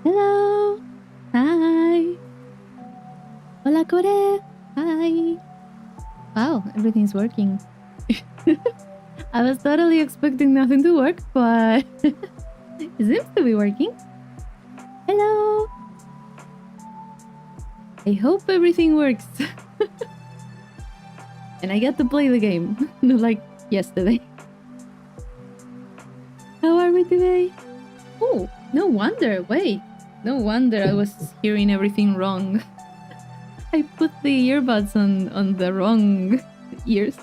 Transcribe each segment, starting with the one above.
Hello. Hi. Hola, Core. Hi. Wow, everything's working. I was totally expecting nothing to work, but it seems to be working. Hello. I hope everything works. And I get to play the game, not like yesterday. How are we today? Oh, no wonder. Wait. No wonder I was hearing everything wrong. I put the earbuds on the wrong ears.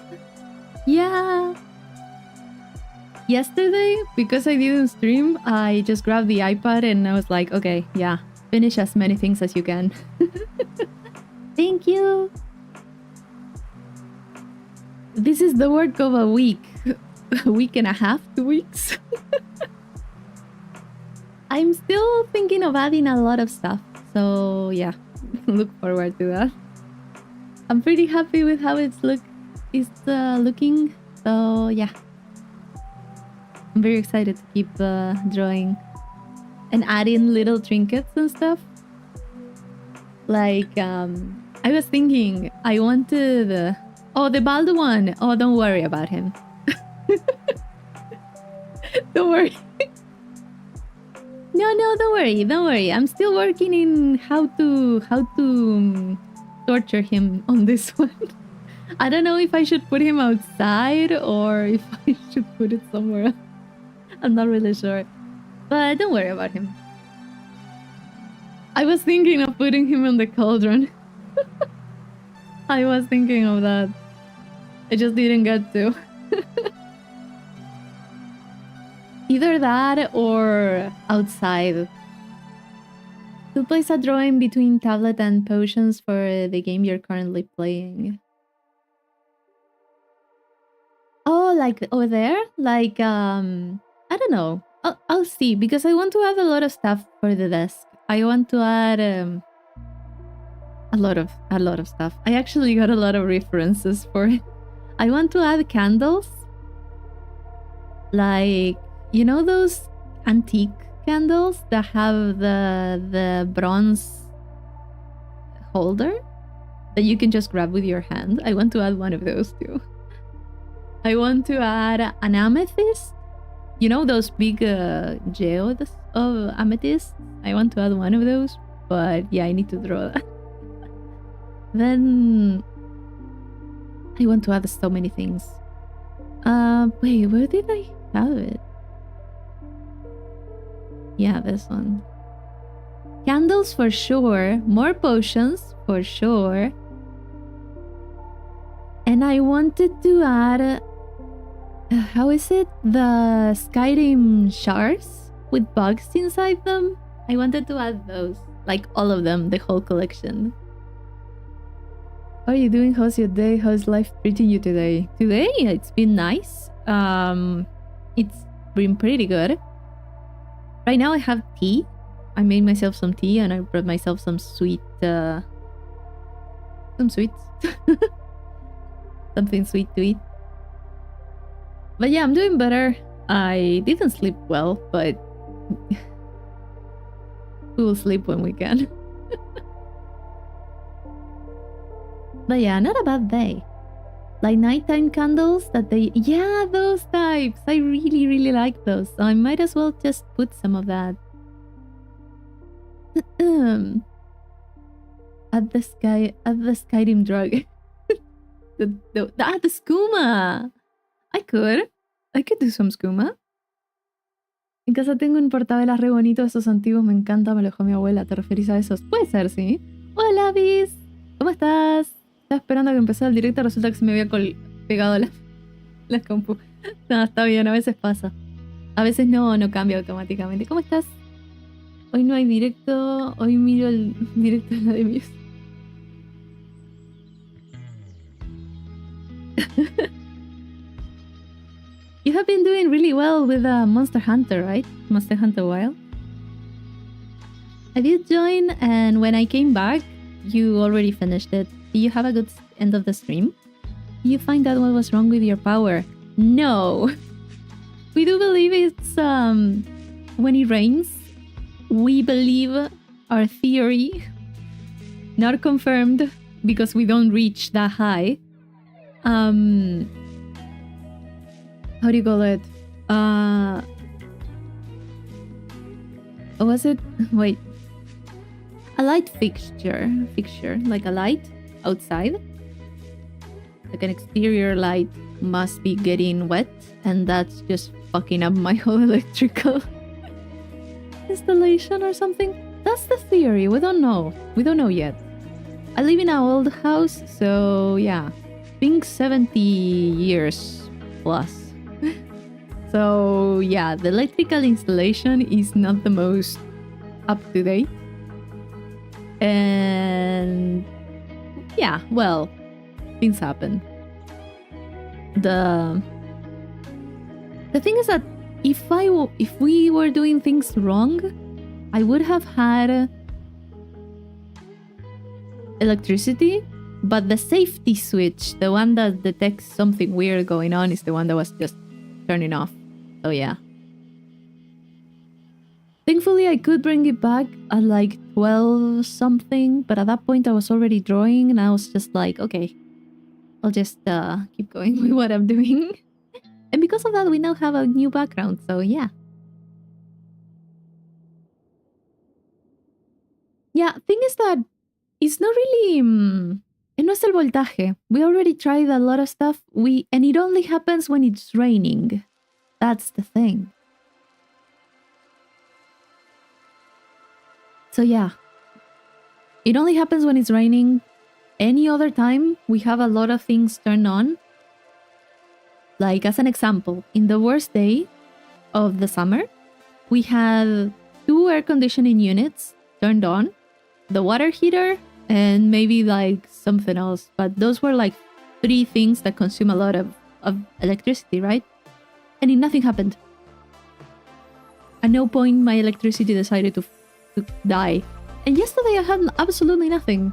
Yeah. Yesterday, because I didn't stream, I just grabbed the iPad and I was like, okay, yeah, finish as many things as you can. Thank you. This is the work of a week. A week and a half, 2 weeks. I'm still thinking of adding a lot of stuff. So yeah, look forward to that. I'm pretty happy with how it's looking. So yeah. I'm very excited to keep drawing and adding little trinkets and stuff. Like, I was thinking I wanted... oh, the Baldo one. Oh, don't worry about him. Don't worry. No, don't worry. Don't worry. I'm still working in how to torture him on this one. I don't know if I should put him outside or if I should put it somewhere else. I'm not really sure. But don't worry about him. I was thinking of putting him in the cauldron. I was thinking of that. I just didn't get to. Either that or outside. To place a drawing between tablet and potions for the game you're currently playing. Oh, like over there? Like, I don't know. I'll see, because I want to add a lot of stuff for the desk. I want to add a lot of stuff. I actually got a lot of references for it. I want to add candles. Like, you know those antique candles that have the bronze holder that you can just grab with your hand? I want to add one of those too. I want to add an amethyst. You know those big geodes of amethyst? I want to add one of those, but yeah, I need to draw that. Then I want to add so many things. Wait, where did I have it? Yeah, this one. Candles for sure. More potions for sure. And I wanted to add... how is it? The Skyrim shards with bugs inside them? I wanted to add those. Like all of them, the whole collection. How are you doing? How's your day? How's life treating you today? Today, it's been nice. It's been pretty good. Right now I have tea. I made myself some tea and I brought myself some sweet... some sweets. Something sweet to eat. But yeah, I'm doing better. I didn't sleep well, but we will sleep when we can. But yeah, not a bad day. Like nighttime candles that they... yeah, those types! I really like those. So I might as well just put some of that. At the Skyrim drug. the skooma! I could do some skooma. En casa tengo un portavelas re bonito de esos antiguos, me encanta, me lo dejó mi abuela. ¿Te referís a esos? Puede ser, sí. Hola, Bis. ¿Cómo estás? Estaba esperando a que empezara el directo, resulta que se me había pegado la compu. No, está bien, a veces pasa. A veces no cambia automáticamente. ¿Cómo estás? Hoy no hay directo, hoy miro el directo de la de Muse. You have been doing really well with Monster Hunter, right? Monster Hunter Wild. I did join, and when I came back, you already finished it. Did you have a good end of the stream? Did you find out what was wrong with your power? No. We do believe it's when it rains, we believe our theory, not confirmed because we don't reach that high. How do you call it? What was it? Wait. A light fixture, like a light outside. Like an exterior light must be getting wet, and that's just fucking up my whole electrical installation or something. That's the theory. We don't know. We don't know yet. I live in an old house, so yeah. I think 70 years plus. So yeah, the electrical installation is not the most up to date. And yeah, well, things happen. The thing is that if we were doing things wrong, I would have had electricity, but the safety switch, the one that detects something weird going on, is the one that was just turning off. So yeah. Thankfully, I could bring it back at like 12 something, but at that point I was already drawing and I was just like, okay, I'll just keep going with what I'm doing. And because of that, we now have a new background, so yeah. Yeah, thing is that it's not really... no es el voltaje. We already tried a lot of stuff, and it only happens when it's raining. That's the thing. So yeah, it only happens when it's raining. Any other time, we have a lot of things turned on. Like, as an example, in the worst day of the summer, we had 2 air conditioning units turned on, the water heater, and maybe like something else. But those were like 3 things that consume a lot of electricity, right? And nothing happened. At no point my electricity decided to die. And yesterday I had absolutely nothing.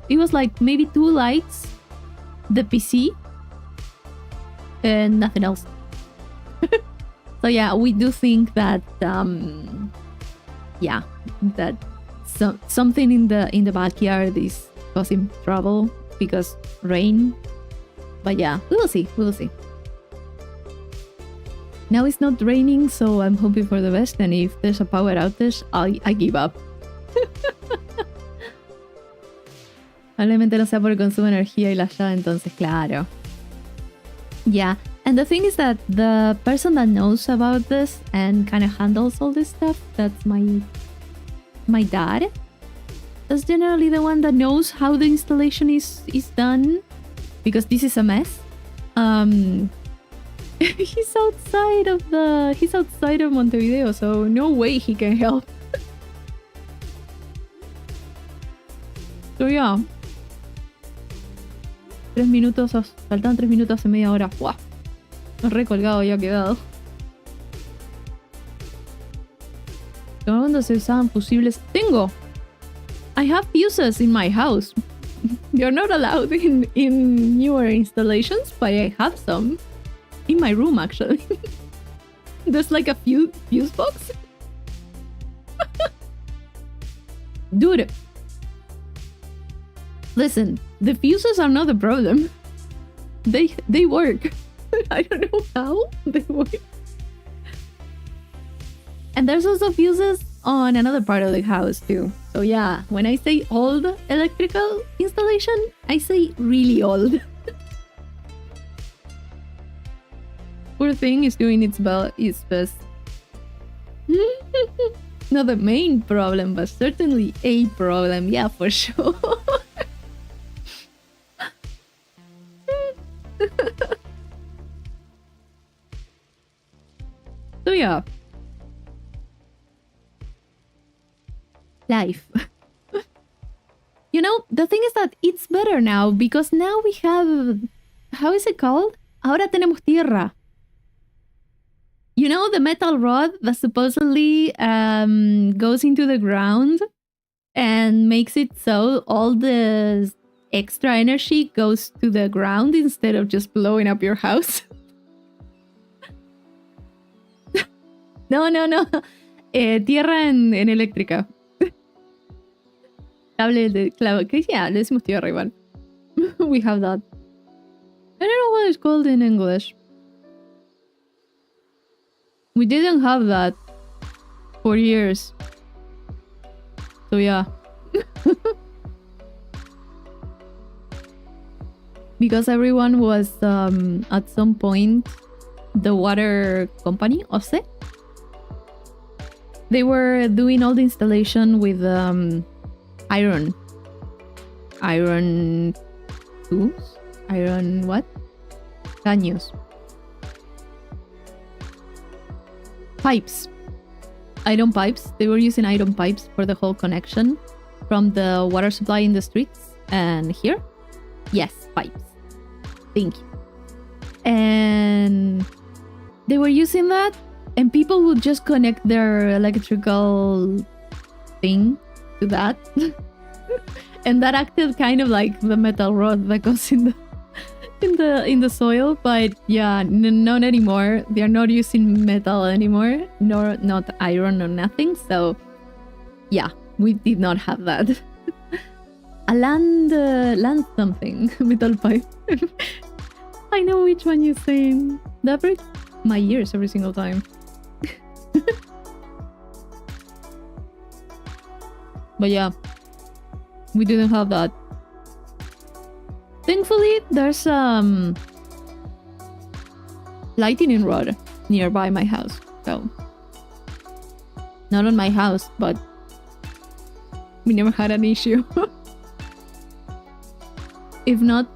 It was like maybe 2 lights, the PC, and nothing else. So yeah, we do think that yeah, that something in the backyard is causing trouble because rain. But yeah, we will see. Now it's not raining, so I'm hoping for the best, and if there's a power outage, I give up. Probablemente no sea porque consume energía y la llave, entonces claro. Yeah, and the thing is that the person that knows about this and kind of handles all this stuff, that's my dad. That's generally the one that knows how the installation is done, because this is a mess. He's outside of Montevideo, so no way he can help. So yeah. 3 minutos, faltan 3 minutos hace media hora. ¡Wow! Recolgado ya quedado. ¿Cuándo se usaban fusibles? Tengo! I have fuses in my house. You're not allowed in newer installations, but I have some. In my room, actually. There's like a fuse box. Dude. Listen, the fuses are not the problem. They work. I don't know how they work. And there's also fuses on another part of the house too. So yeah, when I say old electrical installation, I say really old. Poor thing is doing its best. Not the main problem, but certainly a problem. Yeah, for sure. So yeah. Life. You know, the thing is that it's better now because now we have... How is it called? Ahora tenemos tierra. You know, the metal rod that supposedly goes into the ground and makes it so all the extra energy goes to the ground instead of just blowing up your house. No. Tierra en eléctrica. Cable de clavo. Que yeah, le decimos tierra igual. We have that. I don't know what it's called in English. We didn't have that for years. So yeah. Because everyone was at some point the water company, OSE. They were doing all the installation with iron tools? Iron what? Caños. Pipes. Iron pipes. They were using iron pipes for the whole connection from the water supply in the streets. And here? Yes, pipes. Thank you. And they were using that, and people would just connect their electrical thing to that. And that acted kind of like the metal rod that goes in the soil, but yeah, not anymore. They are not using metal anymore, nor not iron or nothing. So yeah, we did not have that. A land something metal pipe. I know which one you're saying. That breaks my ears every single time. But yeah, we didn't have that. Thankfully, there's lightning rod nearby my house. So not on my house, but we never had an issue. If not,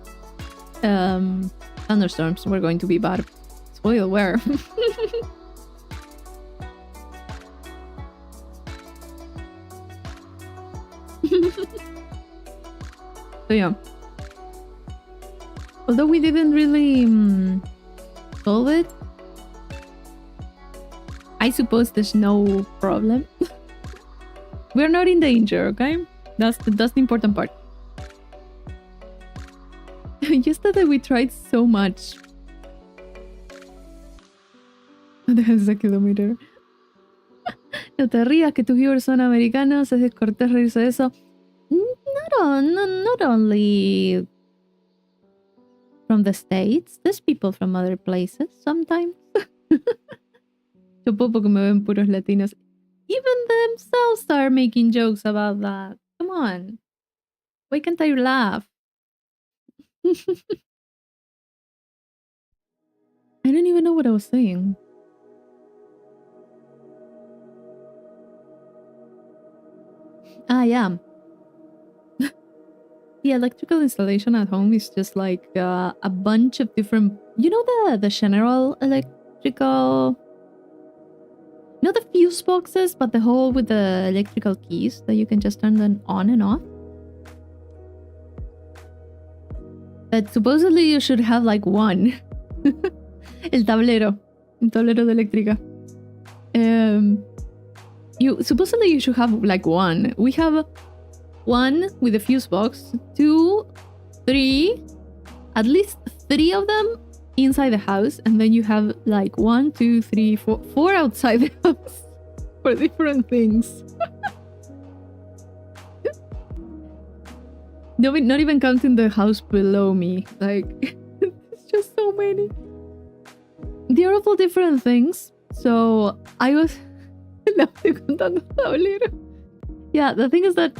thunderstorms were going to be bad. Spoil where. So yeah. Although we didn't really solve it, I suppose there's no problem. We're not in danger, okay? That's the important part. Yesterday we tried so much. What the hell is a kilometer? No te rías que tus viewers son americanos, es descortés reírse de eso. Not only from the States, there's people from other places sometimes. Yo porque me ven puros latinos. Even themselves are making jokes about that. Come on. Why can't I laugh? I don't even know what I was saying. Ah, yeah. The electrical installation at home is just like a bunch of different... You know the general electrical... Not the fuse boxes, but the whole with the electrical keys that you can just turn them on and off? But supposedly you should have like one. El tablero de eléctrica. Supposedly you should have like one. We have one with a fuse box, 2, 3, at least 3 of them inside the house, and then you have like 1, 2, 3, 4 outside the house for different things. Not even counting the house below me. Like, it's just so many. They're all different things. So I was... Yeah, the thing is that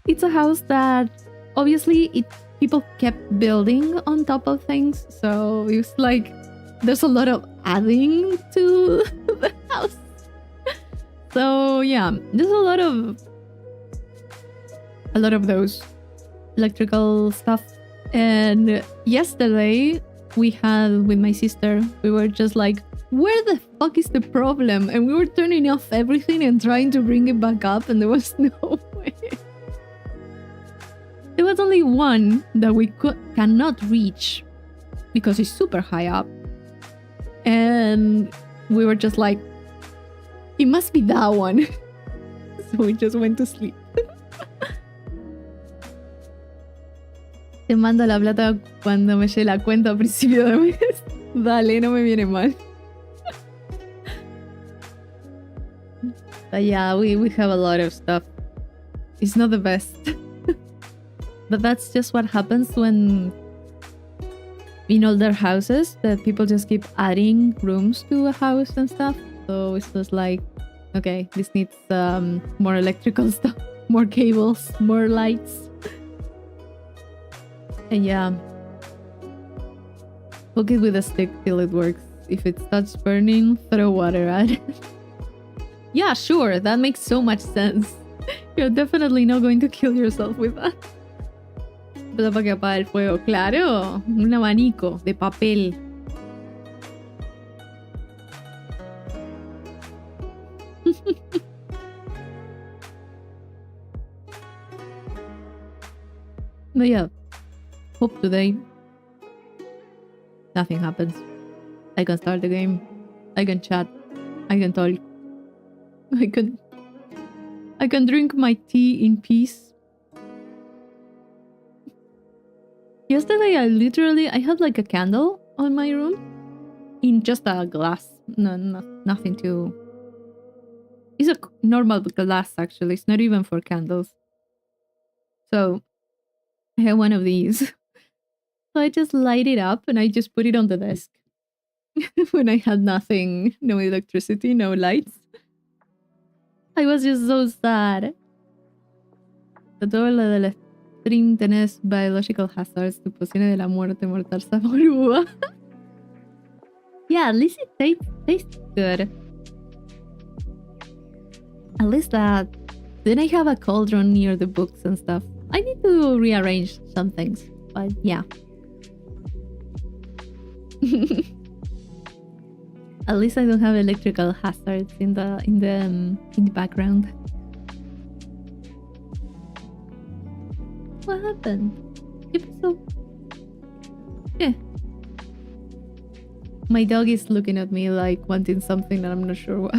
it's a house that obviously people kept building on top of things. So it's like there's a lot of adding to the house. So yeah, there's a lot of those electrical stuff. And yesterday we had with my sister, we were just like, where the fuck is the problem? And we were turning off everything and trying to bring it back up, and there was no way. There was only one that we cannot reach because it's super high up. And we were just like, it must be that one. So we just went to sleep. Te mando la plata cuando me llegue la cuenta a principio de mes. Dale, no me viene mal. But yeah, we have a lot of stuff. It's not the best. But that's just what happens when in older houses, that people just keep adding rooms to a house and stuff. So it's just like, okay, this needs more electrical stuff, more cables, more lights. And yeah, poke it with a stick till it works. If it starts burning, throw water at it. Yeah, sure, that makes so much sense. You're definitely not going to kill yourself with that. Pero para que apague el fuego, claro, un abanico de papel. But yeah, hope today nothing happens. I can start the game. I can chat. I can talk. I can drink my tea in peace. Yesterday I had like a candle on my room in just a glass. Nothing too. It's a normal glass actually. It's not even for candles. So I have one of these. So I just light it up and I just put it on the desk. When I had nothing, no electricity, no lights. I was just so sad. De todo lo del stream tenés biological hazards, tu posible de la muerte mortal sabor uva. Yeah, at least it tastes good. At least that. Then I have a cauldron near the books and stuff. I need to rearrange some things, but yeah. At least I don't have electrical hazards in the background. What happened? Yeah. My dog is looking at me like wanting something that I'm not sure what.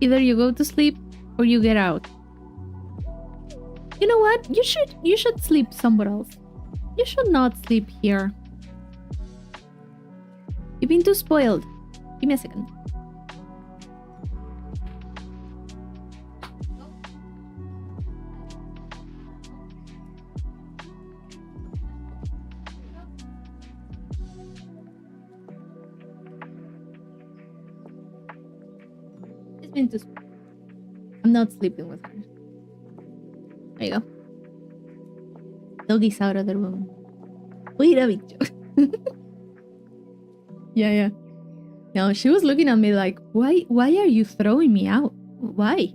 Either you go to sleep or you get out. You know what? You should sleep somewhere else. You should not sleep here. You've been too spoiled. Give me a second. It's been too spoiled. I'm not sleeping with her. There you go. Doggy's out of the room. Wait a bicho. Yeah. No, she was looking at me like, why are you throwing me out? Why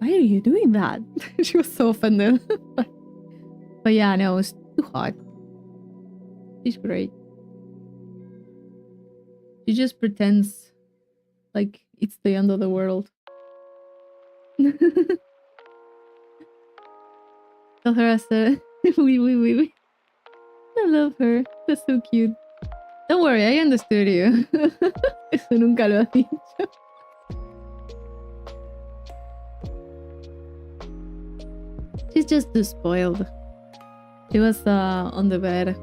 are you doing that? She was so offended. But yeah, no, it's too hot. She's great. She just pretends like it's the end of the world. Tell her as a we. I love her. That's so cute. Don't worry, I understood you. Eso nunca lo has dicho. She's just too spoiled. She was on the bed.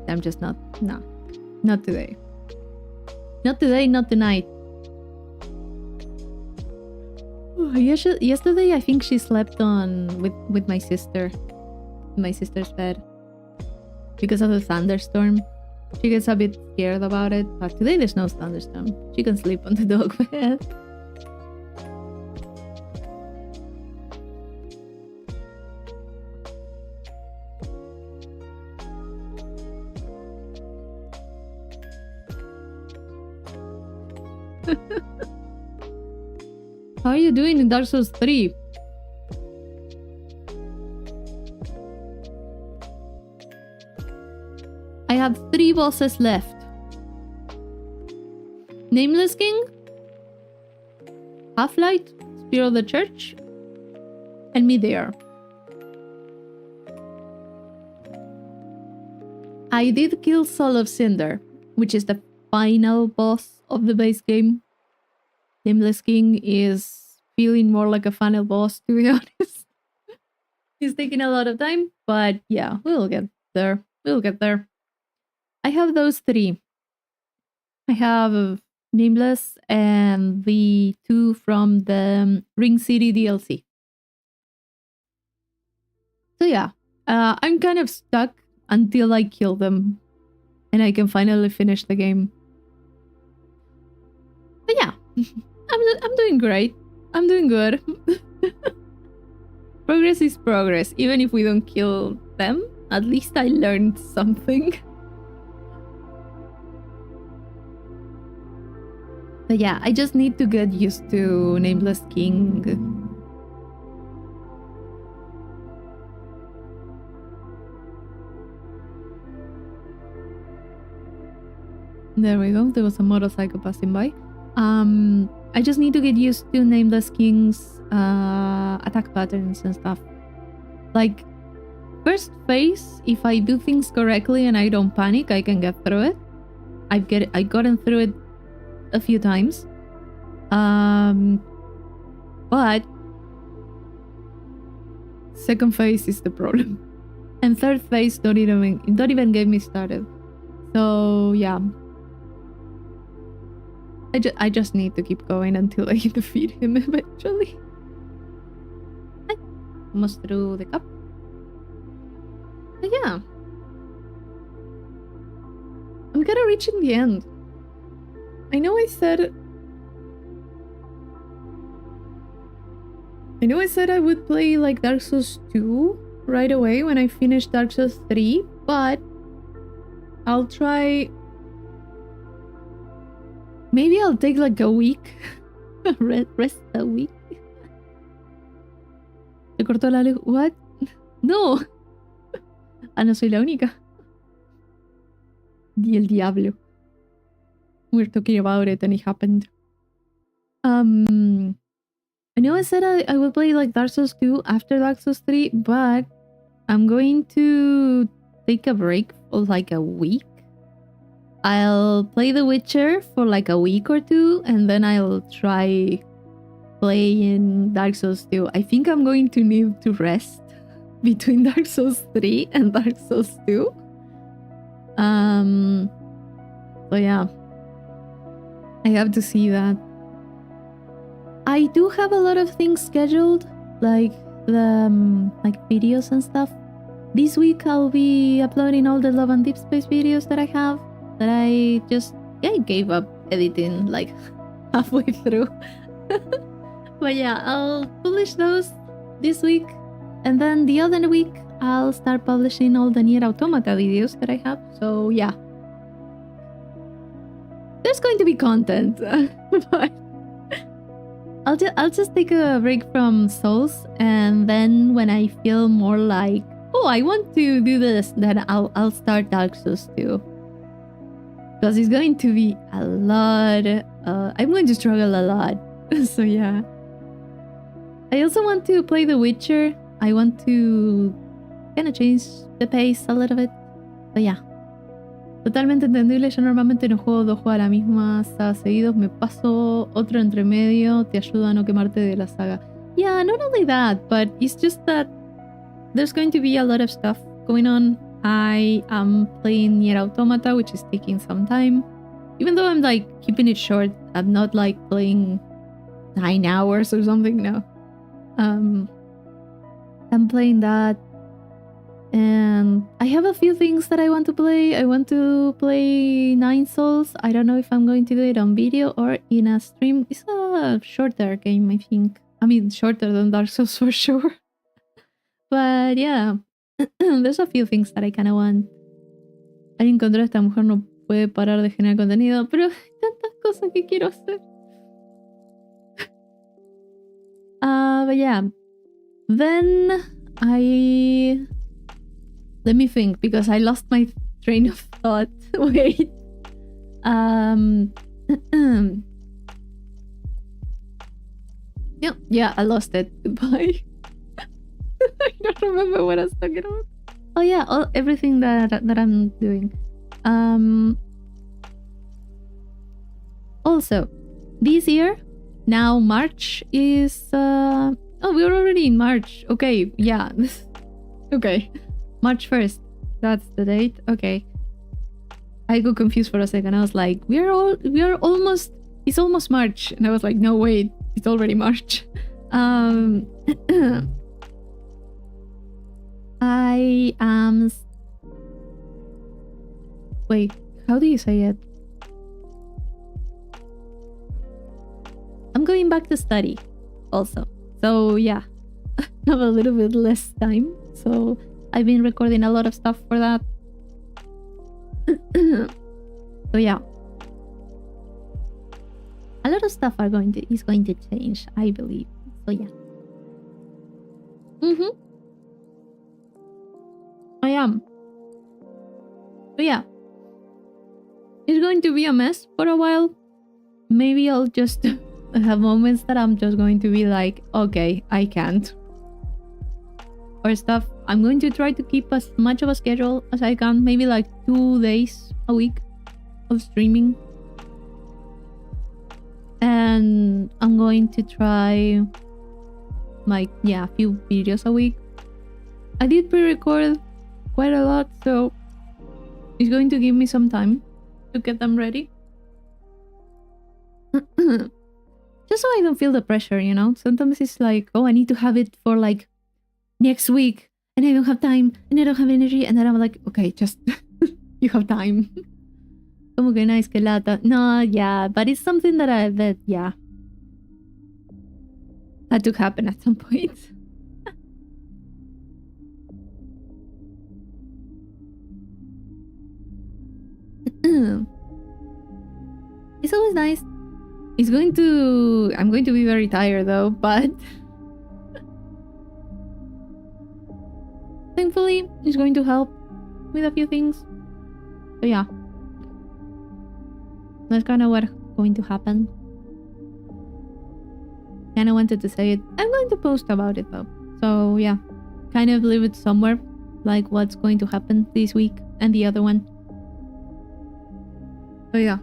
I'm just not. No. Not today. Not today, not tonight. Yesterday, I think she slept on with my sister. My sister's bed. Because of the thunderstorm. She gets a bit scared about it, but today there's no thunderstorm. She can sleep on the dog bed. How are you doing in Dark Souls 3? I have 3 bosses left. Nameless King, Half-Light, Spear of the Church, and Midair. I did kill Soul of Cinder, which is the final boss of the base game. Nameless King is feeling more like a final boss, to be honest. It's taking a lot of time, but yeah, we'll get there. I have those 3. I have Nameless, and the 2 from the Ring City DLC. So yeah, I'm kind of stuck until I kill them and I can finally finish the game. But yeah, I'm doing great. I'm doing good. Progress is progress. Even if we don't kill them, at least I learned something. But yeah, I just need to get used to Nameless King. There we go. There was a motorcycle passing by. I just need to get used to Nameless King's attack patterns and stuff. Like, first phase, if I do things correctly and I don't panic, I can get through it. I've gotten through it a few times. But second phase is the problem. And third phase don't even get me started. So yeah. I just need to keep going until I defeat him eventually. Almost through the cup. But yeah. I'm kind of reaching the end. I know I said I would play like Dark Souls 2 right away when I finish Dark Souls 3, but I'll try. Maybe I'll take like a week. Rest a week. Se cortó la luz. What? No. Ah, no soy la única. Y el diablo. We're talking about it and it happened. I know I said I will play like Dark Souls 2 after Dark Souls 3, but I'm going to take a break for like a week. I'll play The Witcher for like a week or two, and then I'll try playing Dark Souls 2. I think I'm going to need to rest between Dark Souls 3 and Dark Souls 2. So yeah. I have to see that. I do have a lot of things scheduled, like the like videos and stuff. This week I'll be uploading all the Love and Deep Space videos that I have. That I gave up editing like halfway through. But yeah, I'll publish those this week, and then the other week I'll start publishing all the Nier Automata videos that I have. So yeah, there's going to be content. But I'll just take a break from Souls, and then when I feel more like, oh, I want to do this, then I'll start Dark Souls 2. Because it's going to be a lot. I'm going to struggle a lot. So yeah. I also want to play The Witcher. I want to kind of change the pace a little bit. But yeah. Totalmente entendible. Yo normalmente no juego 2 juegos a la misma saga seguidos. Me paso otro entre medio. Te ayuda a no quemarte de la saga. Yeah, not only that, but it's just that there's going to be a lot of stuff going on. I am playing Nier Automata, which is taking some time. Even though I'm like keeping it short, I'm not like playing 9 hours or something, no. I'm playing that. And I have a few things that I want to play. I want to play 9 Souls. I don't know if I'm going to do it on video or in a stream. It's a shorter game, I think. I mean, shorter than Dark Souls for sure. But yeah. There's a few things that I kind of want. Alguien encontró esta mujer no puede parar de generar contenido, pero hay tantas cosas que quiero hacer. But yeah. Then let me think, because I lost my train of thought. Wait. Yeah, I lost it. Goodbye. I don't remember what I was talking about. Oh yeah, everything that I'm doing. Also, this year, now March is oh, we're already in March. Okay, yeah. Okay. March 1st. That's the date. Okay. I got confused for a second. I was like, we are almost it's almost March. And I was like, no, wait, it's already March. I am... Wait, how do you say it? I'm going back to study also. So yeah, I have a little bit less time. So I've been recording a lot of stuff for that. So yeah. A lot of stuff is going to change, I believe. So yeah. I am. So yeah. It's going to be a mess for a while. Maybe I'll just have moments that I'm just going to be like, okay, I can't. Or stuff. I'm going to try to keep as much of a schedule as I can. Maybe like 2 days a week of streaming. And I'm going to try like, yeah, a few videos a week. I did pre-record quite a lot, so it's going to give me some time to get them ready. Just so I don't feel the pressure, you know? Sometimes it's like, oh, I need to have it for like next week, and I don't have time, and I don't have energy, and then I'm like, okay, just you have time. Como que nice, que lata. No, yeah, but it's something that yeah, had to happen at some point. It's always nice. I'm going to be very tired though, but thankfully it's going to help with a few things. So yeah, that's kind of what's going to happen. Kind of wanted to say it. I'm going to post about it though. So yeah, kind of leave it somewhere, like what's going to happen this week and the other one. So yeah.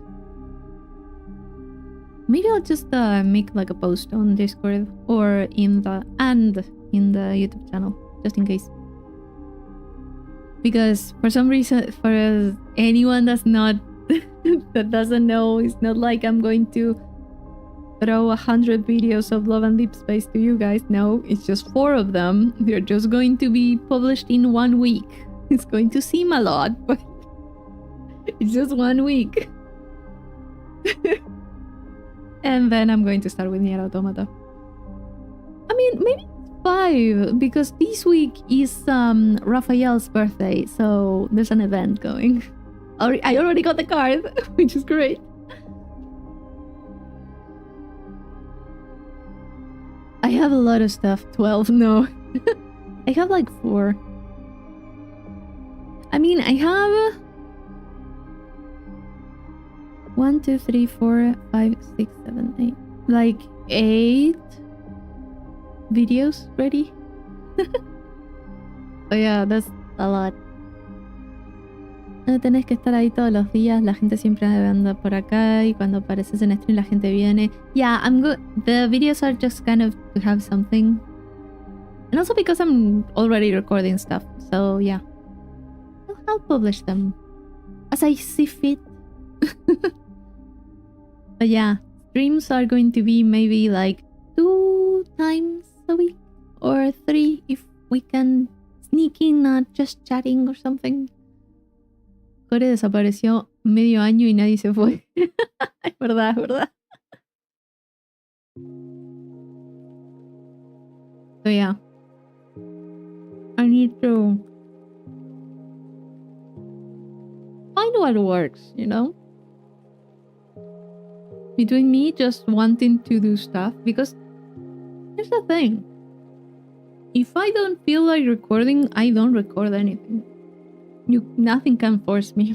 Maybe I'll just make like a post on Discord or in the YouTube channel, just in case. Because for some reason, for anyone that's not that doesn't know, it's not like I'm going to throw 100 videos of Love and Deep Space to you guys. No, it's just 4 of them. They're just going to be published in 1 week. It's going to seem a lot, but it's just 1 week. And then I'm going to start with Nier Automata. I mean, maybe 5, because this week is Raphael's birthday, so there's an event going. I already got the card, which is great. I have a lot of stuff. 12, no. I have like 4. I mean, I have 1, 2, 3, 4, 5, 6, 7, 8. Like 8 videos ready. So yeah, that's a lot. No tenés que estar ahí todos los días. La gente siempre anda por acá y cuando apareces en stream la gente viene. Yeah, I'm good. The videos are just kind of to have something. And also because I'm already recording stuff. So yeah, I'll publish them as I see fit. But yeah, streams are going to be maybe like 2 times a week or 3 if we can sneak in just chatting or something. Core desapareció medio año y nadie se fue. Es verdad, es verdad. So yeah, I need to find what works, you know? Between me just wanting to do stuff, because here's the thing. If I don't feel like recording, I don't record anything. Nothing can force me.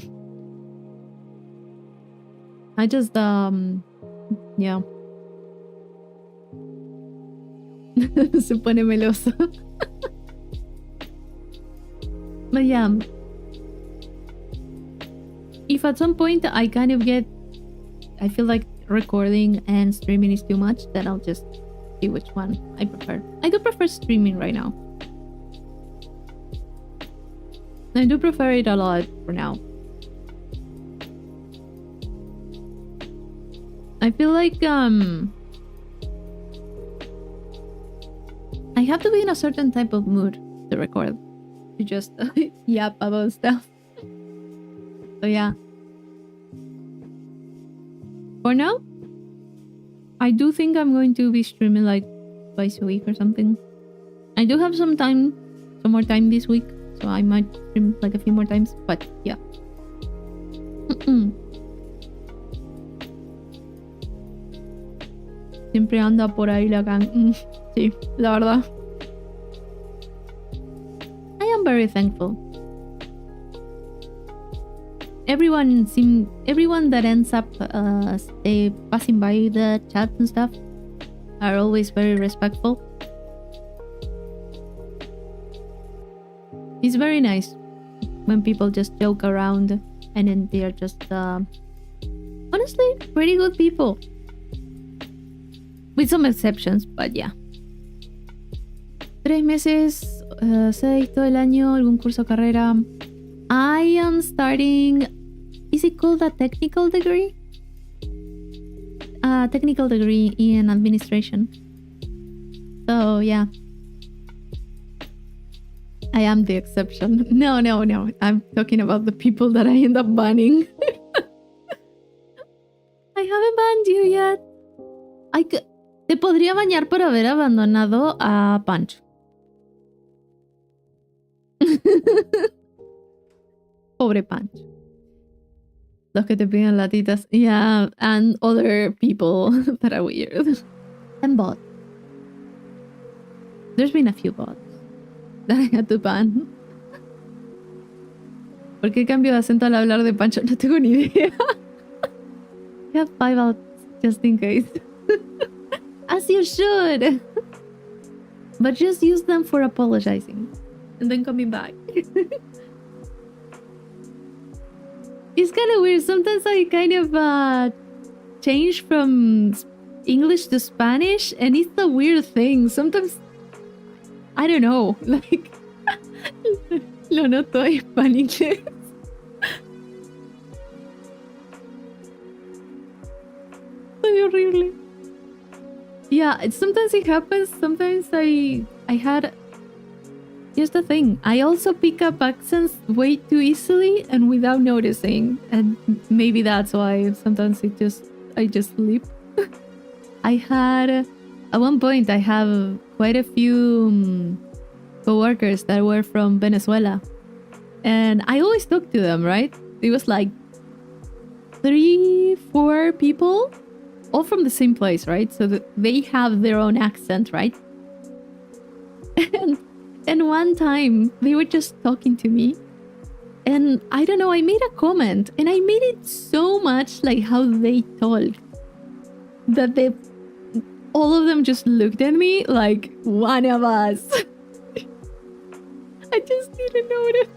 I just yeah. Se pone meloso. But yeah, if at some point I feel like recording and streaming is too much, then I'll just see which one I prefer. I do prefer streaming right now. I do prefer it a lot for now. I feel like I have to be in a certain type of mood to record, to just yap about stuff. So yeah. For now, I do think I'm going to be streaming like twice a week or something. I do have some more time this week, so I might stream like a few more times, but yeah. Siempre anda por ahí la gang. Sí, la verdad. I am very thankful. Everyone that ends up passing by the chat and stuff are always very respectful. It's very nice when people just joke around and then they are just honestly pretty good people. With some exceptions, but yeah. 3 meses, 6 todo el año, algún curso carrera. I am starting. Is it called a technical degree? A technical degree in administration. So yeah. I am the exception. No. I'm talking about the people that I end up banning. I haven't banned you yet. Te podría bañar por haber abandonado a Pancho. Pobre Pancho. Los que te piden latitas. Yeah, and other people that are weird. And bots. There's been a few bots that I had to ban. ¿Por qué cambio de acento al hablar de Pancho? No tengo ni idea. I have 5 outs just in case. As you should. But just use them for apologizing. And then coming back. It's kind of weird. Sometimes I kind of change from English to Spanish. And it's a weird thing. Sometimes, I don't know. Like, lo noto en inglés. Soy horrible. Yeah, sometimes it happens. Sometimes I had... Here's the thing. I also pick up accents way too easily and without noticing. And maybe that's why sometimes I just sleep. I had... At one point, I have quite a few co-workers that were from Venezuela. And I always talk to them, right? It was like 3-4 people, all from the same place, right? So that they have their own accent, right? And one time, they were just talking to me. And I don't know, I made a comment. And I made it so much like how they talk. That all of them just looked at me like, one of us. I just didn't notice.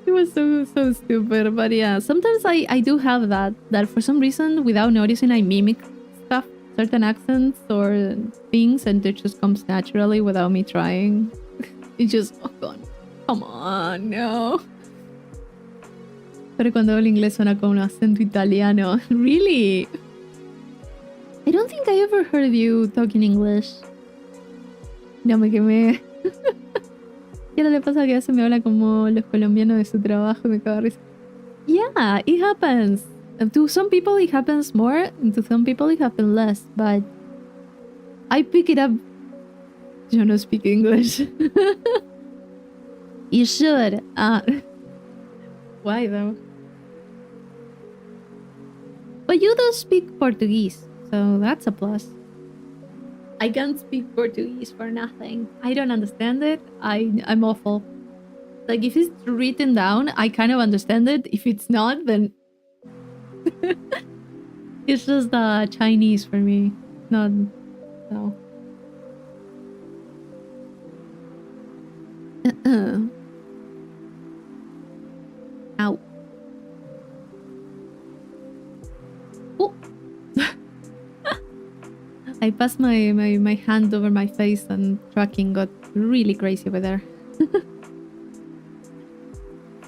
It was so stupid. But yeah, sometimes I do have that for some reason, without noticing, I mimic stuff, certain accents or things, and it just comes naturally without me trying. It just, oh god, come on, no. Pero cuando hablo inglés suena como un acento italiano. Really? I don't think I ever heard you talking English. No me quemé. Y ahora le pasa que a veces me habla como los colombianos de su trabajo y me cago de risa. Yeah, it happens. To some people it happens more, and to some people it happens less, but I pick it up. You don't speak English. You should. Why though? But you do speak Portuguese, so that's a plus. I can't speak Portuguese for nothing. I don't understand it. I'm awful. Like, if it's written down, I kind of understand it. If it's not, then... It's just Chinese for me. Not... No. Ow. Oh! I passed my hand over my face and tracking got really crazy over there.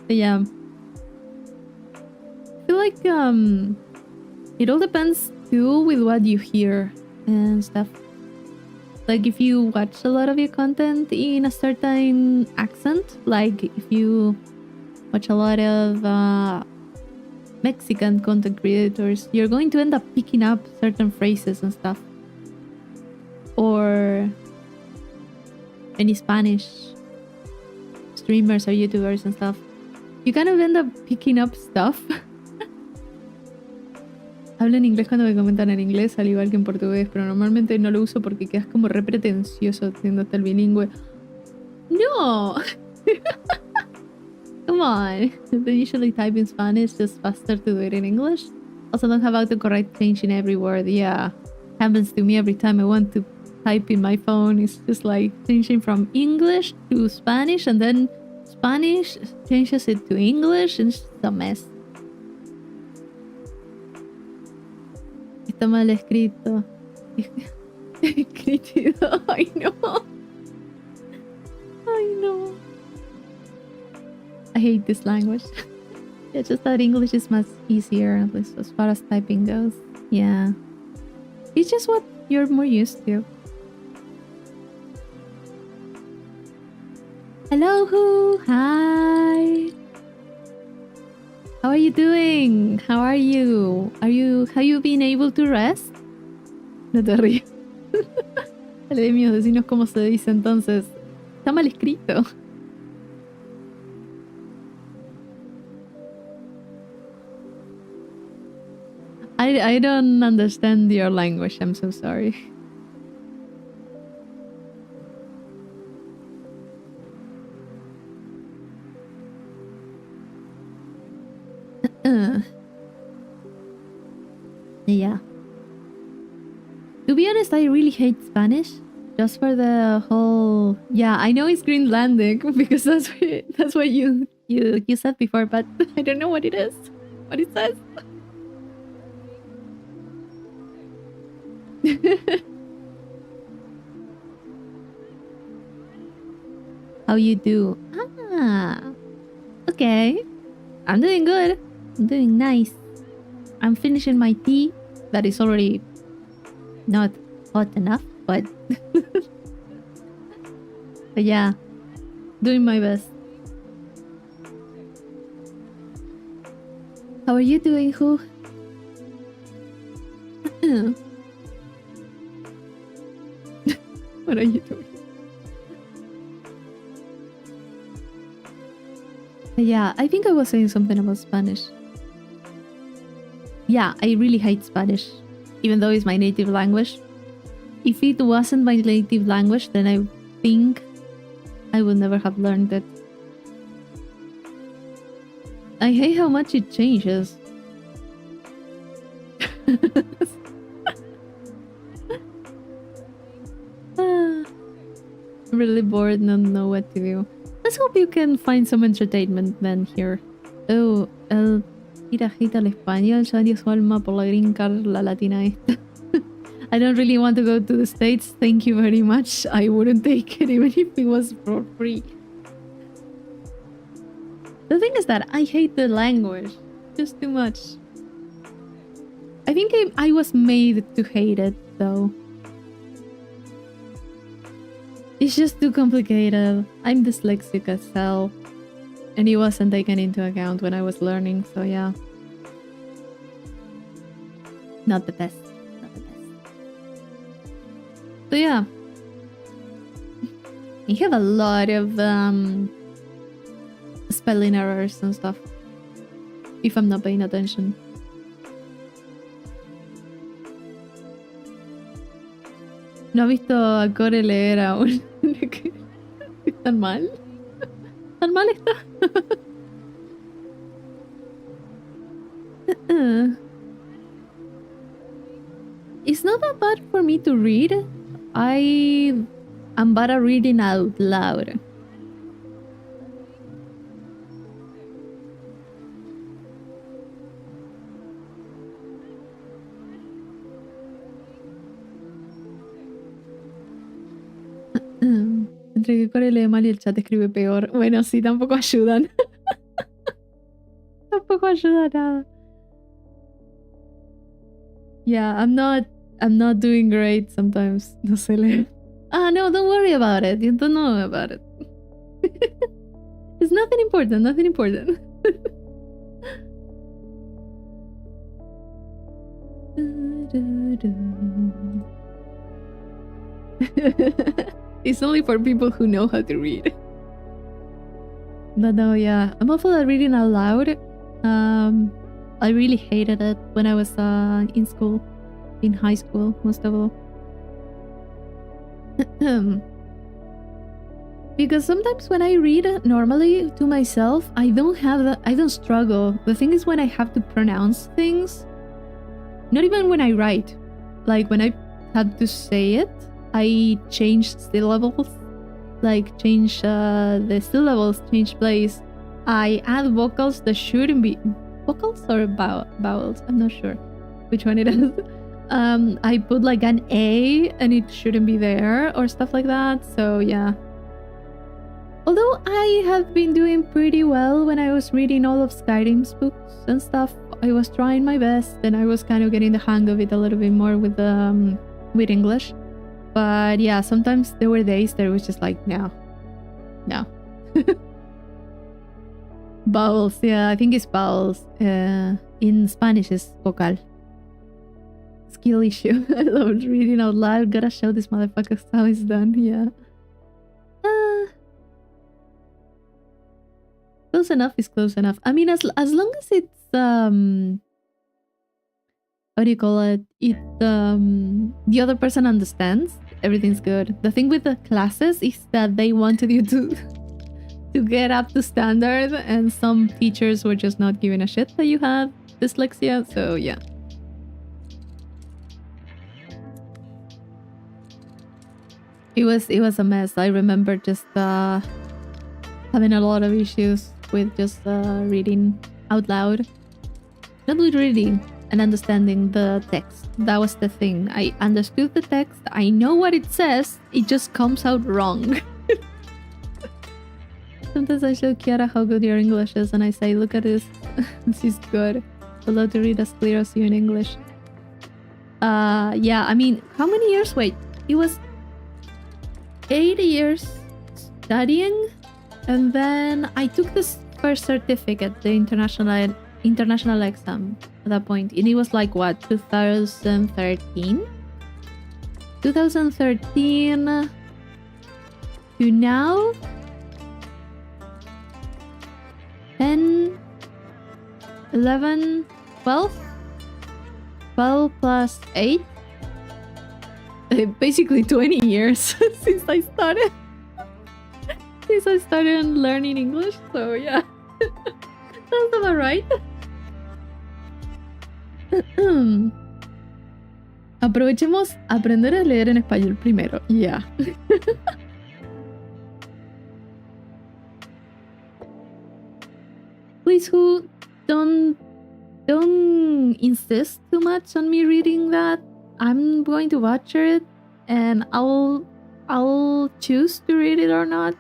But yeah. I feel like It all depends too with what you hear and stuff. Like if you watch a lot of your content in a certain accent, like if you watch a lot of Mexican content creators, you're going to end up picking up certain phrases and stuff. Or any Spanish streamers or YouTubers and stuff. You kind of end up picking up stuff. Hablo en inglés cuando me comentan en inglés, al igual que en portugués, pero normalmente no lo uso porque quedas como re pretencioso siendo hasta el bilingüe. No! Come on! They usually type in Spanish, just faster to do it in English. Also don't have autocorrect changing every word. Yeah, happens to me every time I want to type in my phone. It's just like changing from English to Spanish, and then Spanish changes it to English, and it's just a mess. Está mal escrito. Escrito. Ay, no. Ay, no. I hate this language. It's just that English is much easier, at least as far as typing goes. Yeah. It's just what you're more used to. Hello, Who. Hi. How are you doing? How are you? Have you been able to rest? No te ríes. Dale, mío, decinos cómo se dice entonces. Está mal escrito. I don't understand your language. I'm so sorry. Yeah. To be honest, I really hate Spanish. Just for the whole... Yeah, I know it's Greenlandic because that's what you said before, but I don't know what it is. What it says. How you do? Ah, okay. I'm doing good. I'm doing nice. I'm finishing my tea that is already not hot enough, but but yeah, doing my best. How are you doing, Who? What are you doing? Yeah, I think I was saying something about Spanish. Yeah, I really hate Spanish, even though it's my native language. If it wasn't my native language, then I think I would never have learned it. I hate how much it changes. I'm really bored and don't know what to do. Let's hope you can find some entertainment then here. Oh, el ir agita al español, ya dio su alma por la green card, la latina esta. I don't really want to go to the States, thank you very much. I wouldn't take it even if it was for free. The thing is that I hate the language just too much. I think I was made to hate it though. It's just too complicated. I'm dyslexic as hell. And it wasn't taken into account when I was learning, so yeah. Not the best. Not the best. So yeah. You have a lot of spelling errors and stuff. If I'm not paying attention. ¿No has visto a Core leer aún? ¿Tan mal? ¿Tan mal está? It's not that bad for me to read. I am bad at reading out loud. Entre que Core lee mal y el chat escribe peor. Bueno, sí, tampoco ayudan. Tampoco ayuda nada. Yeah, I'm not doing great sometimes. No sé leer. No, don't worry about it. You don't know about it. It's nothing important, nothing important. It's only for people who know how to read. But no, yeah, I'm awful at reading out loud. I really hated it when I was in school, in high school, most of all. Because sometimes when I read normally to myself, I don't struggle. The thing is when I have to pronounce things, not even when I write, like when I have to say it, I change syllables, like change the syllables, change place. I add vocals that shouldn't be vocals or vowels. I'm not sure which one it is. I put like an A and it shouldn't be there or stuff like that. So yeah. Although I have been doing pretty well when I was reading all of Skyrim's books and stuff, I was trying my best and I was kind of getting the hang of it a little bit more with English. But yeah, sometimes there were days that it was just like, no. Vowels, yeah, I think it's vowels. In Spanish, it's vocal. Skill issue. I love reading out loud. Gotta show this motherfucker how it's done, yeah. Close enough is close enough. I mean, as long as it's how do you call it? The other person understands, everything's good. The thing with the classes is that they wanted you to get up to standard, and some teachers were just not giving a shit that you had dyslexia. So yeah. It was a mess. I remember just having a lot of issues with just reading out loud. Not with reading and understanding the text. That was the thing. I understood the text. I know what it says. It just comes out wrong. Sometimes I show Kiara how good your English is and I say, look at this. She's good. I'd love to read as clear as you in English. Yeah, I mean, how many years? Wait, it was 8 years studying, and then I took this first certificate, the international exam at that point, and it was like what, 2013 to now. 10 11 12 plus 8, basically 20 years since I started learning English. So yeah. Sounds about right. Aprovechemos aprender a leer en español primero. Yeah. Please, who don't insist too much on me reading that. I'm going to watch it and I'll choose to read it or not.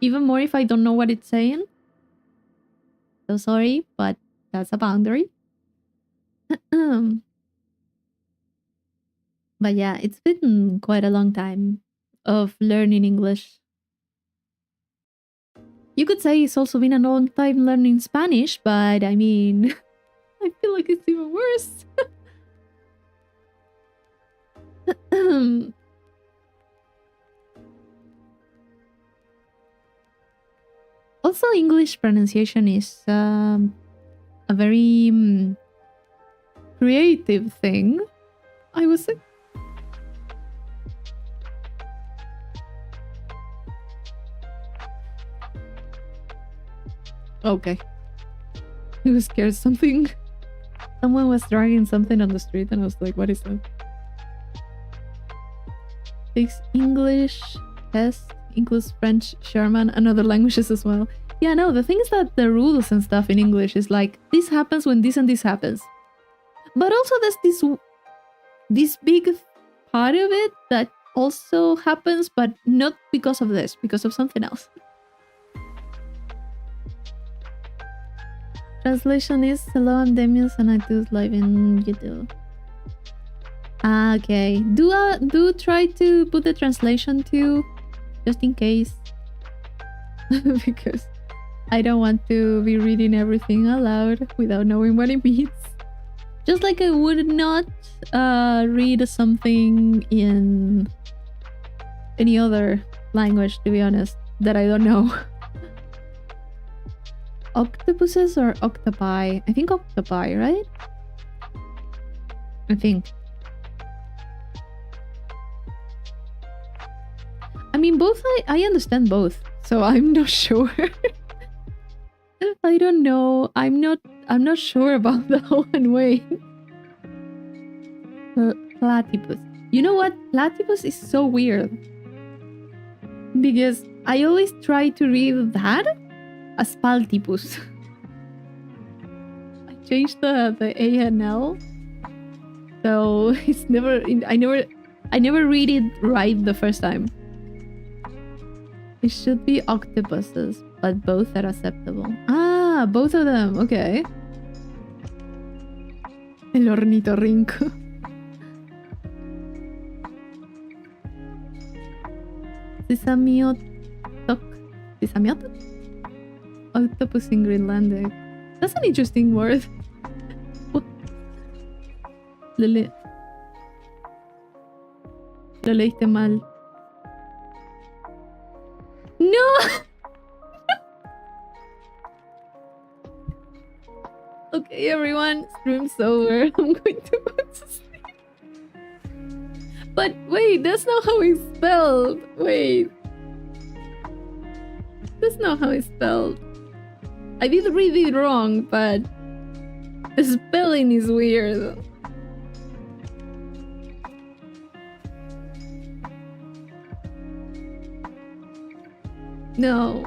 Even more if I don't know what it's saying. So sorry, but that's a boundary. But yeah, it's been quite a long time of learning English. You could say it's also been a long time learning Spanish, but I mean, I feel like it's even worse. Also, English pronunciation is a very creative thing, I would say. Okay. I was scared something. Someone was dragging something on the street and I was like, what is that? Takes English test, includes French, German, and other languages as well. Yeah, no, the thing is that the rules and stuff in English is like, this happens when this and this happens. But also there's this big part of it that also happens, but not because of this, because of something else. Translation is hello, I'm Demius and I do live in YouTube. Okay. Do try to put the translation too, just in case. Because I don't want to be reading everything aloud without knowing what it means. Just like I would not read something in any other language, to be honest, that I don't know. Octopuses or octopi? I think octopi, right? I think. I mean, both, I understand both, so I'm not sure. I don't know. I'm not sure about that one. Wait. Platypus. You know what? Platypus is so weird. Because I always try to read that as Paltipus. I changed the A and L. So it's never I never read it right the first time. It should be octopuses, but both are acceptable. Ah, both of them. Okay. El ornitorrinco. Sisamiotok. Sisamiotok? Octopus in Greenlandic. That's an interesting word. Lo leíste mal. No! Okay, everyone, stream's over. I'm going to go to sleep. But wait, that's not how it's spelled. Wait. That's not how it's spelled. I did read it wrong, but the spelling is weird. No.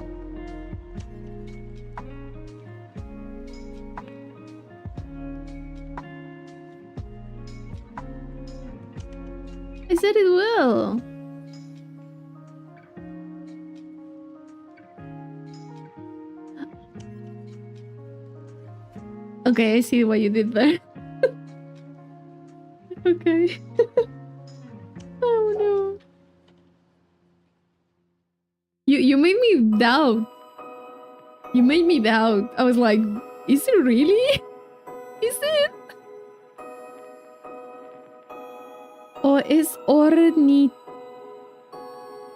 I said it well. Okay, I see what you did there. Okay. Oh no. You made me doubt. You made me doubt. I was like, is it really? Is it? Or is ornit...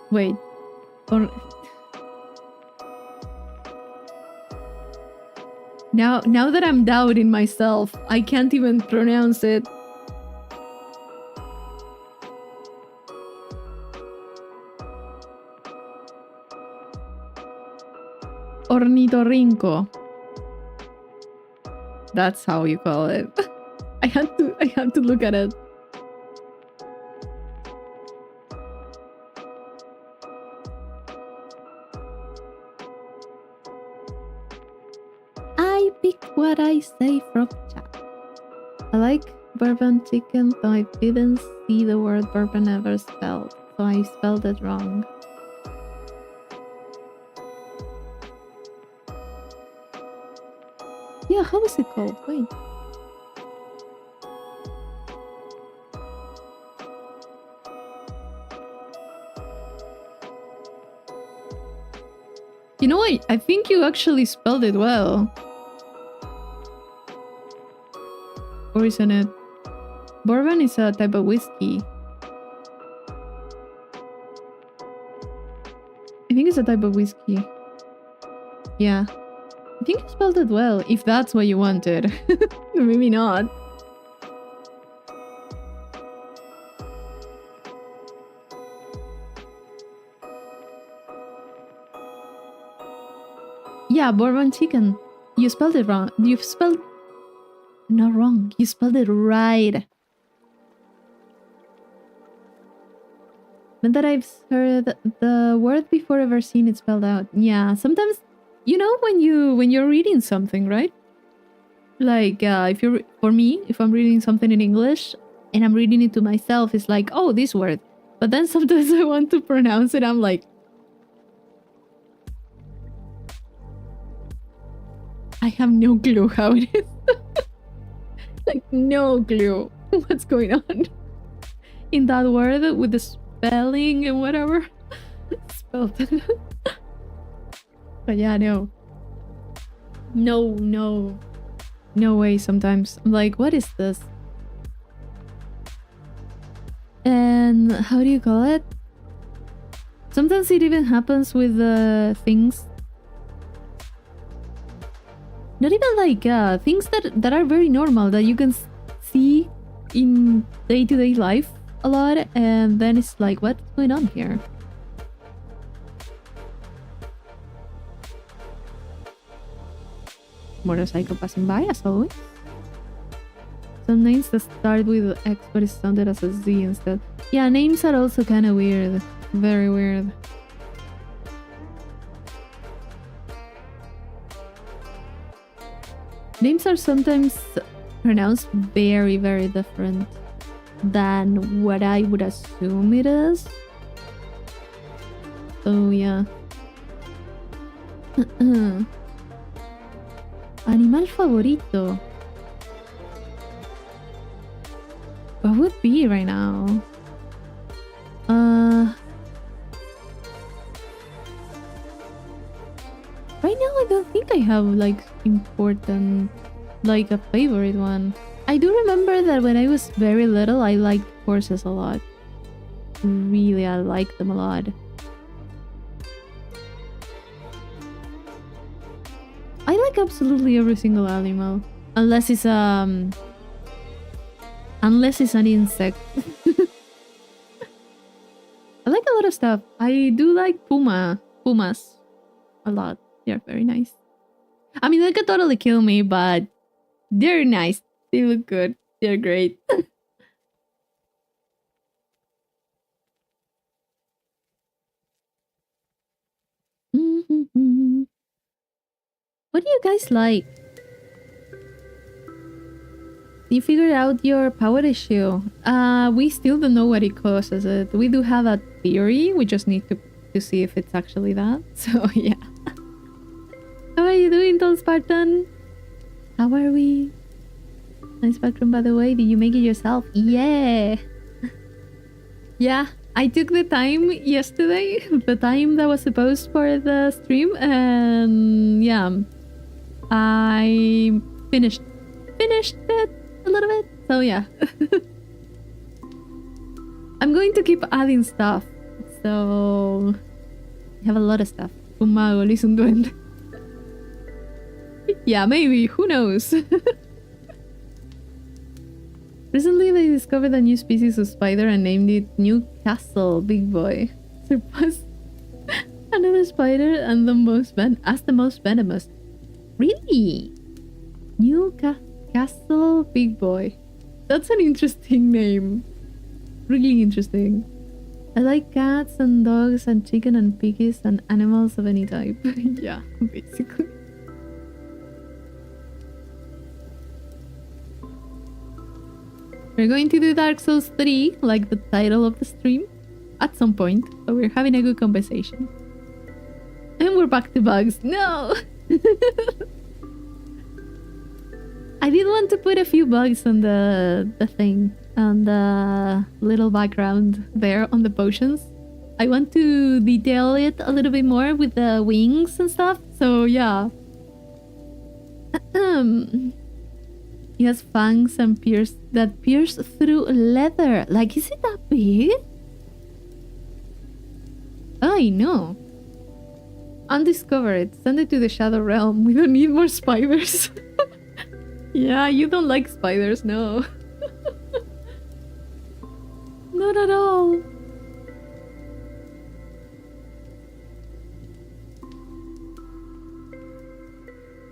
Wait. Or... Now that I'm doubting myself, I can't even pronounce it. Ornitorrinco. That's how you call it. I had to look at it. I pick what I say from chat. I like bourbon chicken, though I didn't see the word bourbon ever spelled, so I spelled it wrong. Yeah, how is it called? Wait. You know what? I think you actually spelled it well. Or isn't it? Bourbon is a type of whiskey. I think it's a type of whiskey. Yeah. I think you spelled it well, if that's what you wanted. Maybe not. Yeah, bourbon chicken. You spelled it wrong. You've spelled... Not wrong. You spelled it right. But that I've heard the word before ever seen it spelled out. Yeah, sometimes... You know when you're reading something, right? Like for me, if I'm reading something in English and I'm reading it to myself, it's like, oh, this word. But then sometimes I want to pronounce it, I'm like, I have no clue how it is. Like, no clue what's going on in that word with the spelling and whatever. Spelled. But yeah, no. No way sometimes. I'm like, what is this? And how do you call it? Sometimes it even happens with things. Not even like things that are very normal that you can see in day-to-day life a lot, and then it's like, what's going on here? Motorcycle passing by as always. Some names that start with X but is sounded as a Z instead. Yeah, names are also kind of weird. Very weird. Names are sometimes pronounced very, very different than what I would assume it is. So yeah. Animal favorito. What would be right now? Right now I don't think I have like important, like a favorite one. I do remember that when I was very little I liked horses a lot. Really, I liked them a lot. I like absolutely every single animal. Unless it's an insect. I like a lot of stuff. I do like pumas a lot. They're very nice. I mean, they could totally kill me, but they're nice. They look good. They're great. What do you guys like? You figured out your power issue. We still don't know what it causes it. We do have a theory. We just need to see if it's actually that. So yeah. How are you doing, Tall Spartan? How are we? Nice background, by the way. Did you make it yourself? Yeah. Yeah, I took the time yesterday, the time that was supposed for the stream, and yeah, I finished it a little bit. So yeah. I'm going to keep adding stuff. So I have a lot of stuff. Un mago, le hizo un duende. Yeah, maybe. Who knows? Recently, they discovered a new species of spider and named it Newcastle Big Boy. Surpassed another spider and the most venomous. Really? Newcastle Big Boy. That's an interesting name. Really interesting. I like cats and dogs and chicken and piggies and animals of any type. Yeah, basically. We're going to do Dark Souls 3, like the title of the stream, at some point, so we're having a good conversation. And we're back to bugs. No! I did want to put a few bugs on the thing, on the little background there on the potions. I want to detail it a little bit more with the wings and stuff, so yeah. He has fangs and pierce through leather. Like, is it that big? I know. Undiscover it. Send it to the Shadow Realm. We don't need more spiders. Yeah, you don't like spiders, no. Not at all.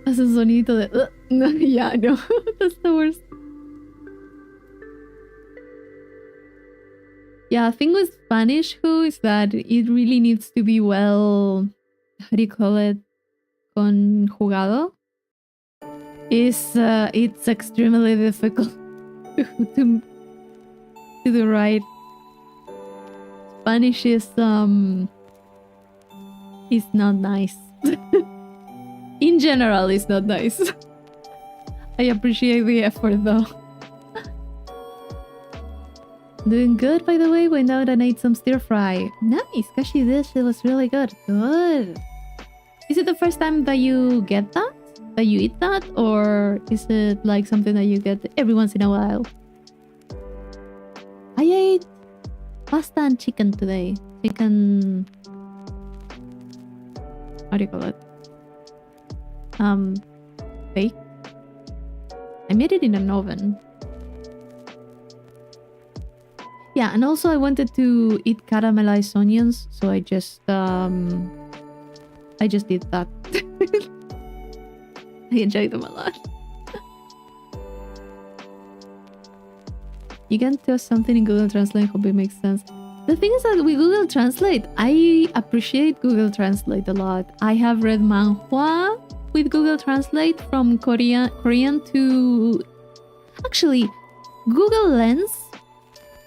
Hace un sonito de... No, yeah, no. That's the worst. Yeah, thing with Spanish, who is that it really needs to be well... How do you call it? Conjugado? It's extremely difficult to do right. Spanish is not nice. In general, it's not nice. I appreciate the effort though. Doing good, by the way. Went out and ate some stir fry. Nice, Kashi dish. It was really good. Good. Is it the first time that you get that? That you eat that? Or is it like something that you get every once in a while? I ate pasta and chicken today. Chicken... How do you call it? Baked. I made it in an oven. Yeah, and also I wanted to eat caramelized onions, so I just did that. I enjoy them a lot. You can test something in Google Translate, hope it makes sense. The thing is that with Google Translate, I appreciate Google Translate a lot. I have read manhwa with Google Translate from Korean to... Actually, Google Lens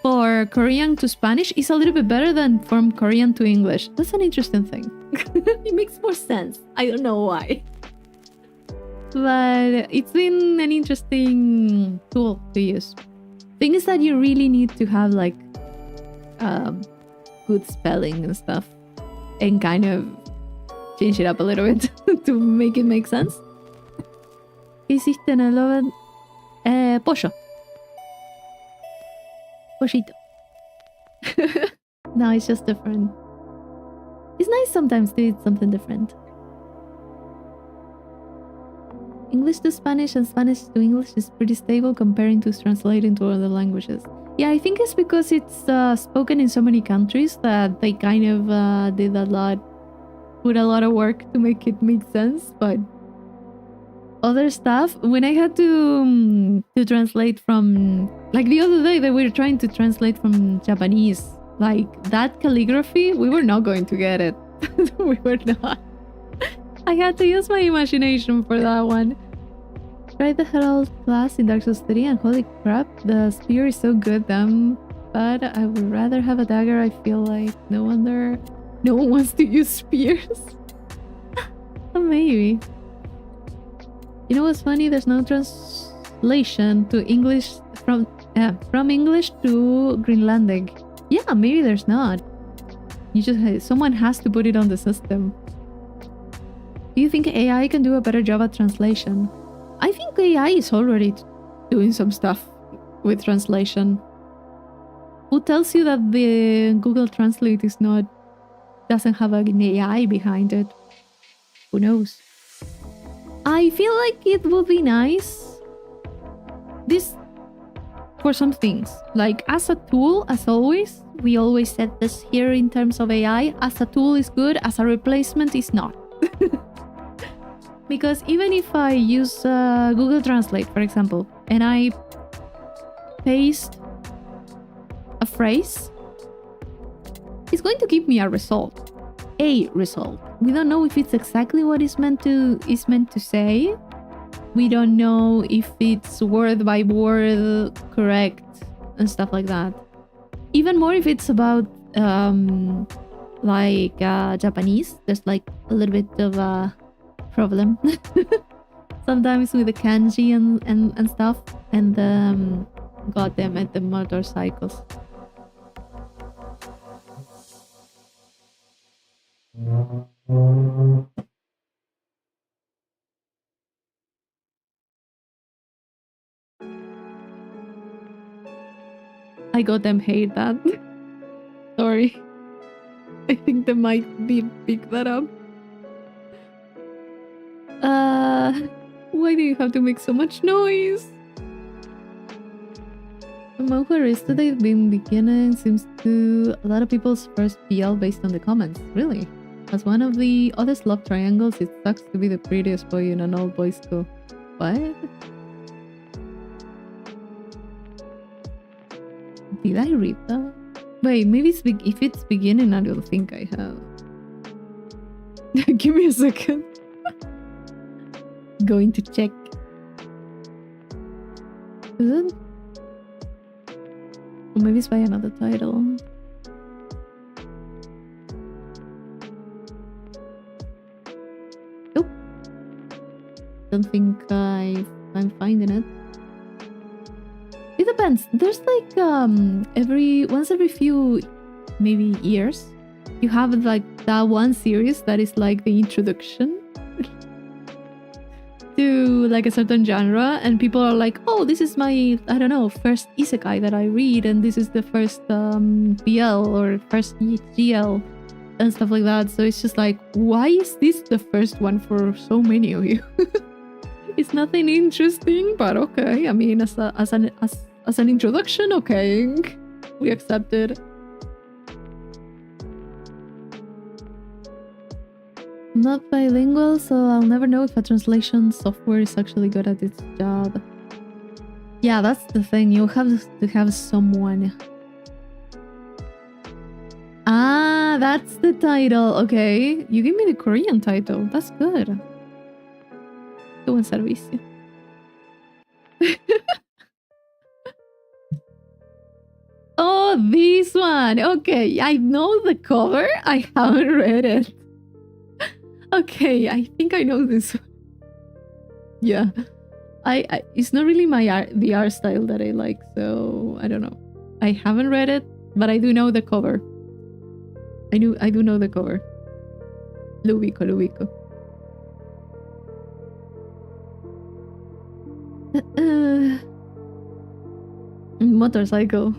for Korean to Spanish is a little bit better than from Korean to English. That's an interesting thing. It makes more sense. I don't know why. But it's been an interesting tool to use. Thing is that you really need to have like good spelling and stuff and kind of change it up a little bit to make it make sense. ¿Qué hiciste en el oven? Pollo. Pollito. No, it's just different. It's nice sometimes to eat something different. English to Spanish and Spanish to English is pretty stable comparing to translating to other languages. Yeah, I think it's because it's spoken in so many countries that they kind of did a lot, put a lot of work to make it make sense. But other stuff, when I had to translate from, like the other day that we were trying to translate from Japanese, like that calligraphy, we were not going to get it. We were not. I had to use my imagination for that one. Tried the Herald class in Dark Souls 3 and holy crap, the spear is so good, but I would rather have a dagger. I feel like no one wants to use spears. Maybe. You know what's funny? There's no translation to English from English to Greenlandic. Yeah, maybe there's not. You just someone has to put it on the system. Do you think AI can do a better job at translation? I think AI is already doing some stuff with translation. Who tells you that the Google Translate doesn't have an AI behind it? Who knows? I feel like it would be nice for some things. Like as a tool, as always, we always said this here in terms of AI, as a tool is good, as a replacement is not. Because even if I use Google Translate, for example, and I paste a phrase, it's going to give me a result. A result. We don't know if it's exactly what it's meant to say. We don't know if it's word by word correct and stuff like that. Even more if it's about Japanese, there's like a little bit of a problem sometimes with the kanji and stuff, and god damn it, the motorcycles. I goddamn hate that. Sorry. I think they might pick that up. Why do you have to make so much noise? Among who is today been beginning seems to a lot of people's first BL based on the comments. Really? As one of the others love triangles, it sucks to be the prettiest boy in an old boys school. What? Did I read that? Wait, maybe if it's beginning, I don't think I have. Give me a second. Going to check. Is it? Or maybe it's by another title. Nope. don't think I'm finding it. It depends. There's like once every few maybe years, you have like that one series that is like the introduction to like a certain genre, and people are like, oh, this is my, I don't know, first isekai that I read, and this is the first BL or first GL and stuff like that. So it's just like, why is this the first one for so many of you? It's nothing interesting, but okay. I mean, as an introduction, okay, we accept it. I'm not bilingual, so I'll never know if a translation software is actually good at its job. Yeah, that's the thing. You have to have someone. Ah, that's the title. Okay, you give me the Korean title. That's good. Qué buen servicio. Oh, this one. Okay, I know the cover. I haven't read it. Okay, I think I know this one. Yeah. I it's not really the art style that I like, so I don't know. I haven't read it, but I do know the cover. I do know the cover. Lo ubico. Motorcycle.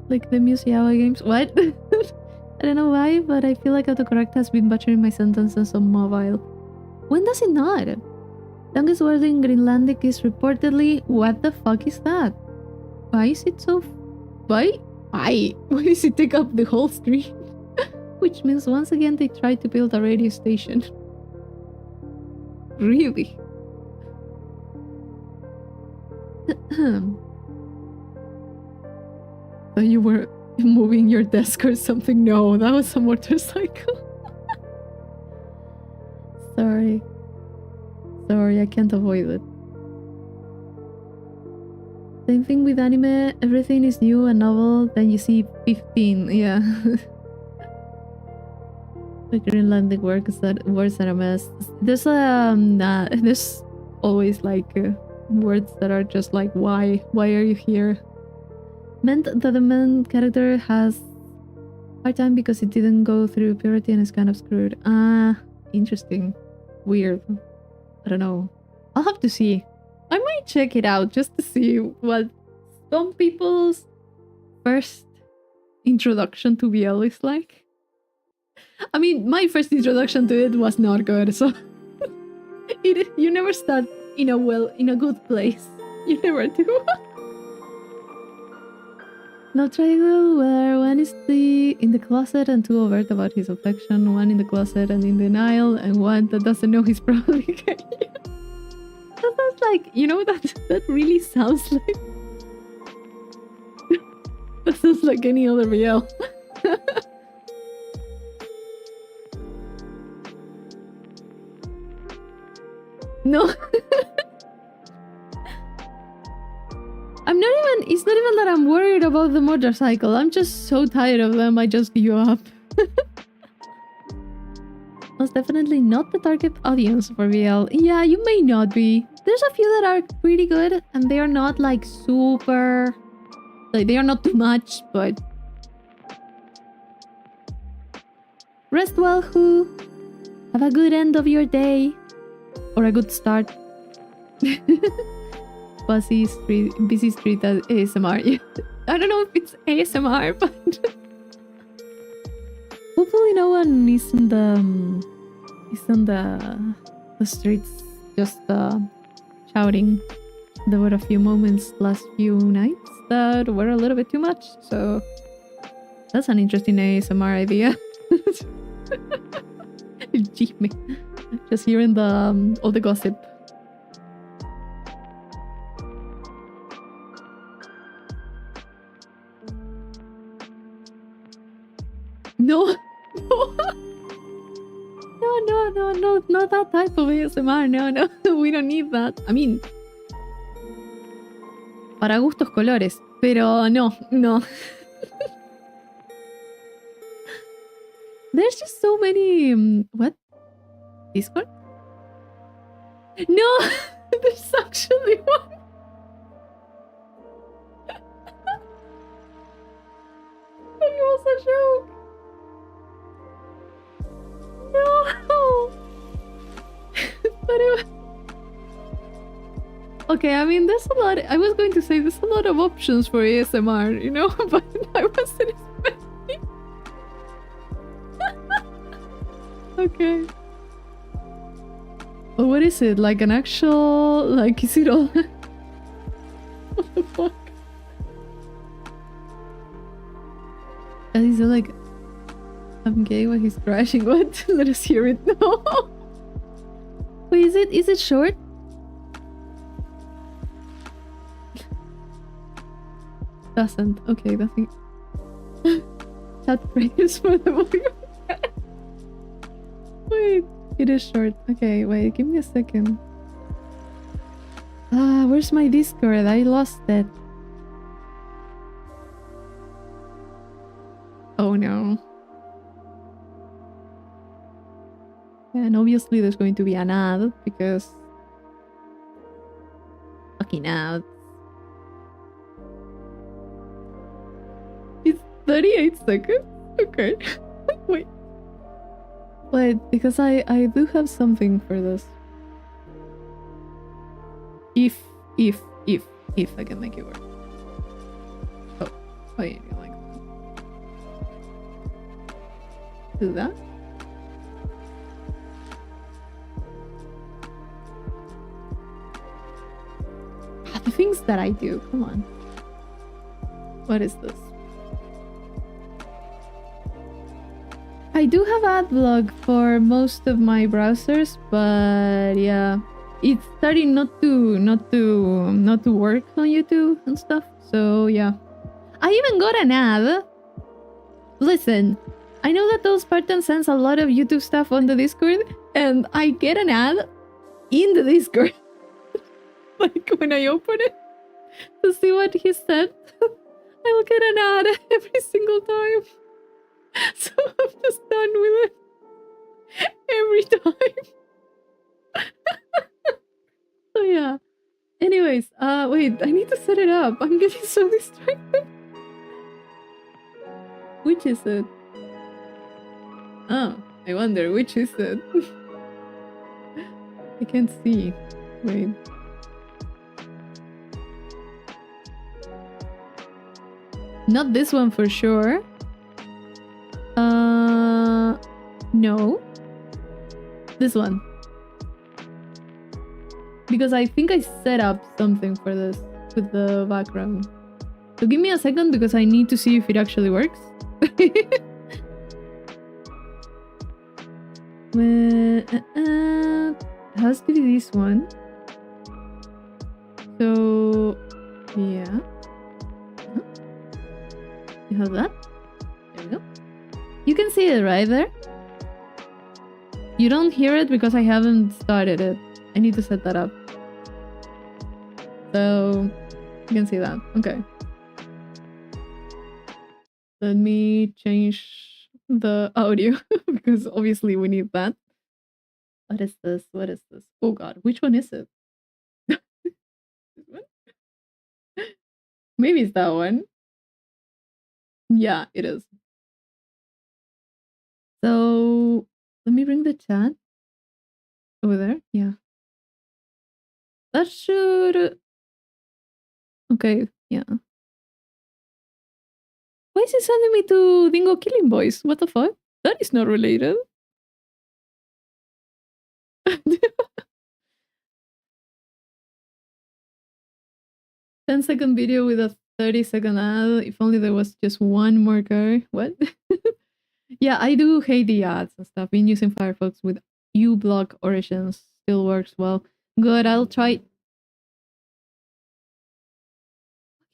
Like the Musiawa games. What? I don't know why, but I feel like autocorrect has been butchering my sentences on mobile. When does it not? Longest word in Greenlandic is reportedly, what the fuck is that? Why is it so... Why? Why does it take up the whole screen? Which means once again they tried to build a radio station. Really? So you were moving your desk or something? No, that was a motorcycle. Sorry, I can't avoid it. Same thing with anime, everything is new and novel, then you see 15, yeah. The Greenlandic words that are a mess. There's there's always like words that are just like, why are you here? Meant that the main character has hard time because it didn't go through puberty and is kind of screwed. Ah, interesting. Weird. I don't know. I'll have to see. I might check it out just to see what some people's first introduction to BL is like. I mean, my first introduction to it was not good, so you never start in a good place. You never do. No triangle where one is in the closet and two overt about his affection, one in the closet and in denial, and one that doesn't know he's probably gay. That sounds like, that really sounds like... That sounds like any other BL. No. It's not even that I'm worried about the motorcycle. I'm just so tired of them, I just give up. Most definitely not the target audience for BL. Yeah, you may not be. There's a few that are pretty good, and they are not like super... Like, they are not too much, but... Rest well, who? Have a good end of your day. Or a good start. Busy street ASMR. I don't know if it's ASMR, but hopefully no one is in the streets just shouting. There were a few moments last few nights that were a little bit too much, so that's an interesting ASMR idea. Just hearing the all the gossip. No, not that type of ASMR. No, we don't need that. I mean, para gustos colores, pero no. There's just so many. What? Discord? No, there's actually one. It was a joke. No. But it was... Okay, I mean, there's a lot. I was going to say there's a lot of options for ASMR, you know, but I wasn't expecting. Okay. Well, what is it? Like an actual... Like, is it all... What the fuck? And he's like... I'm gay while he's crashing. What? Let us hear it now. Wait, is it short? Doesn't. Okay, nothing. Chat praise for the volume. Wait, it is short. Okay, wait, give me a second. Where's my Discord? I lost it. Oh no. And obviously there's going to be an ad because... Fucking ads. It's 38 seconds? Okay. Wait. Wait, because I do have something for this. If I can make it work. Oh, yeah, like that. Do that. The things that I do, come on. What is this? I do have AdBlock for most of my browsers, but yeah, it's starting not to work on YouTube and stuff. So yeah, I even got an ad. Listen, I know that those Spartan sends a lot of YouTube stuff on the Discord, and I get an ad in the Discord. Like when I open it to see what he said, I will get an ad every single time. So I'm just done with it every time. So yeah. Anyways, wait, I need to set it up. I'm getting so distracted. Which is it? Oh, I wonder which is it. I can't see. Wait. Not this one for sure. No. This one. Because I think I set up something for this with the background. So give me a second because I need to see if it actually works. It has to be this one. So, yeah. You have that? There we go. You can see it right there. You don't hear it because I haven't started it. I need to set that up. So, you can see that. Okay. Let me change the audio because obviously we need that. What is this? What is this? Oh god, which one is it? This one? Maybe it's that one. Yeah, it is. So let me bring the chat over there. Yeah. That should... Okay, yeah. Why is it sending me to Dingo Killing Boys? What the fuck? That is not related. 10-second video with a 30-second ad. If only there was just one more guy. What? Yeah, I do hate the ads and stuff. Been using Firefox with uBlock Origins. Still works well. Good, I'll try.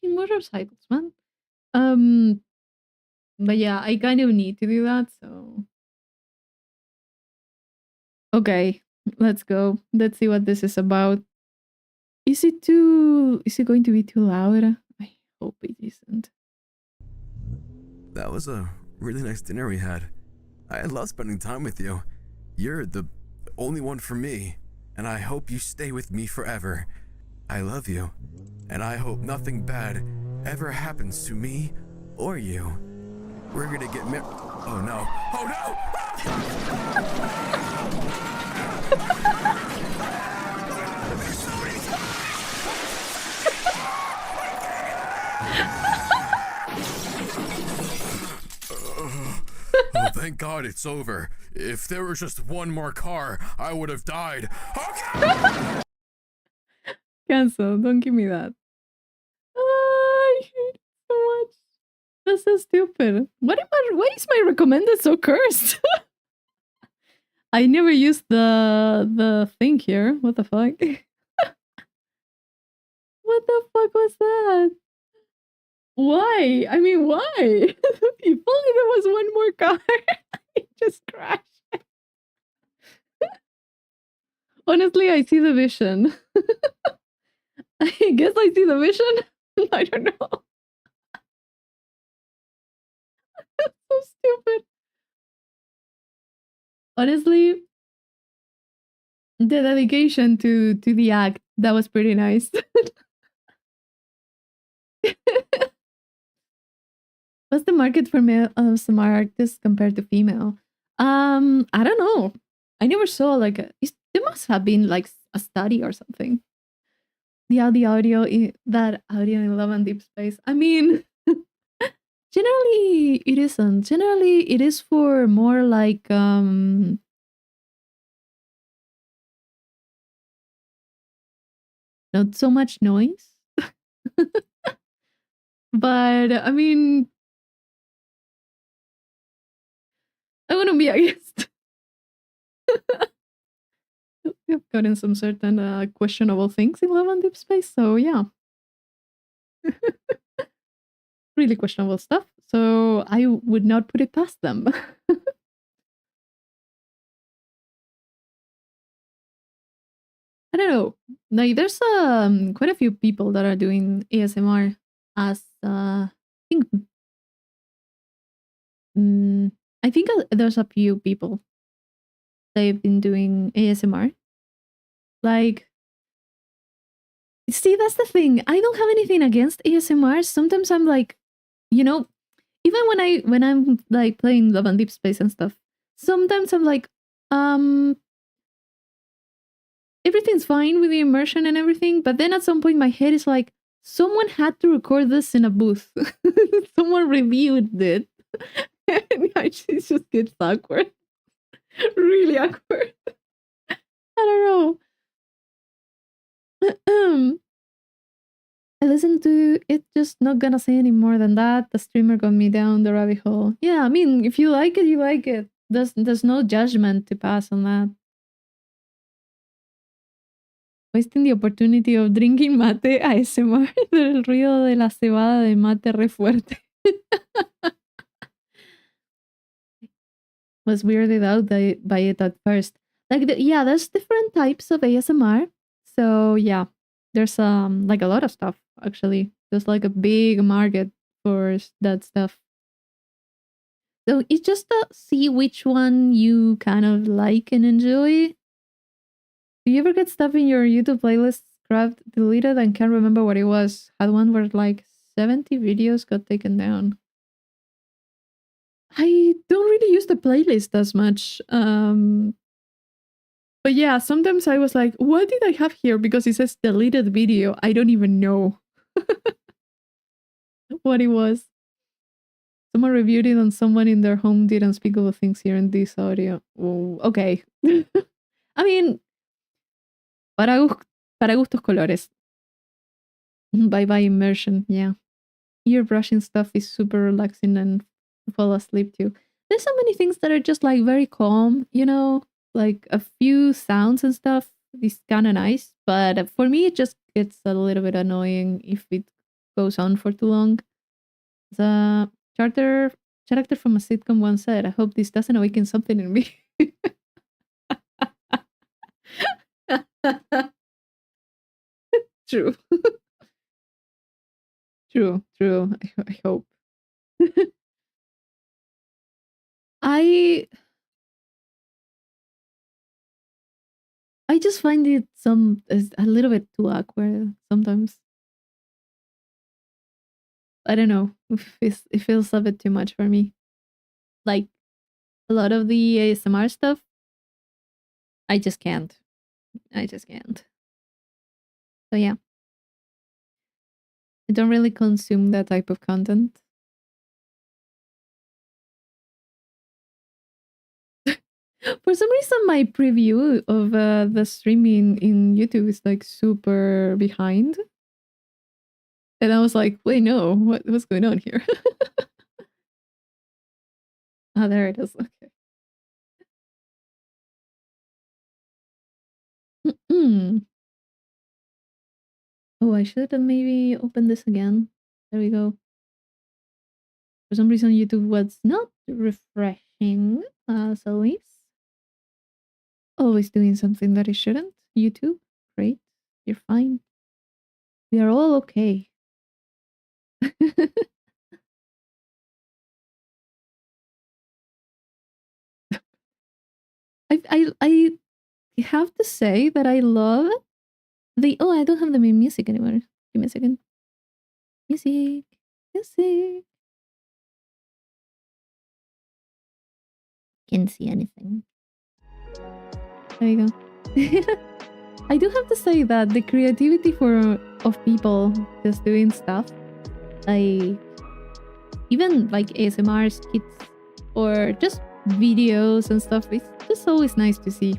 Fucking motorcycles, man. But yeah, I kind of need to do that, so... Okay, let's go. Let's see what this is about. Is it going to be too loud? I hope it isn't. That was a really nice dinner we had. I love spending time with you. You're the only one for me. and I hope you stay with me forever. I love you, and I hope nothing bad ever happens to me or you. We're gonna get married. Oh no. Oh no! Oh, thank God it's over. If there was just one more car, I would have died. Okay! Cancel. Don't give me that. I hate it so much. That's so stupid. Why is my recommended so cursed? I never used the thing here. What the fuck? What the fuck was that? Why? I mean, why? If only there was one more car. It just crashed. Honestly, I see the vision. I guess I see the vision. I don't know. That's so stupid. Honestly, the dedication to the act, that was pretty nice. What's the market for male ASMR artists compared to female? I don't know. I never saw like there must have been like a study or something. The audio that audio in Love and Deep Space. I mean, generally it isn't. Generally it is for more like not so much noise. But I mean, I wouldn't be against. We've gotten some certain questionable things in Love and Deep Space, so yeah. Really questionable stuff, so I would not put it past them. I don't know. Like, there's quite a few people that are doing ASMR as think I think there's a few people they've been doing ASMR. Like, see, that's the thing. I don't have anything against ASMR. Sometimes I'm like, you know, even when I'm like playing Love and Deep Space and stuff, sometimes I'm like, everything's fine with the immersion and everything, but then at some point my head is like, someone had to record this in a booth. Someone reviewed it. And it just gets awkward. Really awkward. I don't know. I listened to it, just not gonna say any more than that. The streamer got me down the rabbit hole. Yeah, I mean, if you like it, you like it. There's no judgment to pass on that. Wasting the opportunity of drinking mate ASMR del ruido de la cebada de mate re fuerte. Was weirded out by it at first. Like, yeah, there's different types of ASMR. So yeah, there's like a lot of stuff actually. There's like a big market for that stuff. So it's just to see which one you kind of like and enjoy. Do you ever get stuff in your YouTube playlist scrubbed, deleted, and can't remember what it was? Had one where like 70 videos got taken down. I don't really use the playlist as much. But yeah, sometimes I was like, what did I have here? Because it says deleted video. I don't even know what it was. Someone reviewed it and someone in their home did unspeakable things here in this audio. Oh, okay. I mean, para gustos colores. Bye bye immersion. Yeah. Ear brushing stuff is super relaxing and fall asleep too. There's so many things that are just like very calm, you know, like a few sounds and stuff is kind of nice. But for me, it just gets a little bit annoying if it goes on for too long. The character from a sitcom once said, I hope this doesn't awaken something in me. True. True. I hope. I I just find it a little bit too awkward sometimes. I don't know. It feels a bit too much for me. Like a lot of the ASMR stuff, I just can't. I just can't. So yeah. I don't really consume that type of content. For some reason, my preview of the streaming in YouTube is like super behind. And I was like, wait, no, what's going on here? Ah, there it is. Okay. Oh, I should have maybe opened this again. There we go. For some reason, YouTube was not refreshing, as always. Always doing something that it shouldn't. YouTube, great. You're fine. We are all okay. I have to say that I love the... Oh, I don't have the main music anymore. Give me a second. Music. Can't see anything. There you go. I do have to say that the creativity of people just doing stuff, like even like ASMR skits or just videos and stuff, it's just always nice to see.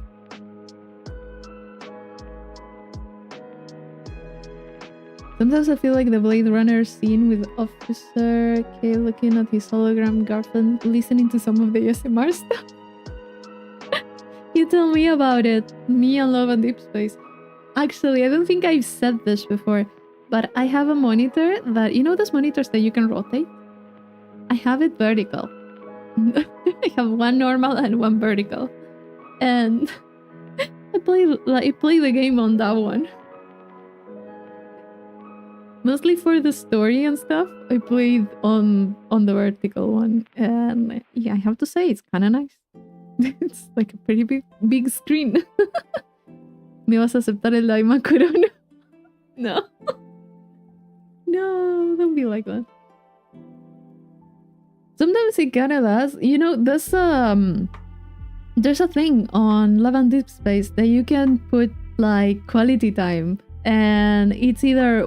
Sometimes I feel like the Blade Runner scene with Officer K looking at his hologram girlfriend, listening to some of the ASMR stuff. You tell me about it. Me and Love and Deep Space. Actually, I don't think I've said this before, but I have a monitor that, you know those monitors that you can rotate? I have it vertical. I have one normal and one vertical. And I play the game on that one. Mostly for the story and stuff, I played on the vertical one. And yeah, I have to say, it's kind of nice. It's like a pretty big screen. ¿Me vas a aceptar el Daima Corona? No. No, don't be like that. Sometimes it kind of does. You know, there's a thing on Love and Deep Space that you can put like quality time. And it's either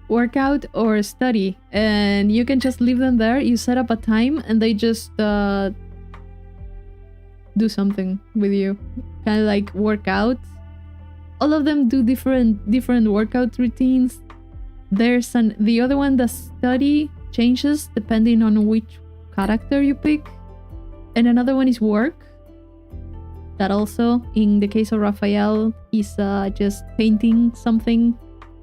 workout, or study. And you can just leave them there. You set up a time and they just... do something with you, kind of like work out. All of them do different workout routines. There's the other one, the study, changes depending on which character you pick, and another one is work. That also, in the case of Raphael, he's just painting something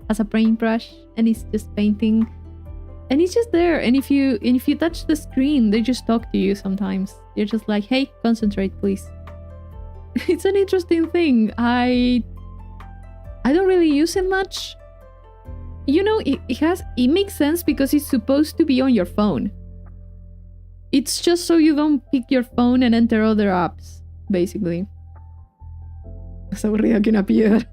as a paintbrush, and he's just painting, and he's just there. And if you touch the screen, they just talk to you sometimes. You're just like, hey, concentrate, please. It's an interesting thing. I don't really use it much. You know, it makes sense because it's supposed to be on your phone. It's just so you don't pick your phone and enter other apps, basically. Más aburrida que una piedra.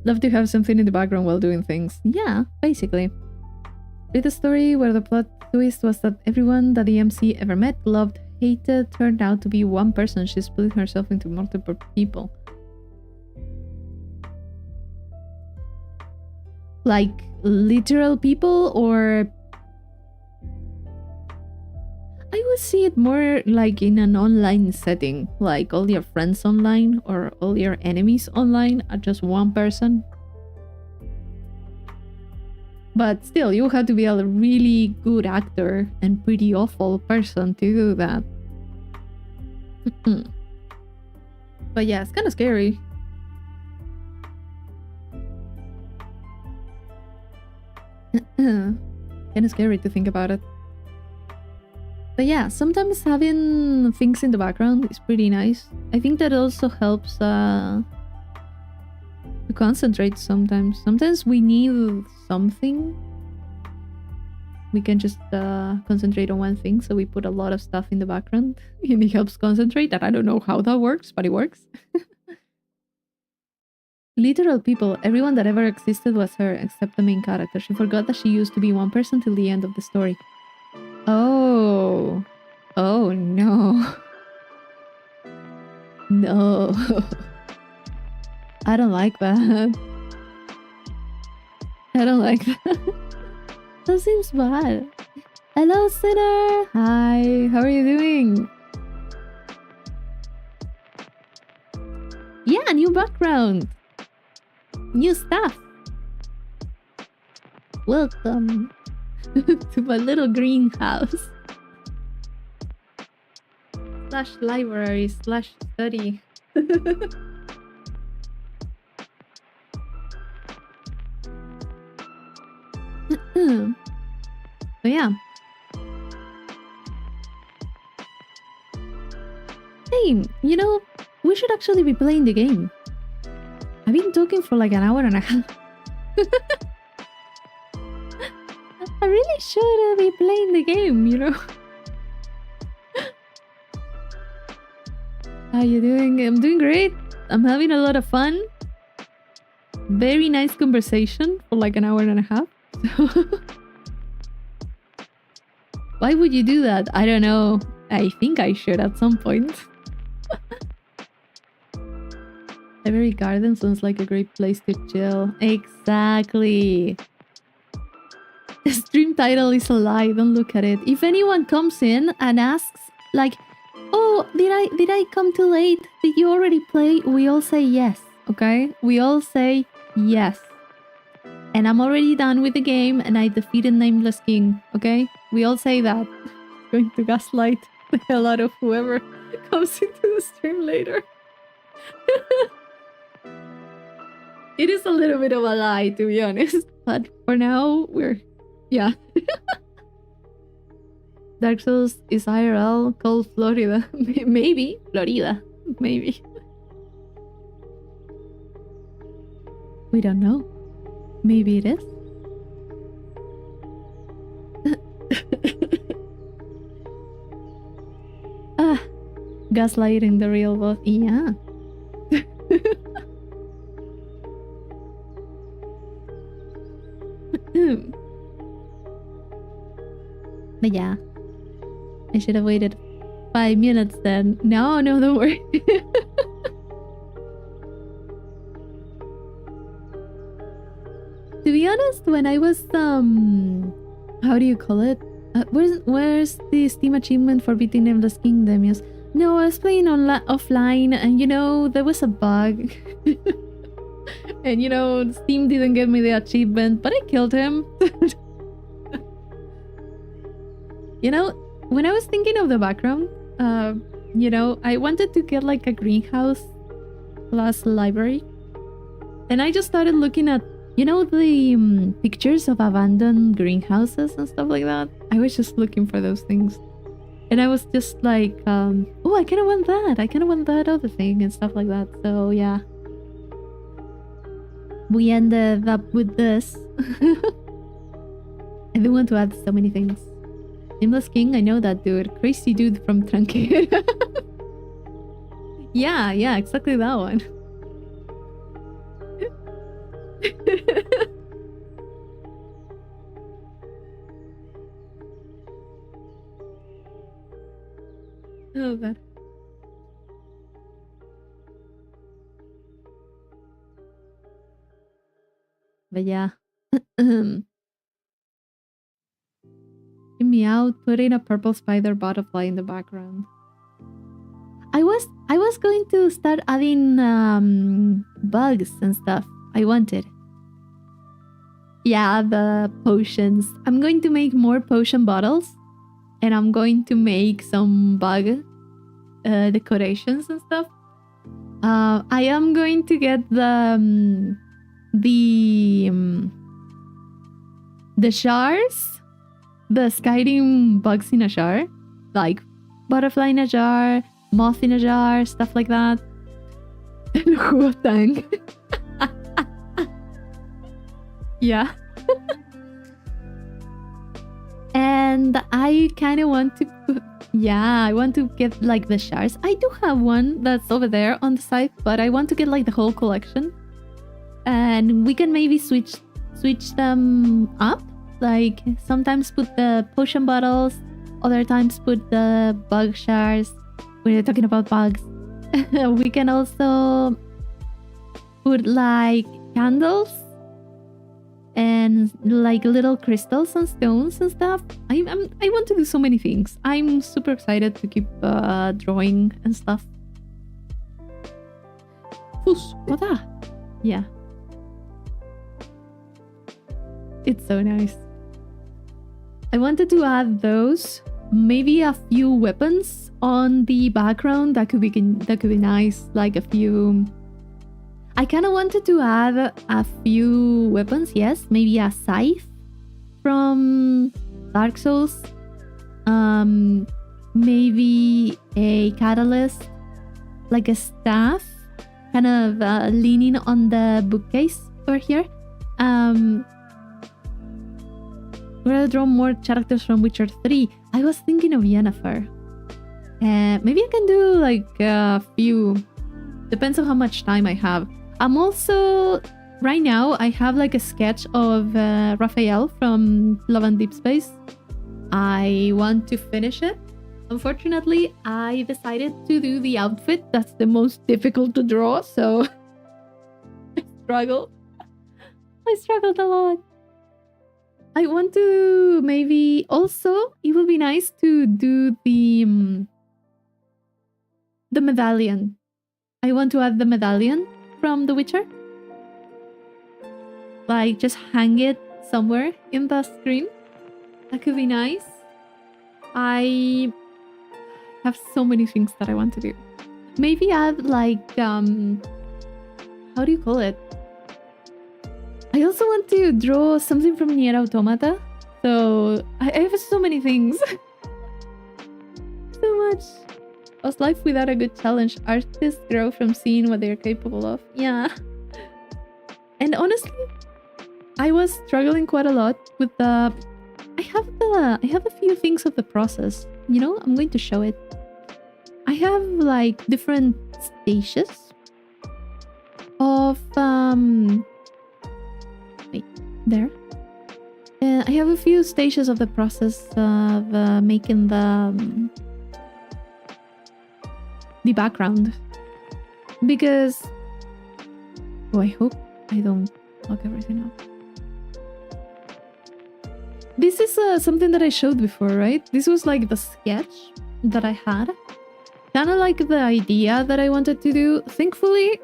Love to have something in the background while doing things. Yeah, basically. Read a story where the plot twist was that everyone that the MC ever met, loved, hated, turned out to be one person. She split herself into multiple people. Like literal people, or... I would see it more like in an online setting, like all your friends online or all your enemies online are just one person. But still, you have to be a really good actor and pretty awful person to do that. But yeah, it's kind of scary. Kind of scary to think about it. But yeah, sometimes having things in the background is pretty nice. I think that also helps to concentrate sometimes. Sometimes we need something. we can just concentrate on one thing. So we put a lot of stuff in the background and it helps concentrate. And I don't know how that works, but it works. Literal people, everyone that ever existed was her except the main character. She forgot that she used to be one person till the end of the story. Oh. Oh no. No. I don't like that. I don't like that. That seems bad. Hello, Sinner! Hi, how are you doing? Yeah, new background. New stuff. Welcome to my little greenhouse. / library / study. So yeah. Hey, you know, we should actually be playing the game. I've been talking for like an hour and a half. I really should be playing the game, you know? How you doing? I'm doing great. I'm having a lot of fun. Very nice conversation for like an hour and a half. Why would you do that? I don't know. I think I should at some point. Every garden sounds like a great place to chill. Exactly. The stream title is a lie. Don't look at it. If anyone comes in and asks, like, "Oh, did I come too late? Did you already play?" We all say yes. Okay? We all say yes. And I'm already done with the game and I defeated Nameless King. Okay? We all say that. Going to gaslight the hell out of whoever comes into the stream later. It is a little bit of a lie, to be honest. But for now, yeah. Dark Souls is IRL, called Florida. Maybe. Florida. Maybe. We don't know. Maybe it is. Gaslighting the real boss. Yeah. But yeah. I should have waited 5 minutes then. No, don't worry. To be honest, when I was how do you call it? Where's the Steam achievement for beating Nameless King, Demios? No, I was playing offline, and you know there was a bug, and you know Steam didn't give me the achievement, but I killed him. You know, when I was thinking of the background, you know, I wanted to get like a greenhouse plus library, and I just started looking at, you know, the pictures of abandoned greenhouses and stuff like that. I was just looking for those things. And I was just like, oh, I kind of want that. I kind of want that other thing and stuff like that. So, yeah. We ended up with this. I do want to add so many things. Nameless King, I know that dude. Crazy dude from Truncated. Yeah, exactly that one. Oh god. But yeah. Hear me out, putting a purple spider butterfly in the background. I was going to start adding bugs and stuff. I wanted. Yeah, the potions. I'm going to make more potion bottles. And I'm going to make some bug decorations and stuff. I am going to get the jars, the Skyrim bugs in a jar, like butterfly in a jar, moth in a jar, stuff like that. Tank. Yeah. And I kind of want to I want to get like the shards. I do have one that's over there on the side, but I want to get like the whole collection. And we can maybe switch them up. Like sometimes put the potion bottles, other times put the bug shards. We're talking about bugs. We can also put like candles and like little crystals and stones and stuff. I want to do so many things. I'm super excited to keep drawing and stuff. Yeah. It's so nice. I wanted to add those. Maybe a few weapons on the background. That could be nice. Like a few. I kind of wanted to add a few weapons. Yes, maybe a scythe from Dark Souls. Maybe a catalyst, like a staff, kind of leaning on the bookcase over here. We're gonna draw more characters from Witcher 3. I was thinking of Yennefer. Maybe I can do like a few. Depends on how much time I have. I'm also, right now, I have like a sketch of Raphael from Love and Deep Space. I want to finish it. Unfortunately, I decided to do the outfit. That's the most difficult to draw, so I struggled. I struggled a lot. I want to maybe also, it would be nice to do the medallion. I want to add the medallion from The Witcher. Like just hang it somewhere in the screen. That could be nice. I have so many things that I want to do. Maybe add like, how do you call it? I also want to draw something from Nier Automata. So I have so many things. So much. Was life without a good challenge? Artists grow from seeing what they're capable of. Yeah. And honestly, I was struggling quite a lot with the... I have a few things of the process. You know, I'm going to show it. I have like different stages of wait, there. I have a few stages of the process of making the background, because I hope I don't fuck everything up. This is something that I showed before, right? This was like the sketch that I had, kind of like the idea that I wanted to do. Thankfully,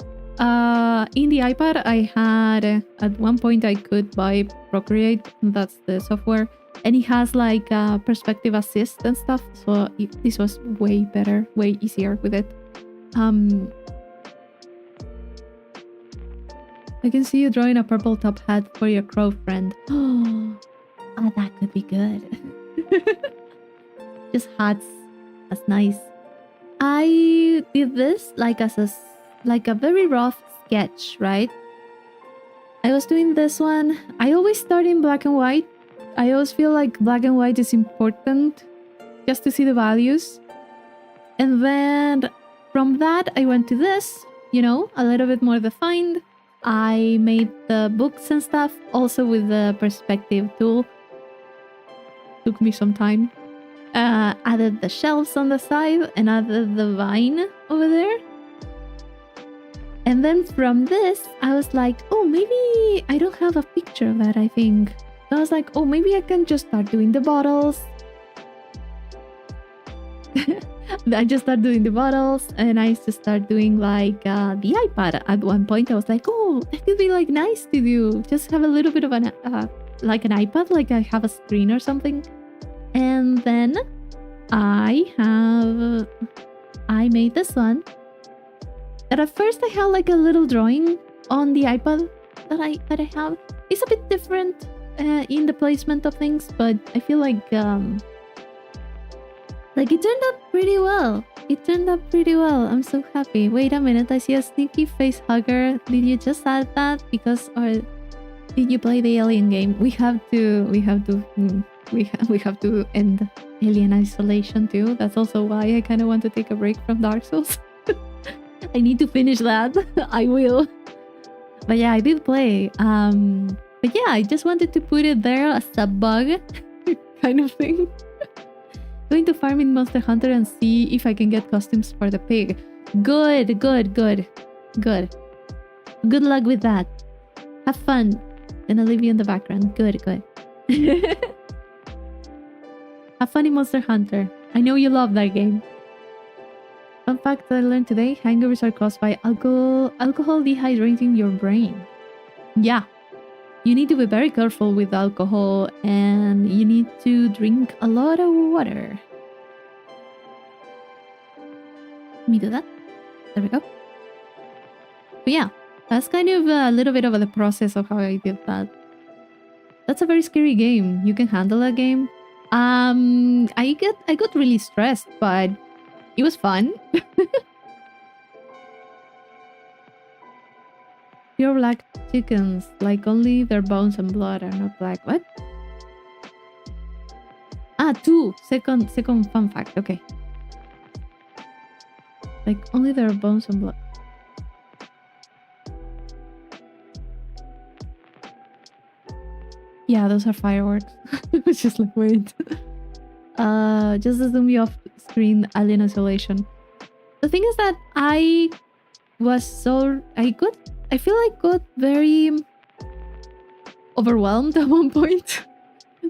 in the iPad, I had at one point I could buy Procreate, that's the software, and it has like perspective assist and stuff. So this was way better, way easier with it. I can see you drawing a purple top hat for your crow friend. Oh, that could be good. Just hats. That's nice. I did this like as a very rough sketch, right? I was doing this one. I always start in black and white. I always feel like black and white is important just to see the values. And then from that, I went to this, you know, a little bit more defined. I made the books and stuff also with the perspective tool. Took me some time. Added the shelves on the side and added the vine over there. And then from this, I was like, oh, maybe I don't have a picture of that, I think. So I was like, oh, maybe I can just start doing the bottles. I just started doing the bottles, and I used to start doing like the iPad. At one point, I was like, oh, that could be like nice to do. Just have a little bit of an like an iPad, like I have a screen or something. And then I made this one. And at first I had like a little drawing on the iPad that I have. It's a bit different in the placement of things, but I feel like it turned out pretty well. It turned out pretty well. I'm so happy. Wait a minute, I see a sneaky face hugger. Did you just add that because, or did you play the alien game? We have to we have to end Alien Isolation too. That's also why I kind of want to take a break from Dark Souls. I need to finish that. I will. But yeah, I did play. But yeah, I just wanted to put it there as a bug kind of thing. Going to farm in Monster Hunter and see if I can get costumes for the pig. Good, good, good, good. Good luck with that. Have fun. Then I'll leave you in the background. Good, good. Have fun in Monster Hunter. I know you love that game. Fun fact I learned today, hangovers are caused by alcohol dehydrating your brain. Yeah. You need to be very careful with alcohol and you need to drink a lot of water. Let me do that. There we go. But yeah, that's kind of a little bit of the process of how I did that. That's a very scary game. You can handle that game. I got really stressed, but it was fun. Pure black chickens, like only their bones and blood are not black. What? Ah, second fun fact. Okay. Like only their bones and blood. Yeah, those are fireworks. It's just like, wait. Just a zombie off screen Alien Isolation. The thing is that I feel like got very overwhelmed at one point.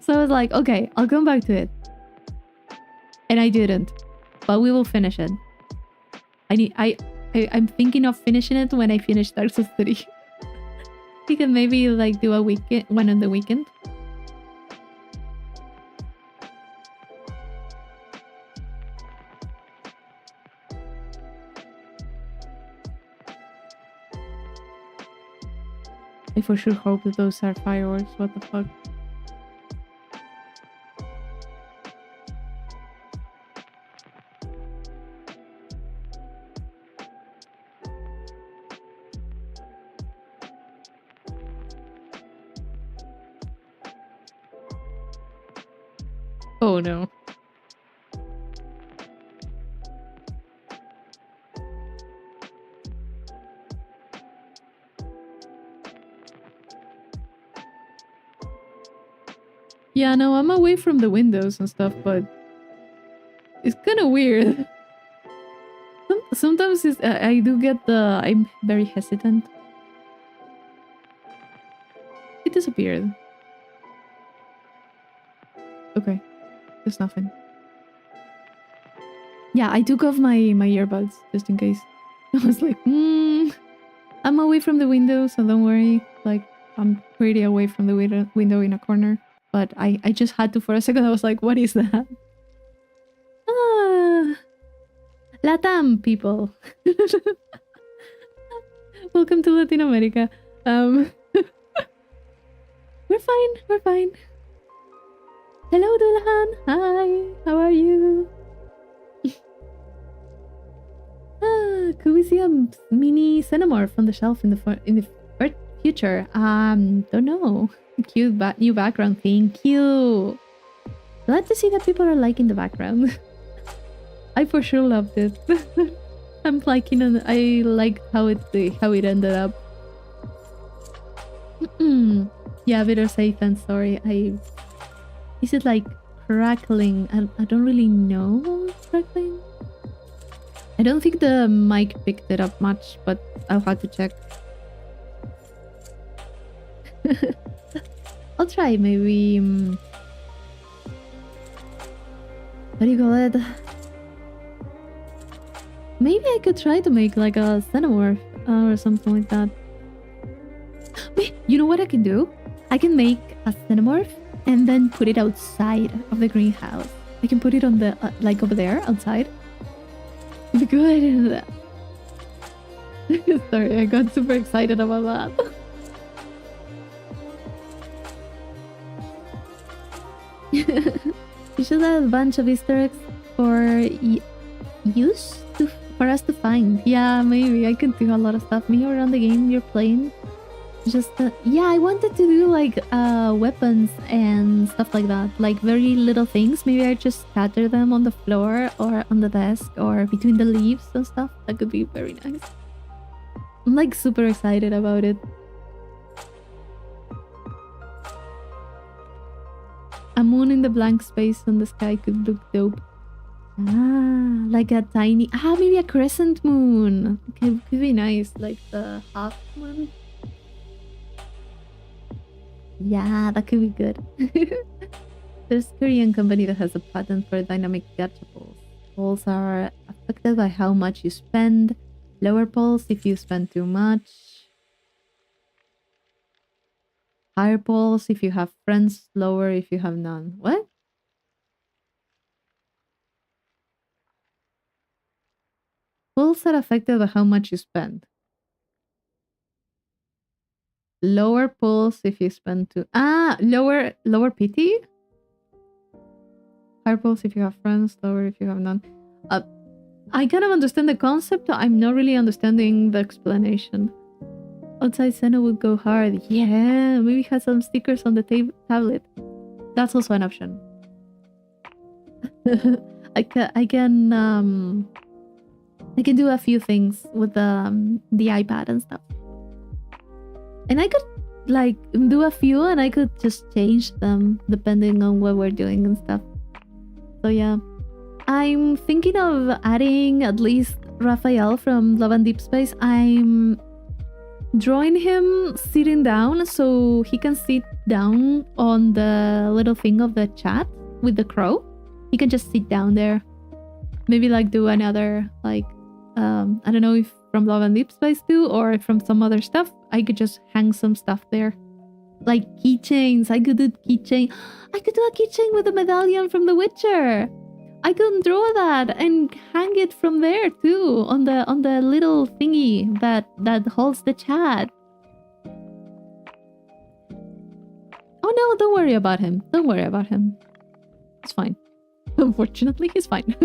So I was like, okay, I'll come back to it. And I didn't. But we will finish it. I'm thinking of finishing it when I finish Dark Souls 3. We can maybe like do one on the weekend. I for sure hope that those are fireworks. What the fuck? Oh no. Yeah, no, I'm away from the windows and stuff, but it's kind of weird. Sometimes I do get I'm very hesitant. It disappeared. Okay. There's nothing. Yeah, I took off my earbuds just in case. I was like, I'm away from the window, so don't worry. Like, I'm pretty away from the window in a corner. But I just had to for a second. I was like, what is that? Ah, Latam people. Welcome to Latin America. We're fine. We're fine. Hello, Dulahan. Hi. How are you? Could we see a mini xenomorph on the shelf in the future? Don't know. Cute new background. Thank you. Glad to see that people are liking the background. I for sure loved it. I'm liking it. I liked how it ended up. Yeah, better safe than sorry. Is it like crackling? I don't really know. Crackling. I don't think the mic picked it up much, but I'll have to check. I'll try maybe. What do you call it? Maybe I could try to make like a xenomorph or something like that. Wait, you know what I can do? I can make a xenomorph and then put it outside of the greenhouse. I can put it on the like over there outside. It'd be good. Sorry, I got super excited about that. You should have a bunch of Easter eggs for for us to find. Yeah, maybe I can do a lot of stuff. Maybe around the game you're playing, Just yeah, I wanted to do like weapons and stuff like that, like very little things. Maybe I just scatter them on the floor or on the desk or between the leaves and stuff. That could be very nice. I'm like super excited about it. A moon in the blank space on the sky could look dope. Ah, like a tiny maybe a crescent moon. Could be nice, like the half moon. Yeah, that could be good. There's a Korean company that has a patent for dynamic gacha pulls. Pulls are affected by how much you spend. Lower pulls if you spend too much. Higher pulls if you have friends. Lower if you have none. What? Pulls are affected by how much you spend. Lower pulls if you spend too... lower pity? Higher pulls if you have friends, lower if you have none. I kind of understand the concept, I'm not really understanding the explanation. Outside Senna would go hard. Yeah, maybe have some stickers on the tablet. That's also an option. I can do a few things with the iPad and stuff. And I could like do a few and I could just change them depending on what we're doing and stuff. So yeah, I'm thinking of adding at least Raphael from Love and Deep Space. I'm drawing him sitting down so he can sit down on the little thing of the chat with the crow. He can just sit down there. Maybe like do another like I don't know if from Love and Deep Space too or from some other stuff. I could just hang some stuff there. Like keychains. I could do keychain. I could do a keychain with a medallion from The Witcher. I could draw that and hang it from there too on the little thingy that holds the chat. Oh no, don't worry about him. Don't worry about him. It's fine. Unfortunately, he's fine.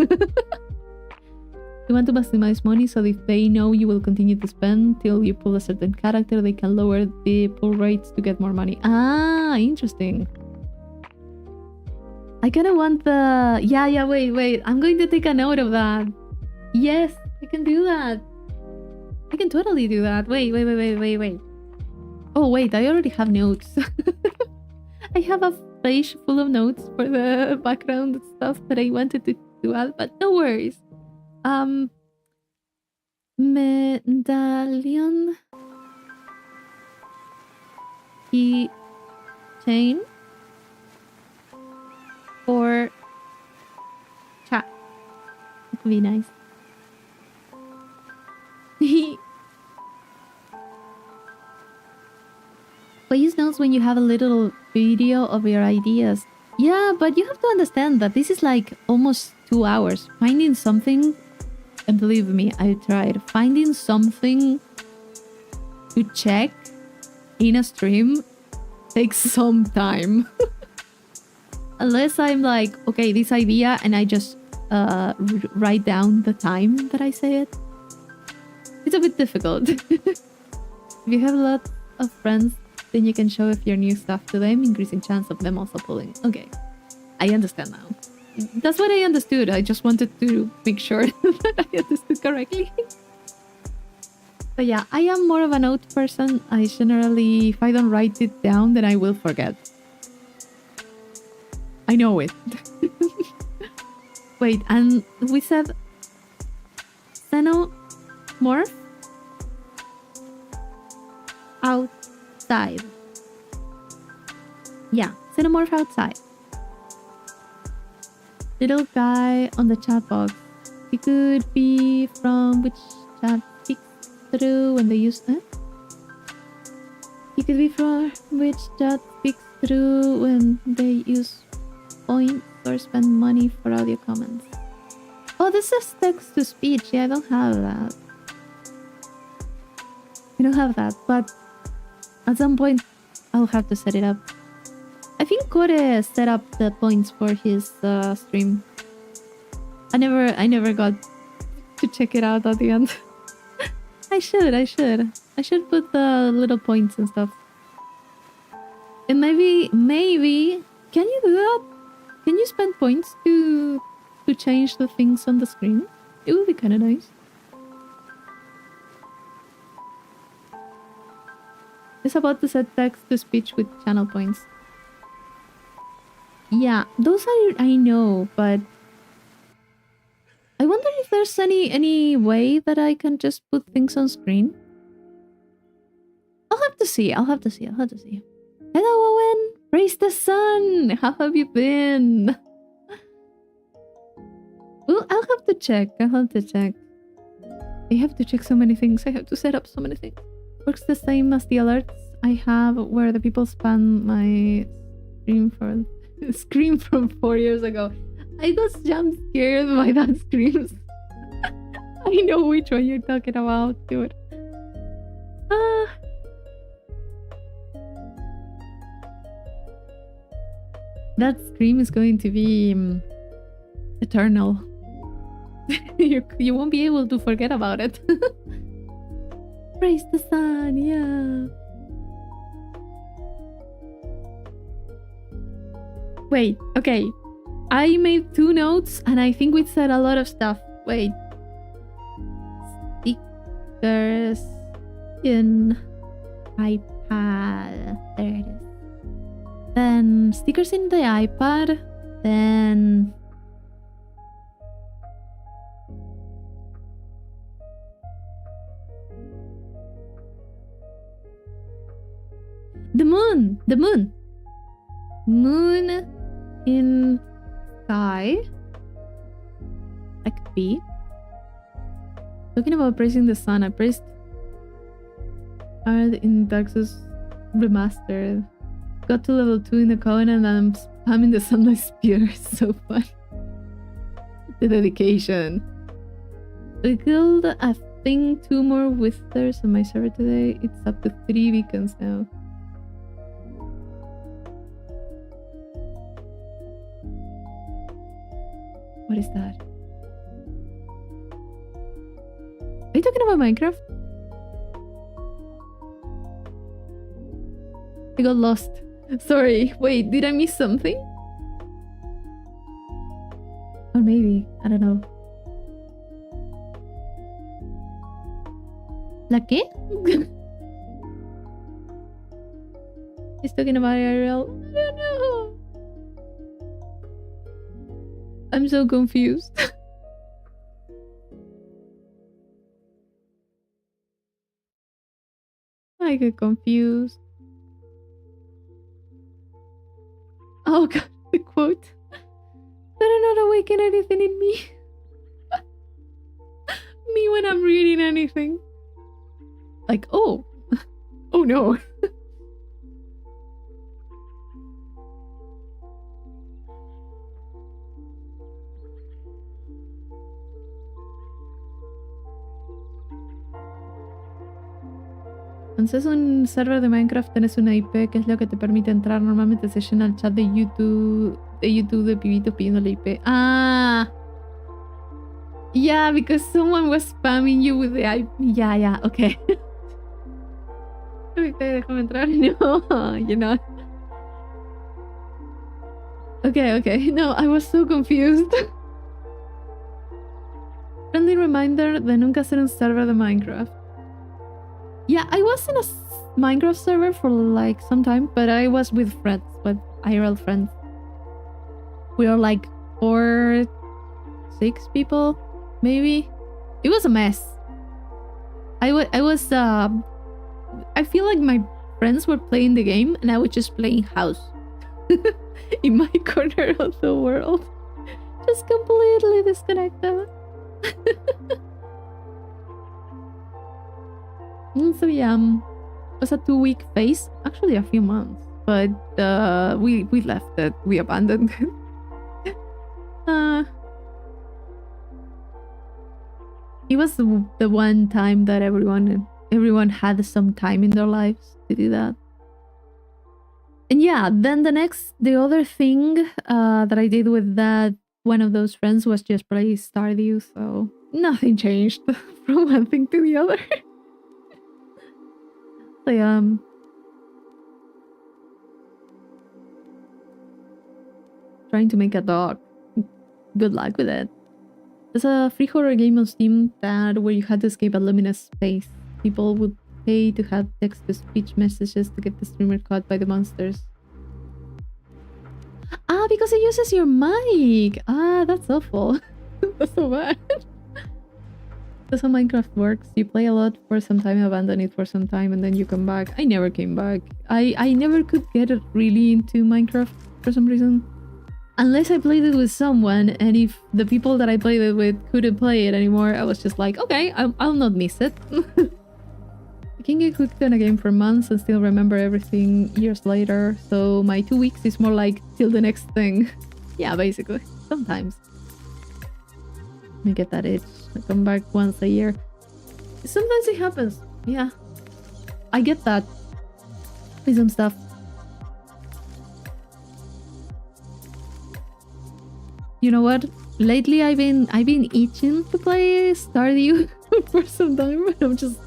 You want to maximize money so if they know you will continue to spend till you pull a certain character, they can lower the pull rates to get more money. Ah, interesting. I kind of want the... Yeah, wait. I'm going to take a note of that. Yes, I can do that. I can totally do that. Wait. Oh, wait, I already have notes. I have a page full of notes for the background stuff that I wanted to add, but no worries. Medallion. Keychain. Or chat. It could be nice. Please note when you have a little video of your ideas. Yeah, but you have to understand that this is like almost 2 hours. Finding something, and believe me, I tried. Finding something to check in a stream takes some time. Unless I'm like, okay, this idea, and I just write down the time that I say it. It's a bit difficult. If you have a lot of friends, then you can show off your new stuff to them, increasing chance of them also pulling. Okay, I understand now. That's what I understood. I just wanted to make sure that I understood correctly. But yeah, I am more of a note person. I generally, if I don't write it down, then I will forget. I know it. Wait, and we said xenomorph outside. Yeah, xenomorph outside. Little guy on the chat box. He could be from which chat speaks through when they use it. He could be from which chat speaks through when they use points or spend money for audio comments. Oh, this is text to speech. Yeah, I don't have that. I don't have that, but at some point I'll have to set it up. I think Kore set up the points for his stream. I never got to check it out at the end. I should put the little points and stuff. And maybe, can you do that? Can you spend points to change the things on the screen? It would be kind of nice. It's about to set text to speech with channel points. Yeah, those I know, but I wonder if there's any way that I can just put things on screen. I'll have to see. Hello, Owen. Praise the sun. How have you been? Well, I'll have to check. I have to check so many things. I have to set up so many things. Works the same as the alerts I have where the people spam my scream from 4 years ago. I got jump scared by that screams. I know which one you're talking about, dude. That scream is going to be eternal. You won't be able to forget about it. Praise the sun, yeah. Wait, okay. I made 2 notes and I think we said a lot of stuff. Wait. Stickers in iPad. There it is. Then stickers in the iPad. Then the moon in sky. That could be. Talking about praising the sun, I praised Hard in Dark Souls Remastered. Got to level 2 in the Covenant and I'm spamming the Sunlight Spear. It's so fun. The dedication. We killed, I think, 2 more Withers on my server today. It's up to 3 beacons now. What is that? Are you talking about Minecraft? I got lost. Sorry. Wait, did I miss something? Or maybe. I don't know. ¿La qué? He's talking about Ariel. I don't know. I'm so confused. I get confused. Oh god, the quote. Better not awaken anything in me. Me when I'm reading anything. Like, oh. Oh no. Entonces un server de Minecraft tenés una IP que es lo que te permite entrar. Normalmente se llena el chat de YouTube de pibitos pidiendo la IP. Ah, yeah, because someone was spamming you with the IP. Yeah, okay. Déjame entrar. No, you're not. Okay. No, I was so confused. Friendly reminder de nunca hacer un server de Minecraft. Yeah, I was in a Minecraft server for like some time, but I was with friends, with IRL friends. We were like 4, 6 people, maybe. It was a mess. I feel like my friends were playing the game and I was just playing house. In my corner of the world. Just completely disconnected. So yeah, it was a 2-week phase, actually a few months, but we left it, we abandoned it. It was the one time that everyone had some time in their lives to do that. And yeah, then the other thing that I did with that one of those friends was just play Stardew, so nothing changed from one thing to the other. So yeah. Trying to make a dog. Good luck with it. There's a free horror game on Steam that where you had to escape a luminous space. People would pay to have text-to-speech messages to get the streamer caught by the monsters. Ah, because it uses your mic. Ah, that's awful. That's so bad. That's how Minecraft works. You play a lot for some time, abandon it for some time, and then you come back. I never came back. I never could get really into Minecraft for some reason. Unless I played it with someone, and if the people that I played it with couldn't play it anymore, I was just like, okay, I'll not miss it. I can get hooked on a game for months and still remember everything years later, so my 2 weeks is more like till the next thing. Yeah, basically. Sometimes. Let me get that itch. I come back once a year. Sometimes it happens. Yeah. I get that. With some stuff. You know what? Lately I've been itching to play Stardew for some time. I'm just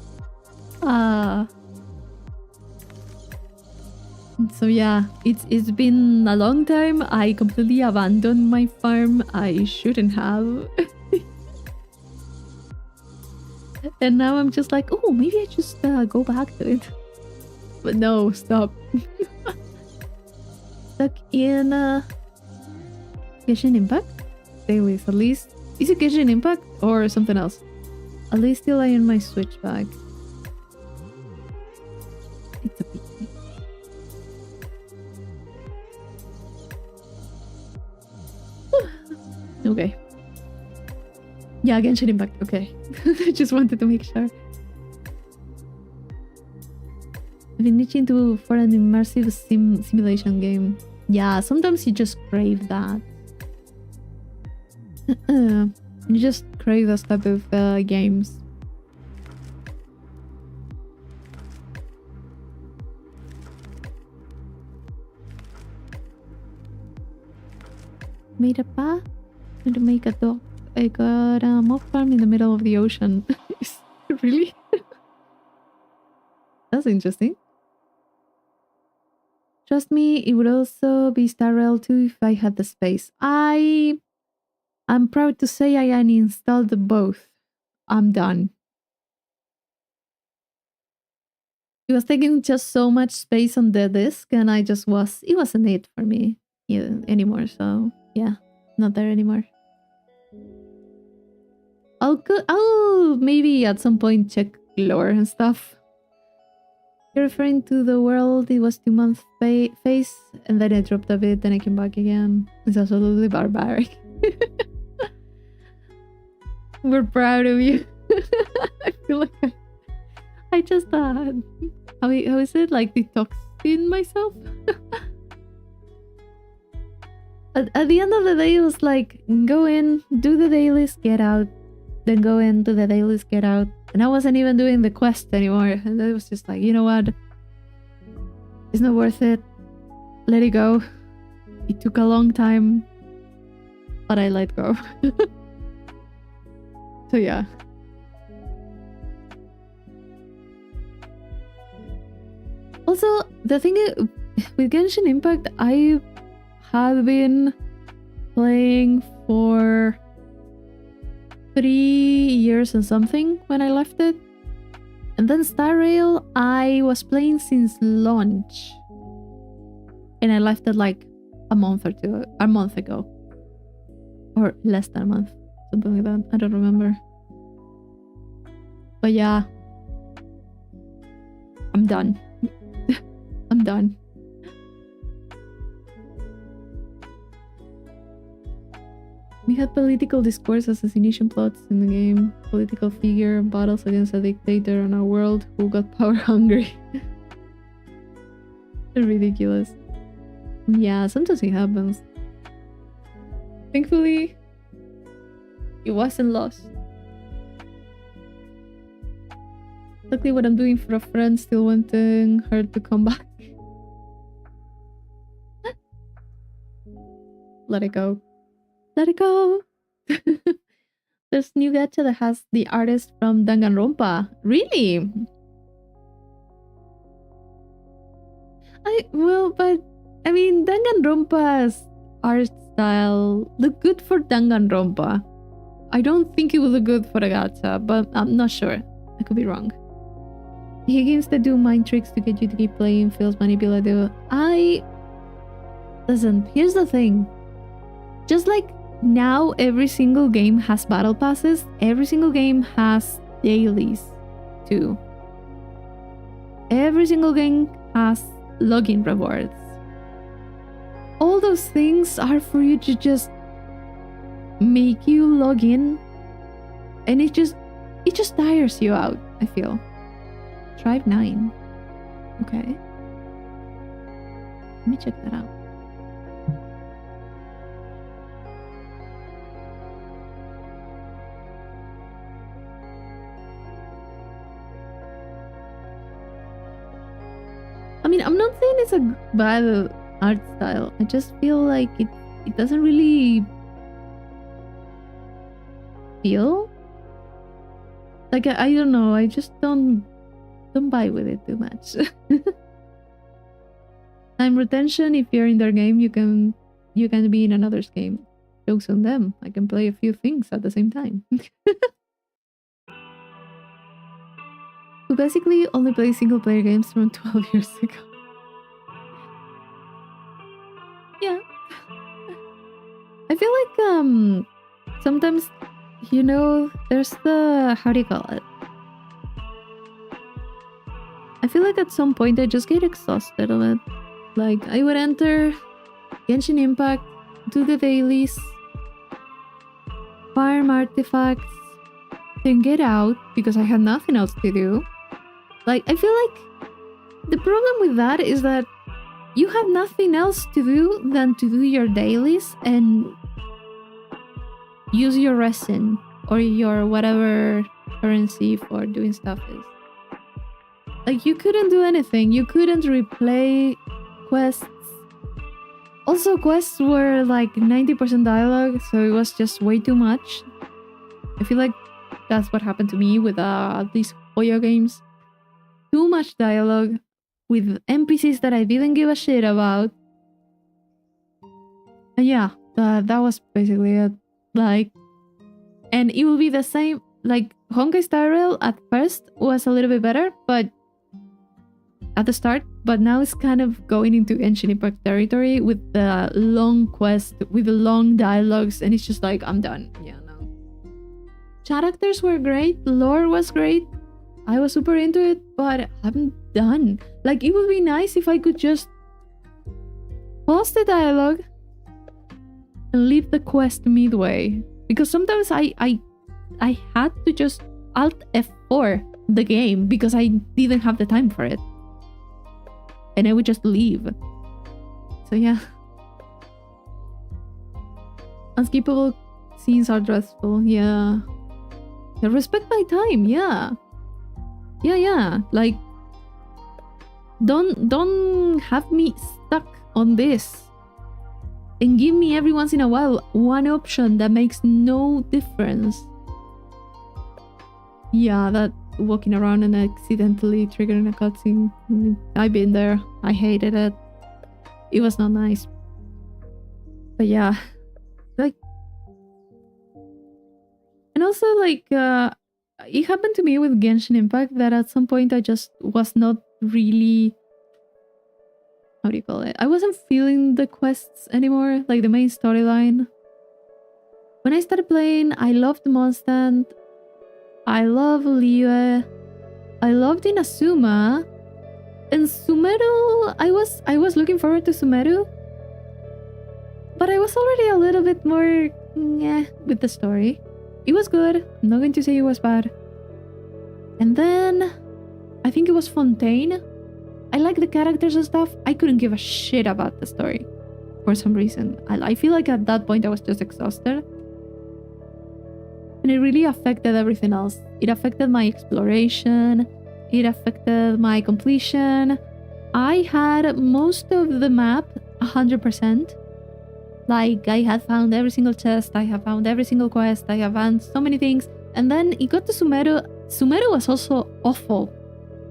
so yeah, it's been a long time. I completely abandoned my farm. I shouldn't have. And now I'm just like, oh, maybe I just go back to it. But no, stop. Stuck in Genshin Impact? Dailies, at least. Is it Genshin Impact or something else? At least still I in my Switch bag. It's a pity. Okay. Yeah, Genshin Impact, okay. I just wanted to make sure. I've been itching for an immersive simulation game. Yeah, sometimes you just crave that. You just crave those type of games. Made a path to make a dog. I got a mob farm in the middle of the ocean. Really? That's interesting. Trust me, it would also be Star Rail 2 if I had the space. I'm proud to say I uninstalled both. I'm done. It was taking just so much space on the disk, and it wasn't it for me anymore. So yeah, not there anymore. I'll maybe at some point check lore and stuff. You're referring to the world, it was 2-month phase, and then it dropped a bit, then I came back again. It's absolutely barbaric. We're proud of you. I feel like I just how is it, like, detoxing myself? At the end of the day, it was like, go in, do the dailies, get out, then go in, do the dailies, get out. And I wasn't even doing the quest anymore. And it was just like, you know what? It's not worth it. Let it go. It took a long time, but I let go. So yeah. Also, the thing is, with Genshin Impact, I have been playing for 3 years and something when I left it. And then Star Rail, I was playing since launch. And I left it like a month ago. Or less than a month. Something like that. I don't remember. But yeah. I'm done. I'm done. We had political discourse, assassination plots in the game, political figure, battles against a dictator in our world who got power hungry. Ridiculous. Yeah, sometimes it happens. Thankfully, it wasn't lost. Luckily, what I'm doing for a friend still wanting her to come back. Let it go. Let it go. There's new gacha that has the artist from Danganronpa. Really? But I mean, Danganronpa's art style look good for Danganronpa. I don't think it will look good for a gacha, but I'm not sure. I could be wrong. He games that do mind tricks to get you to keep playing feels manipulative. Listen, here's the thing. Just like now every single game has battle passes, every single game has dailies too. Every single game has login rewards. All those things are for you to just make you log in, and it just tires you out, I feel. Tribe 9. Okay. Let me check that out. I mean, I'm not saying it's a bad art style. I just feel like it doesn't really feel like I don't know. I just don't buy with it too much. Time retention. If you're in their game, you can be in another's game. Jokes on them. I can play a few things at the same time. Who basically only plays single player games from 12 years ago. Yeah. I feel like sometimes, you know, there's the, how do you call it? I feel like at some point I just get exhausted of it. Like, I would enter Genshin Impact, do the dailies, farm artifacts, then get out because I had nothing else to do. Like, I feel like the problem with that is that you have nothing else to do than to do your dailies and use your resin or your whatever currency for doing stuff is. Like, you couldn't do anything. You couldn't replay quests. Also, quests were like 90% dialogue, so it was just way too much. I feel like that's what happened to me with these Hoyo games. Too much dialogue with NPCs that I didn't give a shit about. And yeah, that was basically it. Like, and it will be the same. Like, Honkai Star Rail at first was a little bit better, but at the start, but now it's kind of going into Genshin Impact territory with the long quest, with the long dialogues, and it's just like, I'm done. Yeah, no. Characters were great, lore was great, I was super into it, but I'm done. Like, it would be nice if I could just pause the dialogue and leave the quest midway. Because sometimes I had to just Alt F4 the game because I didn't have the time for it. And I would just leave. So yeah. Unskippable scenes are dreadful, yeah. Respect my time, yeah. Yeah. Like, don't have me stuck on this. And give me every once in a while one option that makes no difference. Yeah, that walking around and accidentally triggering a cutscene. I've been there. I hated it. It was not nice. But yeah. Like, and also like it happened to me with Genshin Impact that at some point I just was not really, how do you call it? I wasn't feeling the quests anymore, like the main storyline. When I started playing, I loved Mondstadt. I love Liyue. I loved Inazuma. And Sumeru, I was looking forward to Sumeru. But I was already a little bit more with the story. It was good. I'm not going to say it was bad. And then I think it was Fontaine. I like the characters and stuff. I couldn't give a shit about the story for some reason. I feel like at that point I was just exhausted. And it really affected everything else. It affected my exploration. It affected my completion. I had most of the map 100%. Like, I had found every single chest, I have found every single quest, I have found so many things. And then it got to Sumeru. Sumeru was also awful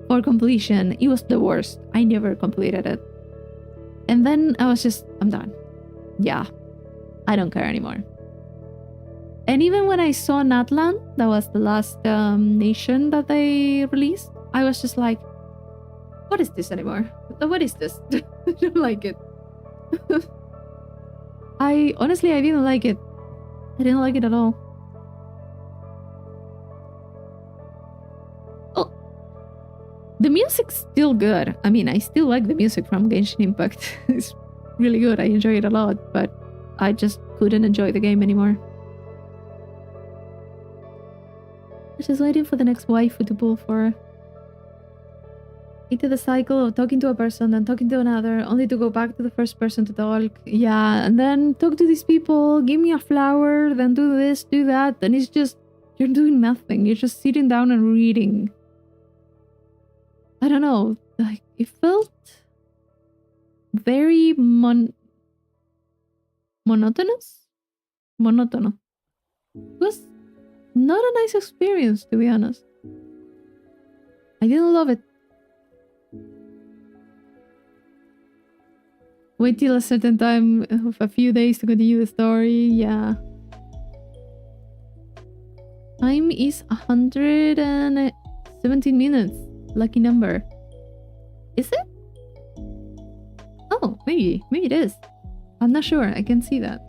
for completion. It was the worst. I never completed it. And then I was just, I'm done. Yeah, I don't care anymore. And even when I saw Natlan, that was the last nation that they released, I was just like, what is this anymore? What is this? I don't like it. I didn't like it. I didn't like it at all. Oh, the music's still good. I mean, I still like the music from Genshin Impact. It's really good. I enjoy it a lot, but I just couldn't enjoy the game anymore. I'm just waiting for the next waifu to pull for. Into the cycle of talking to a person, then talking to another, only to go back to the first person to talk. Yeah, and then talk to these people, give me a flower, then do this, do that. And it's just, you're doing nothing. You're just sitting down and reading. I don't know. Like, it felt very monotonous? Monotono. It was not a nice experience, to be honest. I didn't love it. Wait till a certain time of a few days to continue the story. Yeah. Time is 117 minutes. Lucky number. Is it? Oh, maybe. Maybe it is. I'm not sure. I can see that.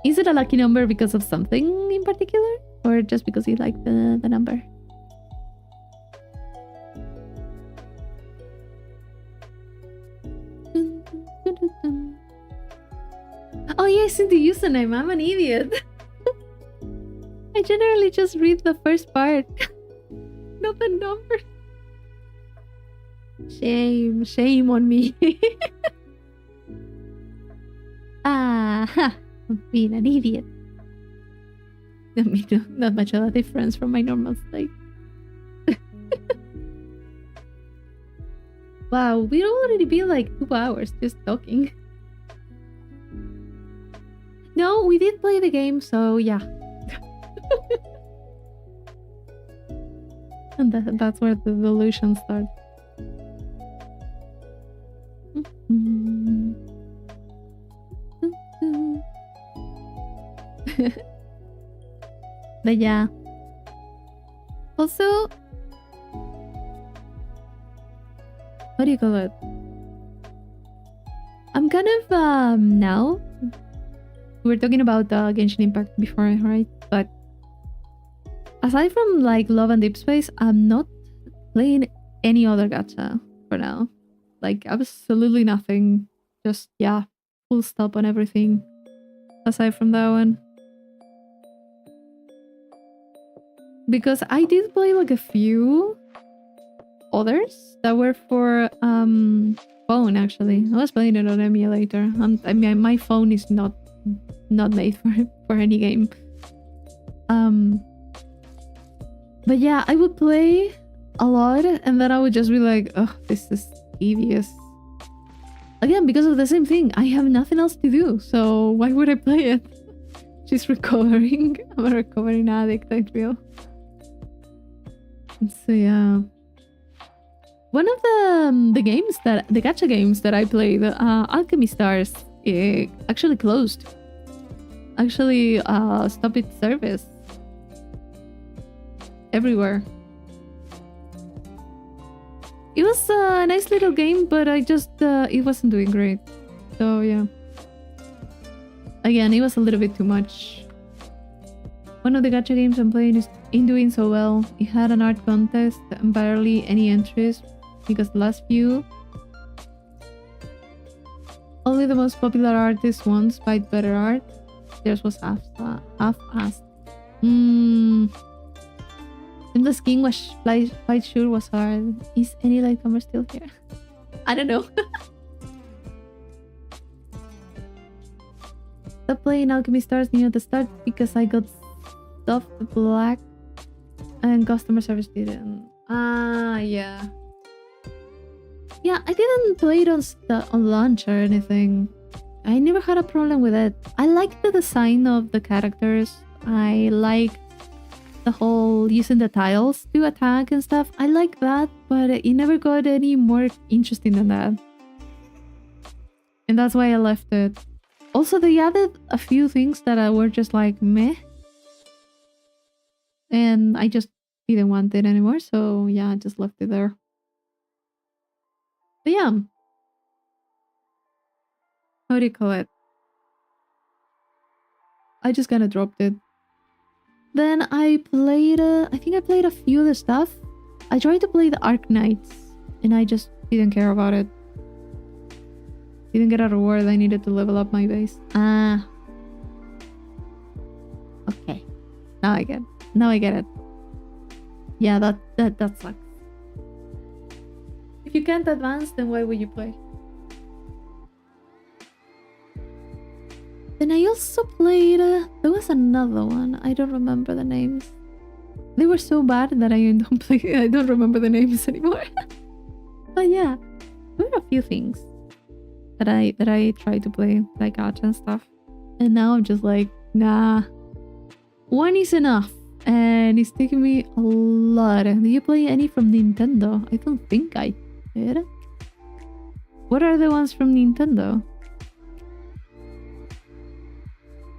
Is it a lucky number because of something in particular? Or just because you like the number? Oh yeah, I seen the username. I'm an idiot. I generally just read the first part. Not the number. Shame on me. I'm being an idiot. Not much of a difference from my normal state. Wow, we've already been like 2 hours just talking. No, we did play the game, so yeah. And that's where the delusion starts. But yeah. Also, what do you call it? I'm kind of now. We were talking about Genshin Impact before, right? But aside from like Love and Deep Space, I'm not playing any other gacha for now. Like absolutely nothing. Just yeah, full stop on everything. Aside from that one. Because I did play like a few others that were for phone actually. I was playing it on emulator. I mean my phone is not made for any game. But yeah, I would play a lot and then I would just be like, oh, this is tedious. Again, because of the same thing. I have nothing else to do, so why would I play it? She's recovering. I'm a recovering addict, I feel. So yeah. One of the games the gacha games that I played, Alchemy Stars, it actually closed. Actually stopped its service. Everywhere. It was a nice little game, but I just it wasn't doing great. So yeah. Again, it was a little bit too much. One of the gacha games I'm playing is doing so well. It had an art contest and barely any entries because the last few, only the most popular artists won despite better art. Theirs was half-assed. And the skin was quite sure was hard. Is any latecomer still here? I don't know. Stopped playing Alchemy Stars near the start because I got stuffed black and customer service didn't. Yeah. Yeah, I didn't play it on launch or anything. I never had a problem with it. I liked the design of the characters. I liked the whole using the tiles to attack and stuff. I like that, but it never got any more interesting than that. And that's why I left it. Also, they added a few things that were just like meh. And I just didn't want it anymore, so yeah, I just left it there. But yeah. How do you call it? I just kind of dropped it. Then I played, I think I played a few of the stuff. I tried to play the Ark Knights, and I just didn't care about it. Didn't get a reward, I needed to level up my base. Ah. Okay. Now I get it. Yeah, that sucks. If you can't advance, then why would you play? Then I also played, there was another one. I don't remember the names. They were so bad that I don't remember the names anymore. But yeah, there were a few things that I tried to play, like gacha and stuff. And now I'm just like, nah. One is enough. And it's taking me a lot. Do you play any from Nintendo? I don't think I did. What are the ones from Nintendo?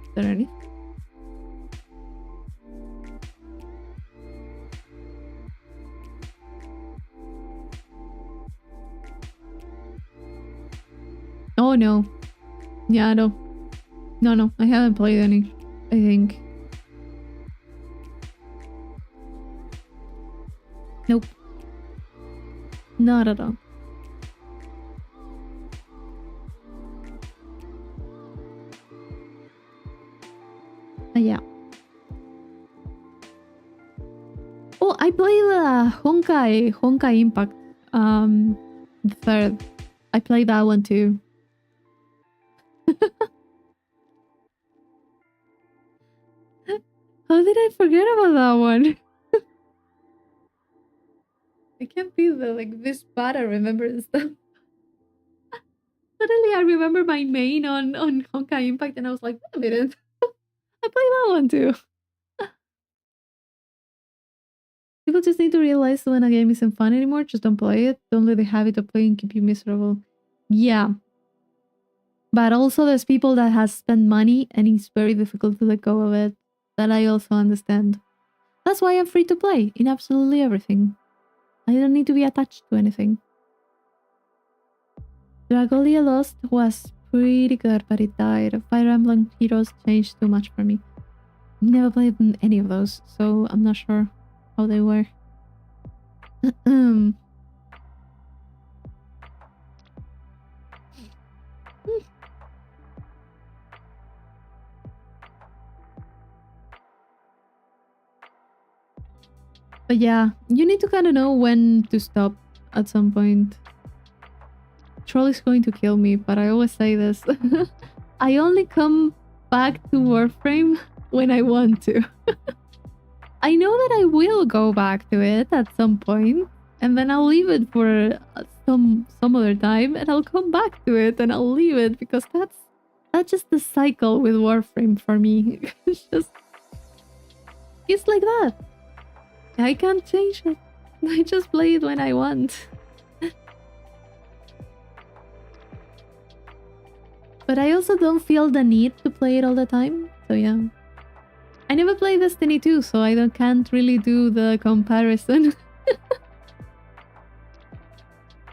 Is there any? Oh no. Yeah, no. No, I haven't played any, I think. Nope. Not at all. Yeah. Oh, I played the Honkai Impact. The third. I played that one too. How did I forget about that one? I can't be this bad at remembering stuff. Suddenly I remember my main on Honkai Impact and I was like, wait a minute. I played that one too. People just need to realize when a game isn't fun anymore, just don't play it. Don't let the habit of playing keep you miserable. Yeah. But also there's people that has spent money and it's very difficult to let go of it. That I also understand. That's why I'm free to play in absolutely everything. I don't need to be attached to anything. Dragolia Lost was pretty good, but it died. Fire Emblem Heroes changed too much for me. Never played any of those, so I'm not sure how they were. But yeah, you need to kind of know when to stop at some point. Troll is going to kill me, but I always say this. I only come back to Warframe when I want to. I know that I will go back to it at some point, and then I'll leave it for some other time, and I'll come back to it, and I'll leave it, because that's just the cycle with Warframe for me. It's like that. I can't change it. I just play it when I want. But I also don't feel the need to play it all the time, so yeah. I never played Destiny 2, so I can't really do the comparison.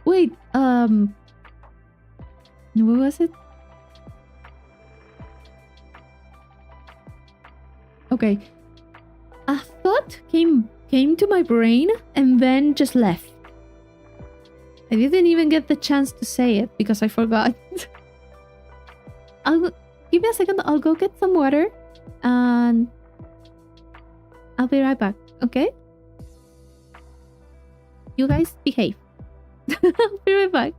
Wait, what was it? Okay. A thought came to my brain and then just left. I didn't even get the chance to say it because I forgot. Give me a second, I'll go get some water and I'll be right back, okay? You guys behave. I'll be right back.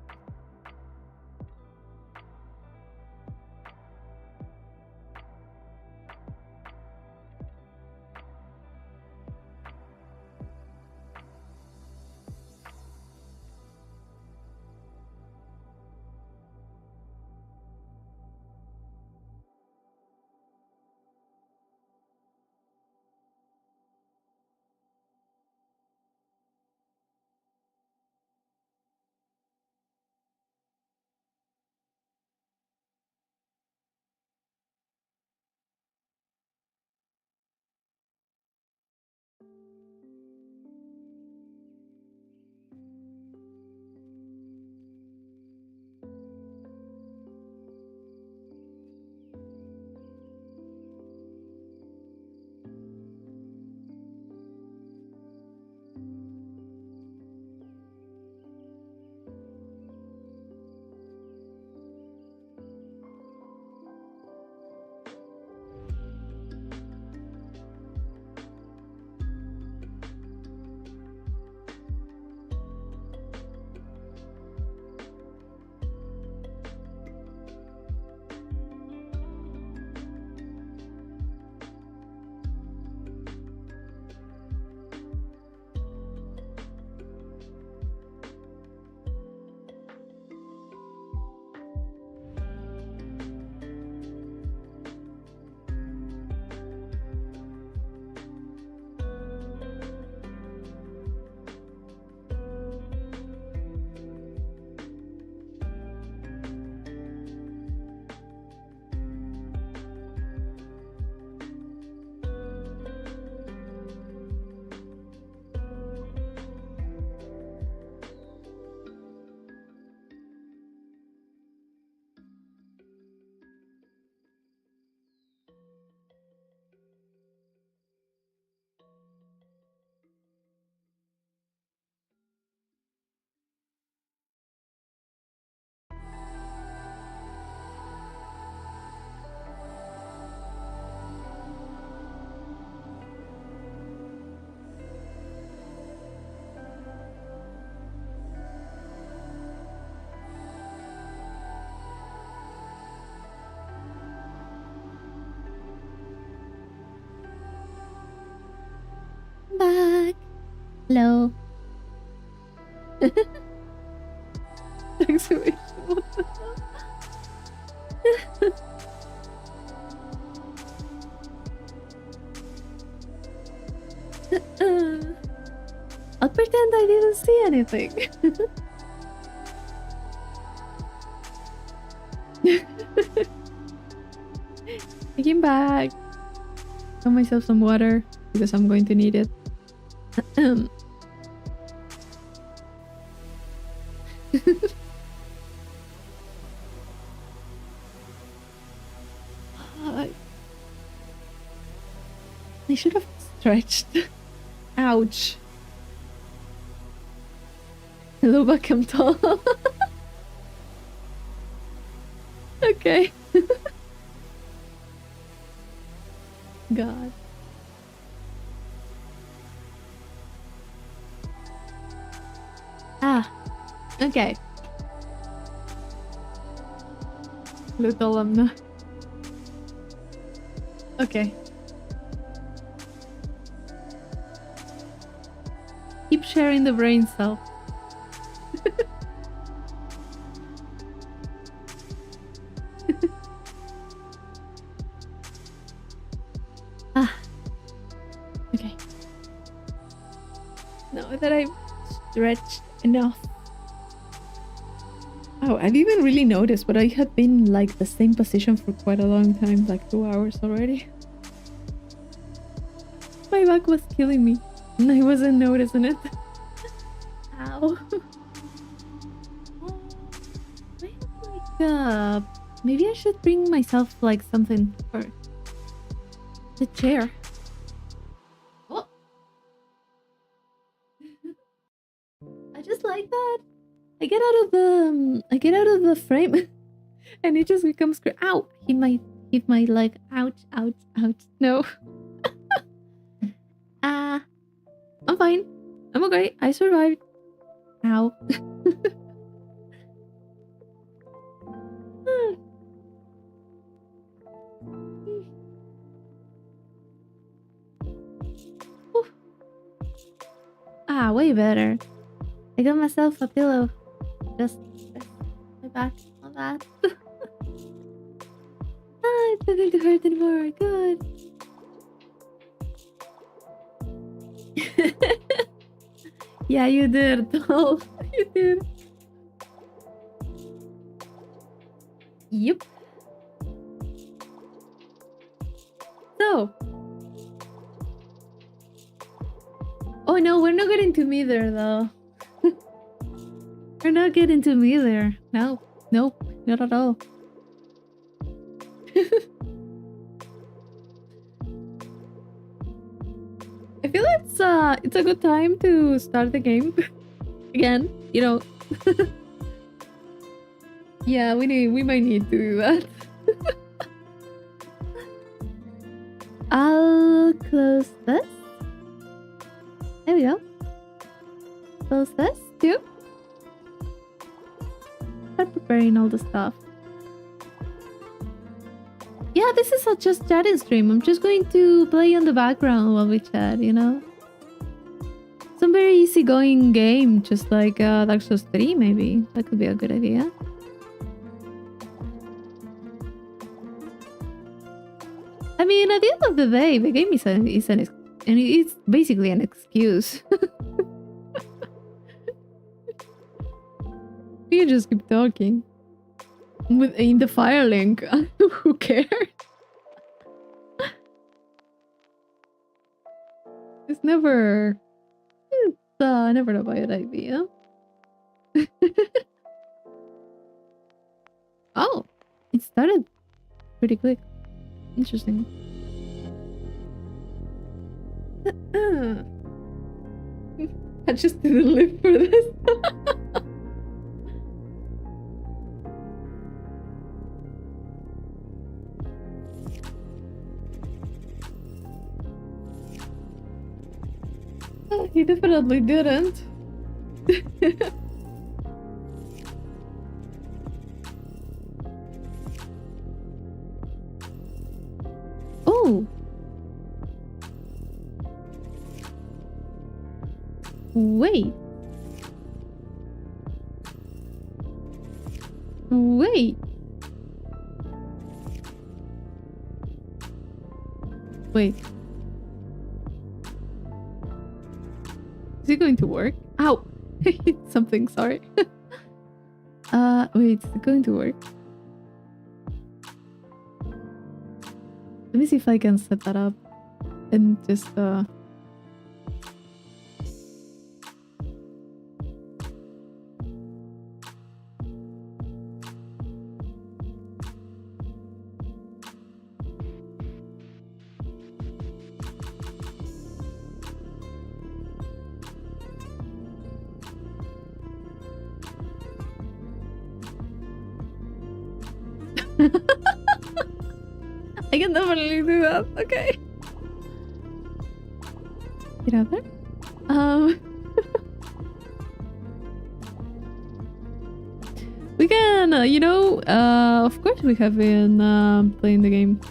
Back. Hello. Exclamation. What the hell? I'll pretend I didn't see anything. Taking back. Got myself some water because I'm going to need it. I should have stretched. Ouch. Hello, Beckham tall. Okay. God. Ah. Okay. Little alumna. Okay. Keep sharing the brain cell. Ah. Okay. Now that I've stretched enough. Oh, I didn't really notice, but I had been like the same position for quite a long time, like 2 hours already. My back was killing me, and I wasn't noticing it. Ow. Like, maybe I should bring myself like something for the chair. Oh. I just like that. I get out of the frame and it just becomes ow, hit my leg. Ouch, ouch, ouch. No. I'm fine. I'm okay. I survived. Ow. Way better. I got myself a pillow. Just my back on that. It's not going to hurt anymore. Good. Yeah, you did. Oh, you did. Yep. So, Oh no, we're not getting to me there though. We're not getting to me there. No, nope, not at all. I feel it's a good time to start the game again. You know. Yeah, we might need to do that. I'll close this. There we go. Close this too. Start preparing all the stuff. Yeah, this is a just chatting stream. I'm just going to play on the background while we chat, you know? Some very easygoing game, just like Dark Souls 3 maybe. That could be a good idea. I mean, at the end of the day, the game it's basically an excuse. You just keep talking. In the fire link. Who cares? It's never a bad idea. Oh, it started pretty quick. Interesting. I just didn't live for this. He definitely didn't. Oh. Wait. Wait. Wait. Is it going to work? Ow! Something, sorry. Wait, is it going to work? Let me see if I can set that up and just I can definitely do that. Okay. Get out there. We can, you know, of course we have been playing the game.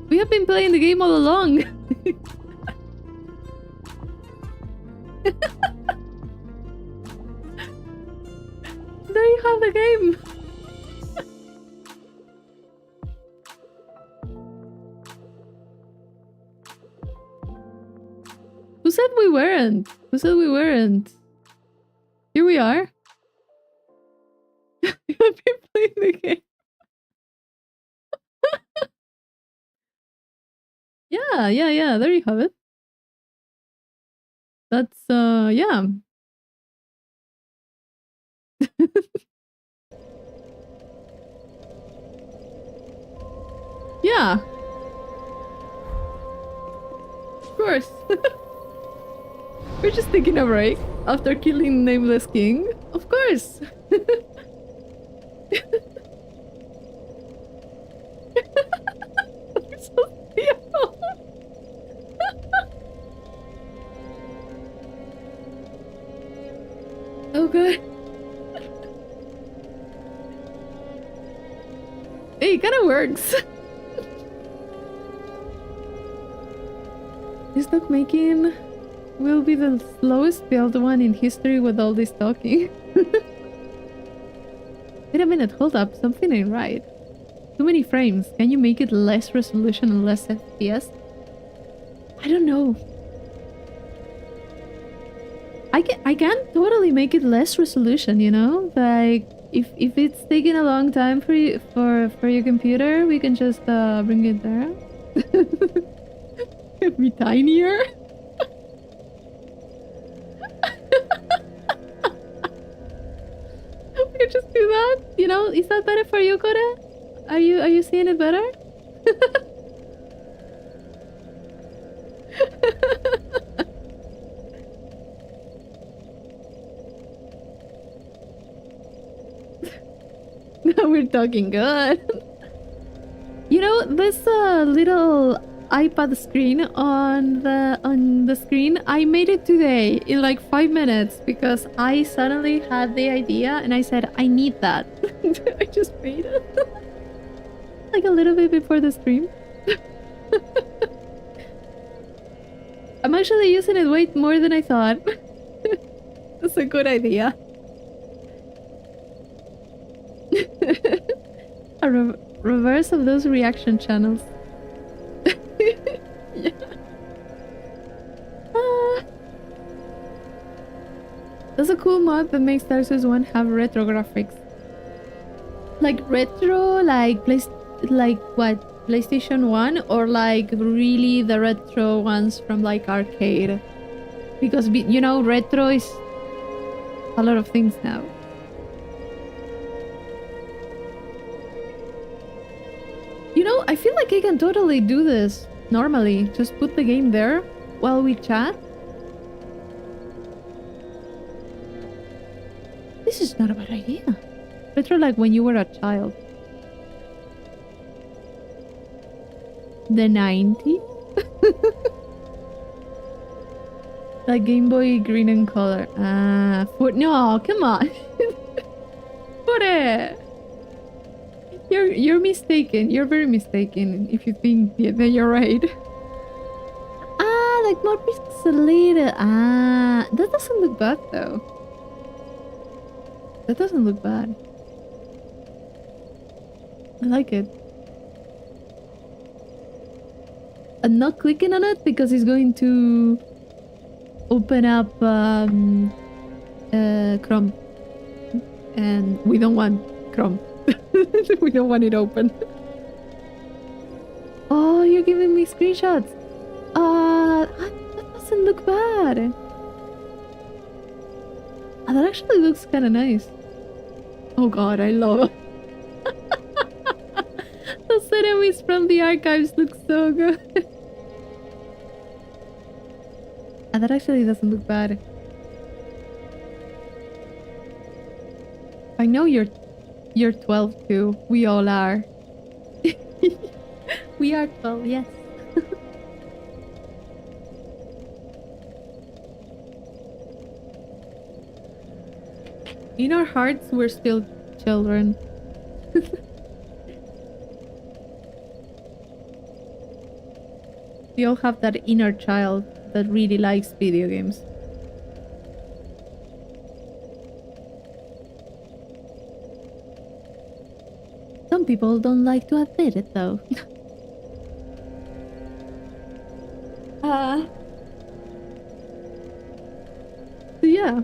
We have been playing the game all along. There you have the game. Who said we weren't? Who said we weren't? Here we are. I've been playing the game. Yeah. There you have it. That's, yeah. Yeah. Of course. We're just taking a break after killing Nameless King. Of course. So beautiful. Oh god. Hey, it kinda works. This dog making will be the slowest build one in history with all this talking. Wait a minute, hold up, something ain't right. Too many frames. Can you make it less resolution and less FPS? I don't know. I can totally make it less resolution, you know? Like if it's taking a long time for you for your computer, we can just bring it there. Be tinier. bad? You know, is that better for you, Kore? Are you seeing it better? Now we're talking good. You know, there's a little iPad screen on the screen. I made it today in like 5 minutes because I suddenly had the idea and I said I need that. I just made it. Like a little bit before the stream. I'm actually using it way more than I thought. That's a good idea. A reverse of those reaction channels. Yeah. That's a cool mod that makes Dark Souls 1 have retro graphics. Like retro, like what? PlayStation 1 or like really the retro ones from like arcade? Because you know, retro is a lot of things now. You know, I feel like I can totally do this normally. Just put the game there while we chat. This is not a bad idea. Retro like when you were a child. The 90s? Like Game Boy green and color. No, come on. Put it. You're mistaken. You're very mistaken if you think that you're right. Like more pixelated. That doesn't look bad though. That doesn't look bad. I like it. I'm not clicking on it because it's going to open up Chrome. And we don't want Chrome. We don't want it open. Oh, you're giving me screenshots. That doesn't look bad. That actually looks kind of nice. Oh god, I love it. Those enemies from the archives look so good. That actually doesn't look bad. I know you're 12 too. We all are. We are 12, yes. In our hearts, we're still children. We all have that inner child that really likes video games. Some people don't like to admit it though. So yeah.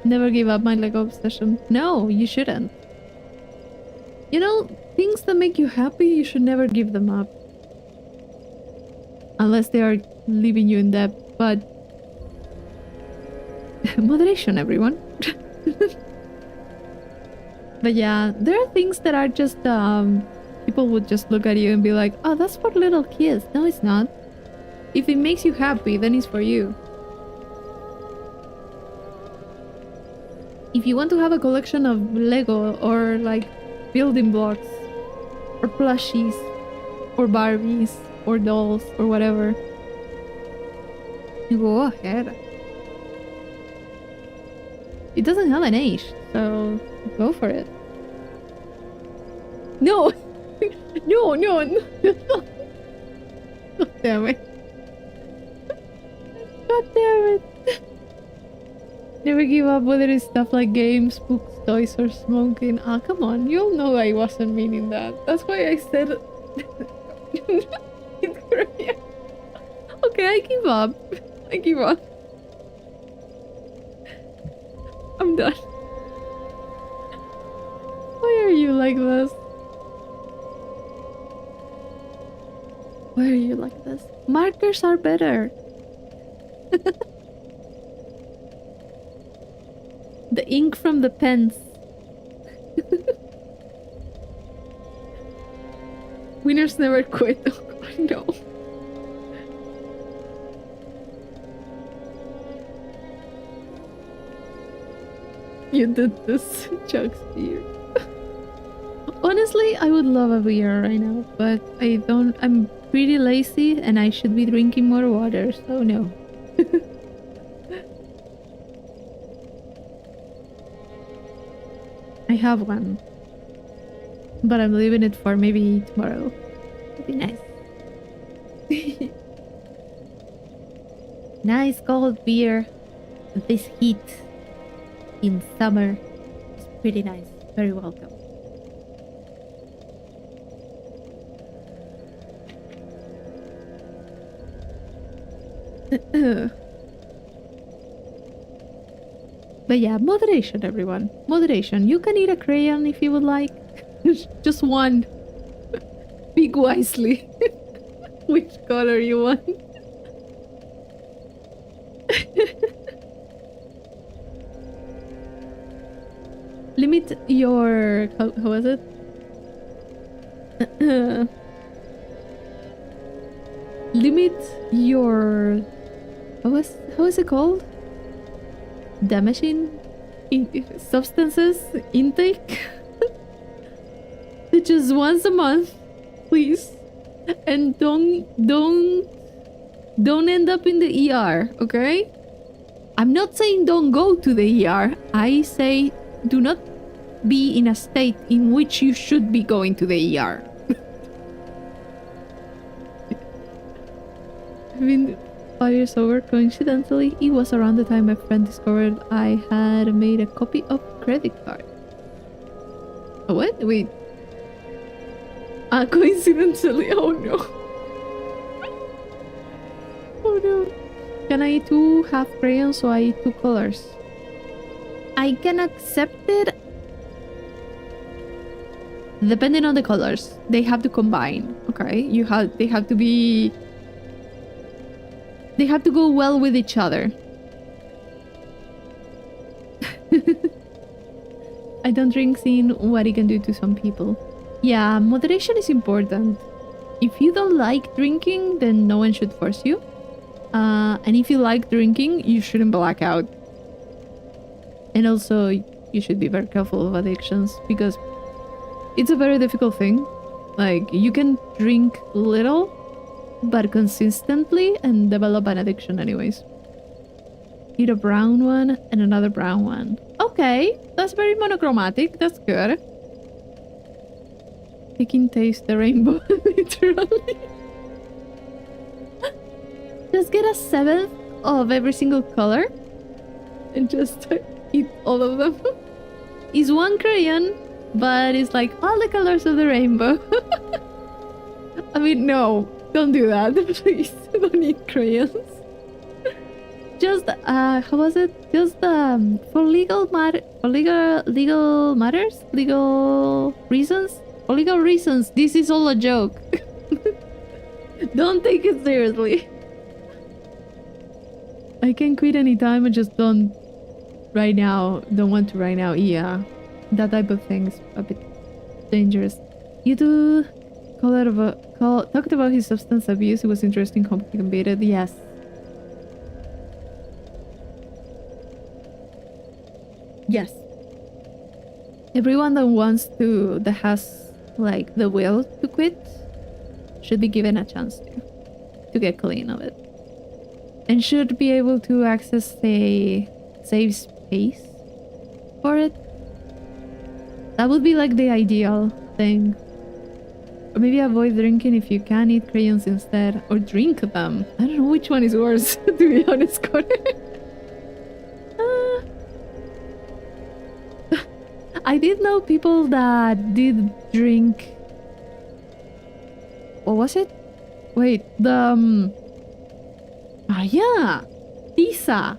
Never give up my Lego obsession. No, you shouldn't. You know, things that make you happy, you should never give them up. Unless they are leaving you in debt, but... moderation, everyone. But yeah, there are things that are just, people would just look at you and be like, oh, that's for little kids. No, it's not. If it makes you happy, then it's for you. If you want to have a collection of Lego or like building blocks or plushies or Barbies or dolls or whatever, you go ahead. It doesn't have an age, so go for it. No! No, no, no. God damn it. God damn it. Never give up, whether it's stuff like games, books, toys, or smoking. Ah, come on. You all know I wasn't meaning that. That's why I said... in Korea. Okay, I give up. I give up. I'm done. Why are you like this? Why are you like this? Markers are better. The ink from the pens. Winners never quit. Oh, I know. You did this, Shakespeare. Honestly, I would love a beer right now, but I don't. I'm pretty lazy and I should be drinking more water, so no. I have one, but I'm leaving it for maybe tomorrow. It'd be nice. Nice cold beer. This heat in summer is pretty nice. Very welcome. But yeah, moderation, everyone. Moderation. You can eat a crayon if you would like. Just one. Pick wisely which color you want. Limit your... How was it? Limit your... How is it called? Damaging substances intake just once a month, please, and don't end up in the ER, okay? I'm not saying don't go to the ER. I say do not be in a state in which you should be going to the ER. I mean, 5 years over, coincidentally, it was around the time my friend discovered I had made a copy of credit card. What? Wait. Coincidentally, oh no. Oh no. Can I too have crayons, so I eat 2 colors? I can accept it depending on the colors. They have to combine, okay? They have to be... They have to go well with each other. I don't drink, seeing what it can do to some people. Yeah, moderation is important. If you don't like drinking, then no one should force you. And if you like drinking, you shouldn't black out. And also, you should be very careful of addictions, because it's a very difficult thing. Like, you can drink little, but consistently, and develop an addiction anyways. Eat a brown one and another brown one. Okay, that's very monochromatic. That's good. They can taste the rainbow, literally. Just get a 7th of every single color and just eat all of them. It's 1 crayon, but it's like all the colors of the rainbow. I mean, no, don't do that, please. Don't eat crayons. Just, how was it? Just, for legal reasons, this is all a joke. Don't take it seriously. I can quit anytime, I just don't right now, don't want to right now. Yeah, that type of thing is a bit dangerous. You two talked about his substance abuse. It was interesting how he combated. Yes. Yes. Everyone that has like the will to quit should be given a chance to get clean of it, and should be able to access a safe space for it. That would be like the ideal thing. Or maybe avoid drinking if you can, eat crayons instead, or drink them. I don't know which one is worse, to be honest, Connor. I did know people that did drink... What was it? Wait, the... yeah! Tiza!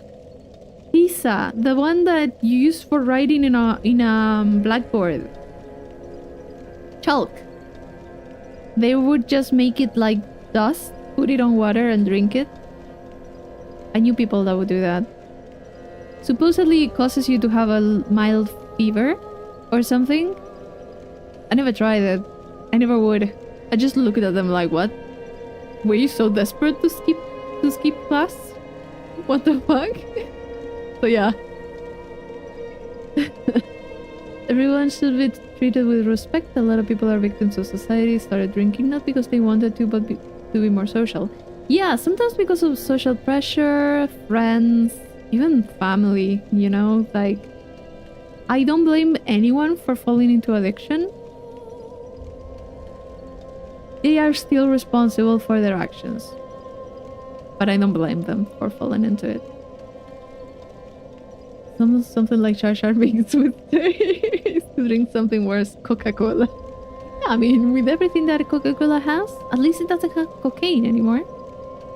Tiza, the one that you use for writing in a blackboard. Chalk. They would just make it like dust, put it on water, and drink it. I knew people that would do that. Supposedly it causes you to have a mild fever or something. I never tried it. I never would. I just looked at them like, what? Were you so desperate to skip class? What the fuck? So yeah. Everyone should be treated with respect. A lot of people are victims of society, started drinking not because they wanted to, but to be more social. Yeah, sometimes because of social pressure, friends, even family, you know? Like, I don't blame anyone for falling into addiction. They are still responsible for their actions. But I don't blame them for falling into it. Something like Jar Jar Binks would say is to drink something worse, Coca-Cola. Yeah, I mean, with everything that Coca-Cola has, at least it doesn't have cocaine anymore.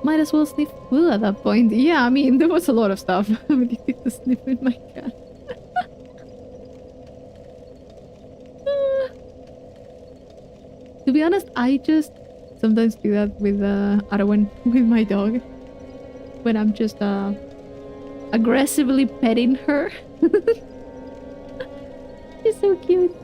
Might as well sniff glue at that point. Yeah, I mean, there was a lot of stuff. I'm addicted to sniffing my cat. To be honest, I just sometimes do that with Arwen, with my dog. When I'm just aggressively petting her. She's so cute.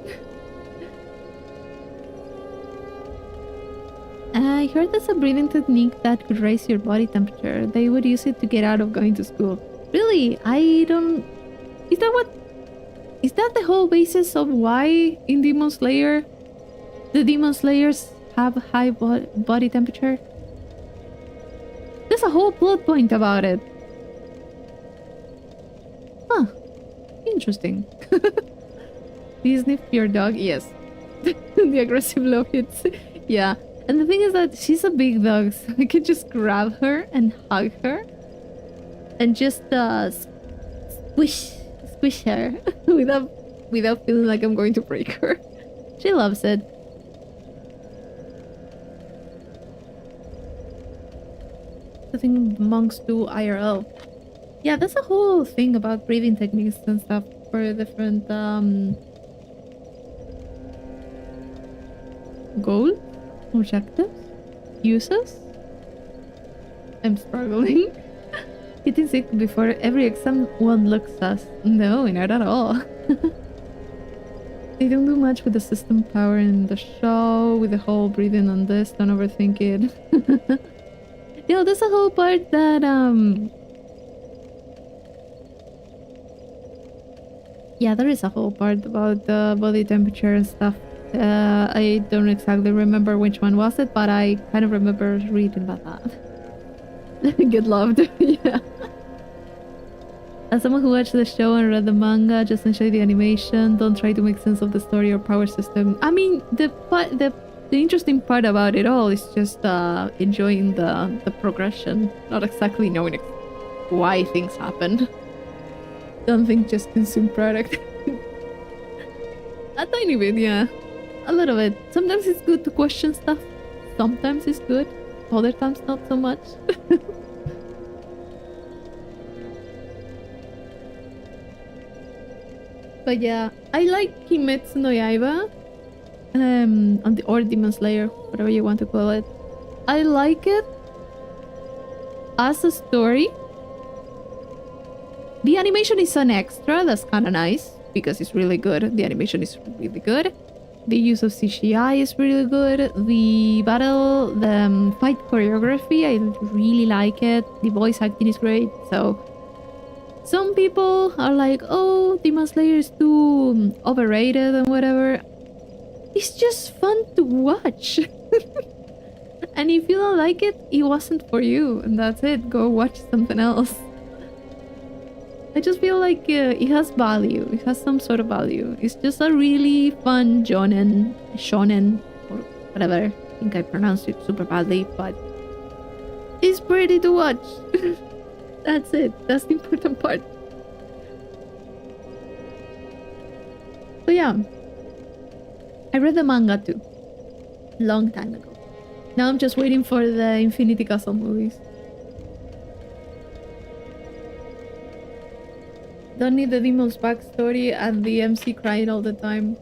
I heard there's a breathing technique that could raise your body temperature. They would use it to get out of going to school. Really? I don't... Is that the whole basis of why in Demon Slayer the Demon Slayers have high body temperature? There's a whole plot point about it. Huh. Interesting. Do you sniff your dog? Yes. The aggressive love hits. Yeah. And the thing is that she's a big dog, so I can just grab her and hug her. And just squish her without feeling like I'm going to break her. She loves it. I think monks do IRL. Yeah, there's a whole thing about breathing techniques and stuff for different goals, objectives, uses. I'm struggling. Getting sick before every exam one looks sus. No, not at all. They don't do much with the system power in the show, with the whole breathing on this, don't overthink it. Yo, there's a whole part that yeah, there is a whole part about the body temperature and stuff. I don't exactly remember which one was it, but I kind of remember reading about that. Get loved. Yeah. As someone who watched the show and read the manga, just enjoy the animation. Don't try to make sense of the story or power system. I mean, the interesting part about it all is just enjoying the progression, not exactly knowing why things happen. Don't think, just consume product. A tiny bit, yeah. A little bit. Sometimes it's good to question stuff. Sometimes it's good. Other times not so much. But yeah, I like Kimetsu no Yaiba. Or Demon Slayer, whatever you want to call it. I like it as a story. The animation is an extra, that's kind of nice, because it's really good. The animation is really good. The use of CGI is really good. The fight choreography, I really like it. The voice acting is great. So some people are like, oh, Demon Slayer is too overrated and whatever. It's just fun to watch. And if you don't like it, it wasn't for you, and that's it. Go watch something else. I just feel like it has value. It has some sort of value. It's just a really fun shonen, or whatever. I think I pronounced it super badly, but it's pretty to watch. That's it. That's the important part. So yeah, I read the manga too, long time ago. Now I'm just waiting for the Infinity Castle movies. Don't need the demon's backstory and the MC crying all the time.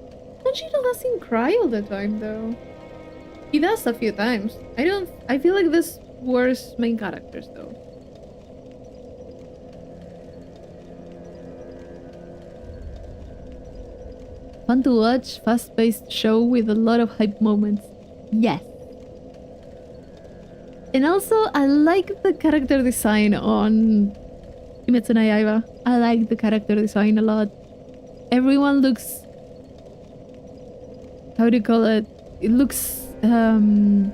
Tanjiro doesn't cry all the time though. He does a few times. I feel like there's worse main characters though. Fun to watch, fast-paced show with a lot of hype moments. Yes. And also, I like the character design on Kimetsu no Yaiba. I like the character design a lot. Everyone looks... How do you call it? It looks... I'm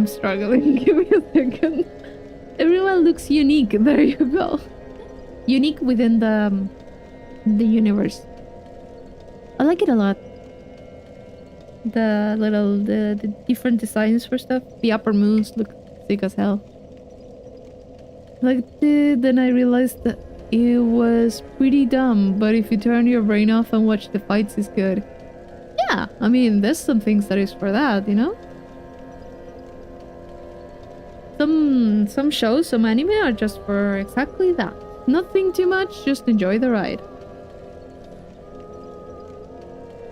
struggling. Give me a second. Everyone looks unique. There you go. Unique within the universe. I like it a lot. The different designs for stuff. The upper moons look sick as hell. Then I realized that it was pretty dumb, but if you turn your brain off and watch the fights, it's good. Yeah, I mean, there's some things that is for that, you know? Some shows, some anime are just for exactly that. Nothing too much, just enjoy the ride.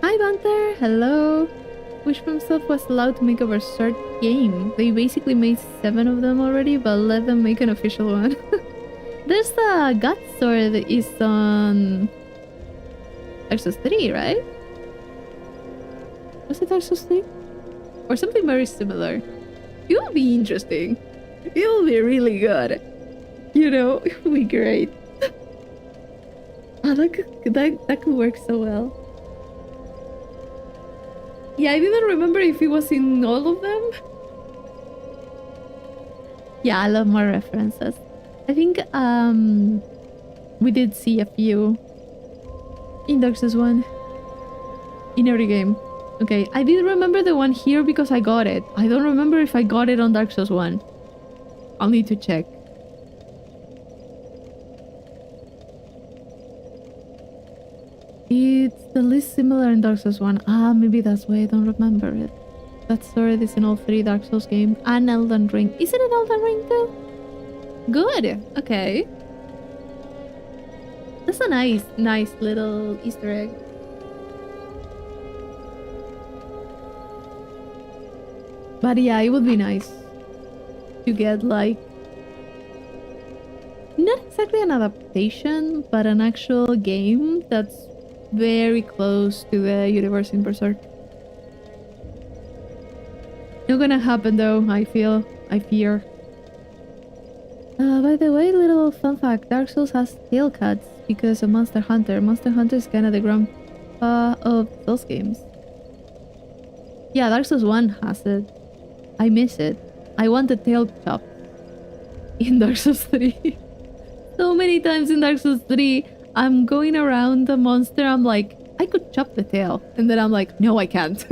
Hi Banter, hello. Wishbone Soft was allowed to make a Berserk game. They basically made 7 of them already, but let them make an official one. There's the God Sword that is on Dark Souls 3, right? Was it Dark Souls 3? Or something very similar. It will be interesting. It will be really good. You know, it will be great. Oh, that could work so well. Yeah, I didn't remember if it was in all of them. Yeah, I love more references. I think we did see a few in Dark Souls 1. In every game. Okay, I did remember the one here because I got it. I don't remember if I got it on Dark Souls 1. I'll need to check. It's the least similar in Dark Souls 1. Ah, maybe that's why I don't remember it. That sword is in all 3 Dark Souls games. And Elden Ring. Is it in Elden Ring too? Good. Okay. That's a nice little Easter egg. But yeah, it would be nice to get like not exactly an adaptation, but an actual game that's very close to the universe in Berserk. Not gonna happen though, I fear. By the way, little fun fact, Dark Souls has tail cuts because of Monster Hunter. Monster Hunter is kinda the grandpa of those games. Yeah, Dark Souls 1 has it. I miss it. I want the tail chop in Dark Souls 3. So many times in Dark Souls 3, I'm going around the monster, I'm like, I could chop the tail. And then I'm like, no, I can't.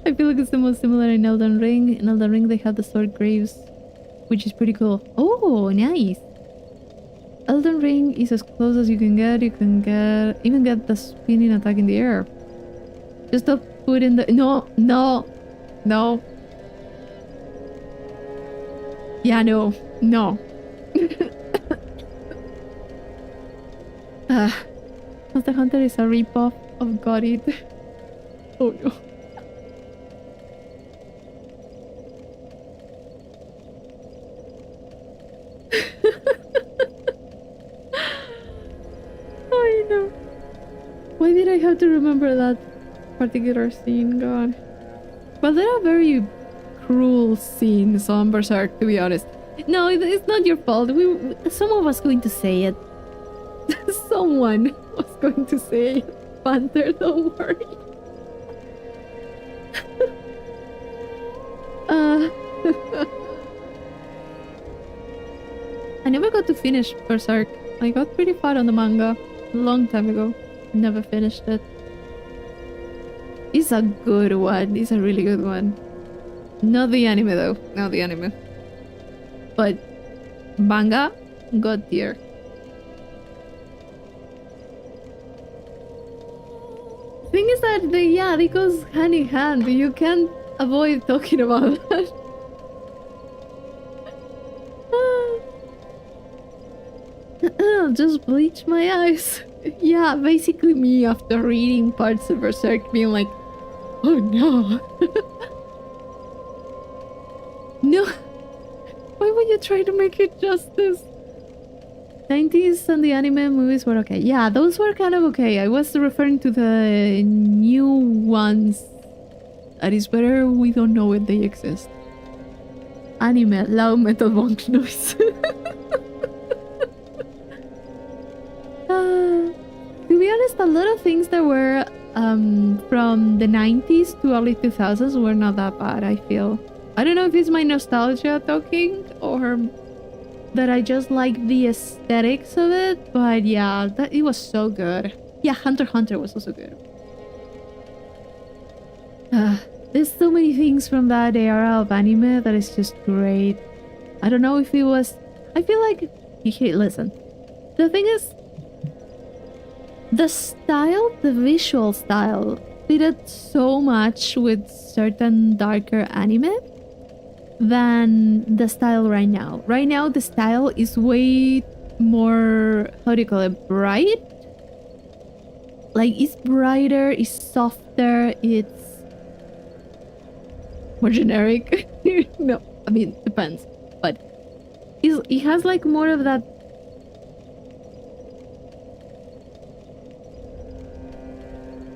I feel like it's the most similar in Elden Ring. In Elden Ring, they have the sword graves, which is pretty cool. Oh, nice. Elden Ring is as close as you can get. You can even get the spinning attack in the air. Just to put in the... No. Yeah, no. Monster Hunter is a ripoff of God Eat. Oh no. I know. Why did I have to remember that particular scene? God. Well, there are very cruel scenes on Berserk, to be honest. No, it's not your fault. Someone was going to say it. Someone was going to say it. Panther, don't worry. I never got to finish Berserk. I got pretty far on the manga a long time ago. Never finished it. It's a good one. It's a really good one. Not the anime though. Not the anime. But manga, god tier. Thing is that they goes hand in hand. You can't avoid talking about that. I'll just bleach my eyes. Yeah, basically me after reading parts of Berserk being like, oh no. No. Why would you try to make it justice? 90s and the anime movies were okay. Yeah, those were kind of okay. I was referring to the new ones. That is better we don't know if they exist. Anime, loud metal bonk noise. To be honest, a lot of things that were from the 90s to early 2000s were not that bad, I feel. I don't know if it's my nostalgia talking or that I just like the aesthetics of it, but yeah, it was so good. Yeah, Hunter x Hunter was also good. There's so many things from that era of anime that is just great. I don't know if it was... I feel like... Hey, listen. The thing is... The style, the visual style, fitted so much with certain darker anime than the style right now. Right now, the style is way more, how do you call it, bright? Like, it's brighter, it's softer, it's more generic. No, I mean, depends. But it has like more of that.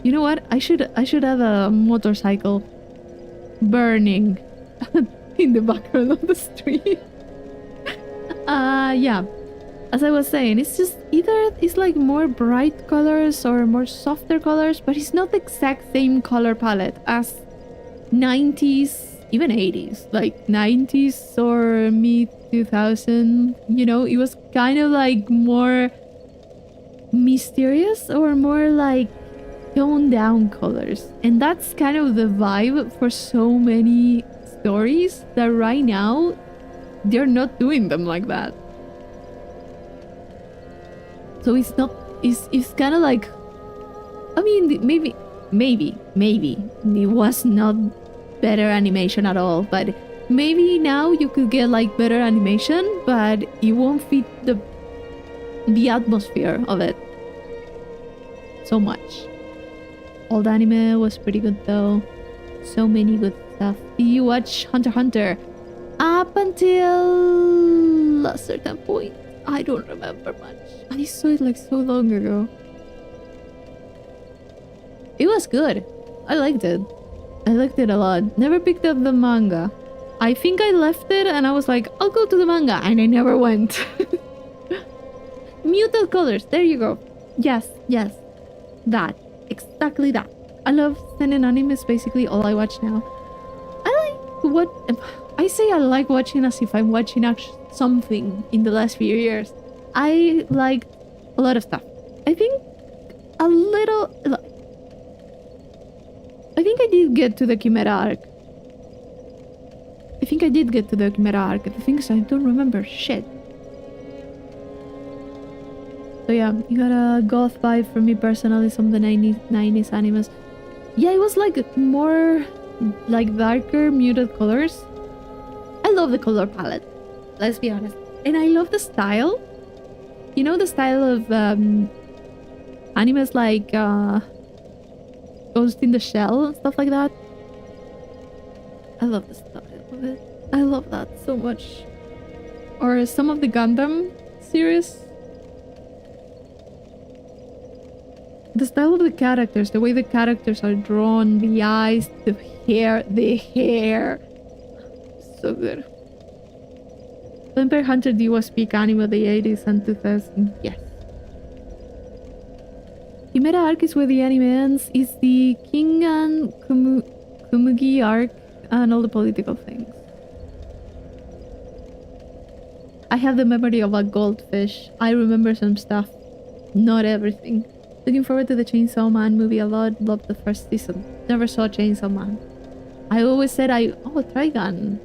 You know what? I should have a motorcycle burning in the background of the street. Yeah. As I was saying, it's just either it's like more bright colors or more softer colors, but it's not the exact same color palette as 90s, even 80s, like 90s or mid 2000. You know, it was kind of like more mysterious or more like toned down colors, and that's kind of the vibe for so many stories that right now they're not doing them like that. So it's not, it's kind of like, I mean, maybe it was not better animation at all, but maybe now you could get like better animation, but it won't fit the atmosphere of it so much. Old anime was pretty good though. So many good stuff. Did you watch Hunter x Hunter? Up until a certain point. I don't remember much. I saw it like so long ago. It was good. I liked it. I liked it a lot. Never picked up the manga. I think I left it and I was like, I'll go to the manga, and I never went. Muted colors. There you go. Yes. That. Exactly that. I love seinen animes, basically all I watch now. I like watching as if I'm watching something in the last few years. I liked a lot of stuff. I think I did get to the Chimera arc. The thing is, I don't remember shit. So yeah, you got a goth vibe for me personally, some of the 90s animes. Yeah, it was like more like darker, muted colors. I love the color palette, let's be honest. And I love the style. You know, the style of animes like Ghost in the Shell and stuff like that. I love the style of it. I love that so much. Or some of the Gundam series. The style of the characters, the way the characters are drawn, the eyes, the hair. So good. Vampire Hunter D was peak anime of the 80s and 2000s. Yes. Chimera arc is where the anime ends. Is the King and Kumugi arc and all the political things. I have the memory of a goldfish. I remember some stuff. Not everything. Looking forward to the Chainsaw Man movie a lot. Loved the first season. Never saw Chainsaw Man. I always said oh, Trigun.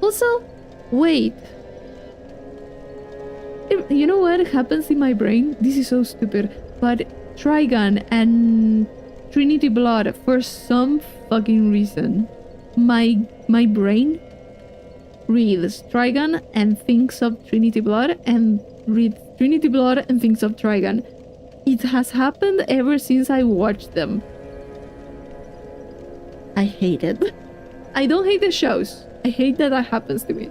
Also, wait. You know what happens in my brain? This is so stupid. But Trigun and Trinity Blood, for some fucking reason, my brain reads Trigun and thinks of Trinity Blood, and read Trinity Blood and Things of Trigun. It has happened ever since I watched them. I hate it. I don't hate the shows. I hate that happens to me.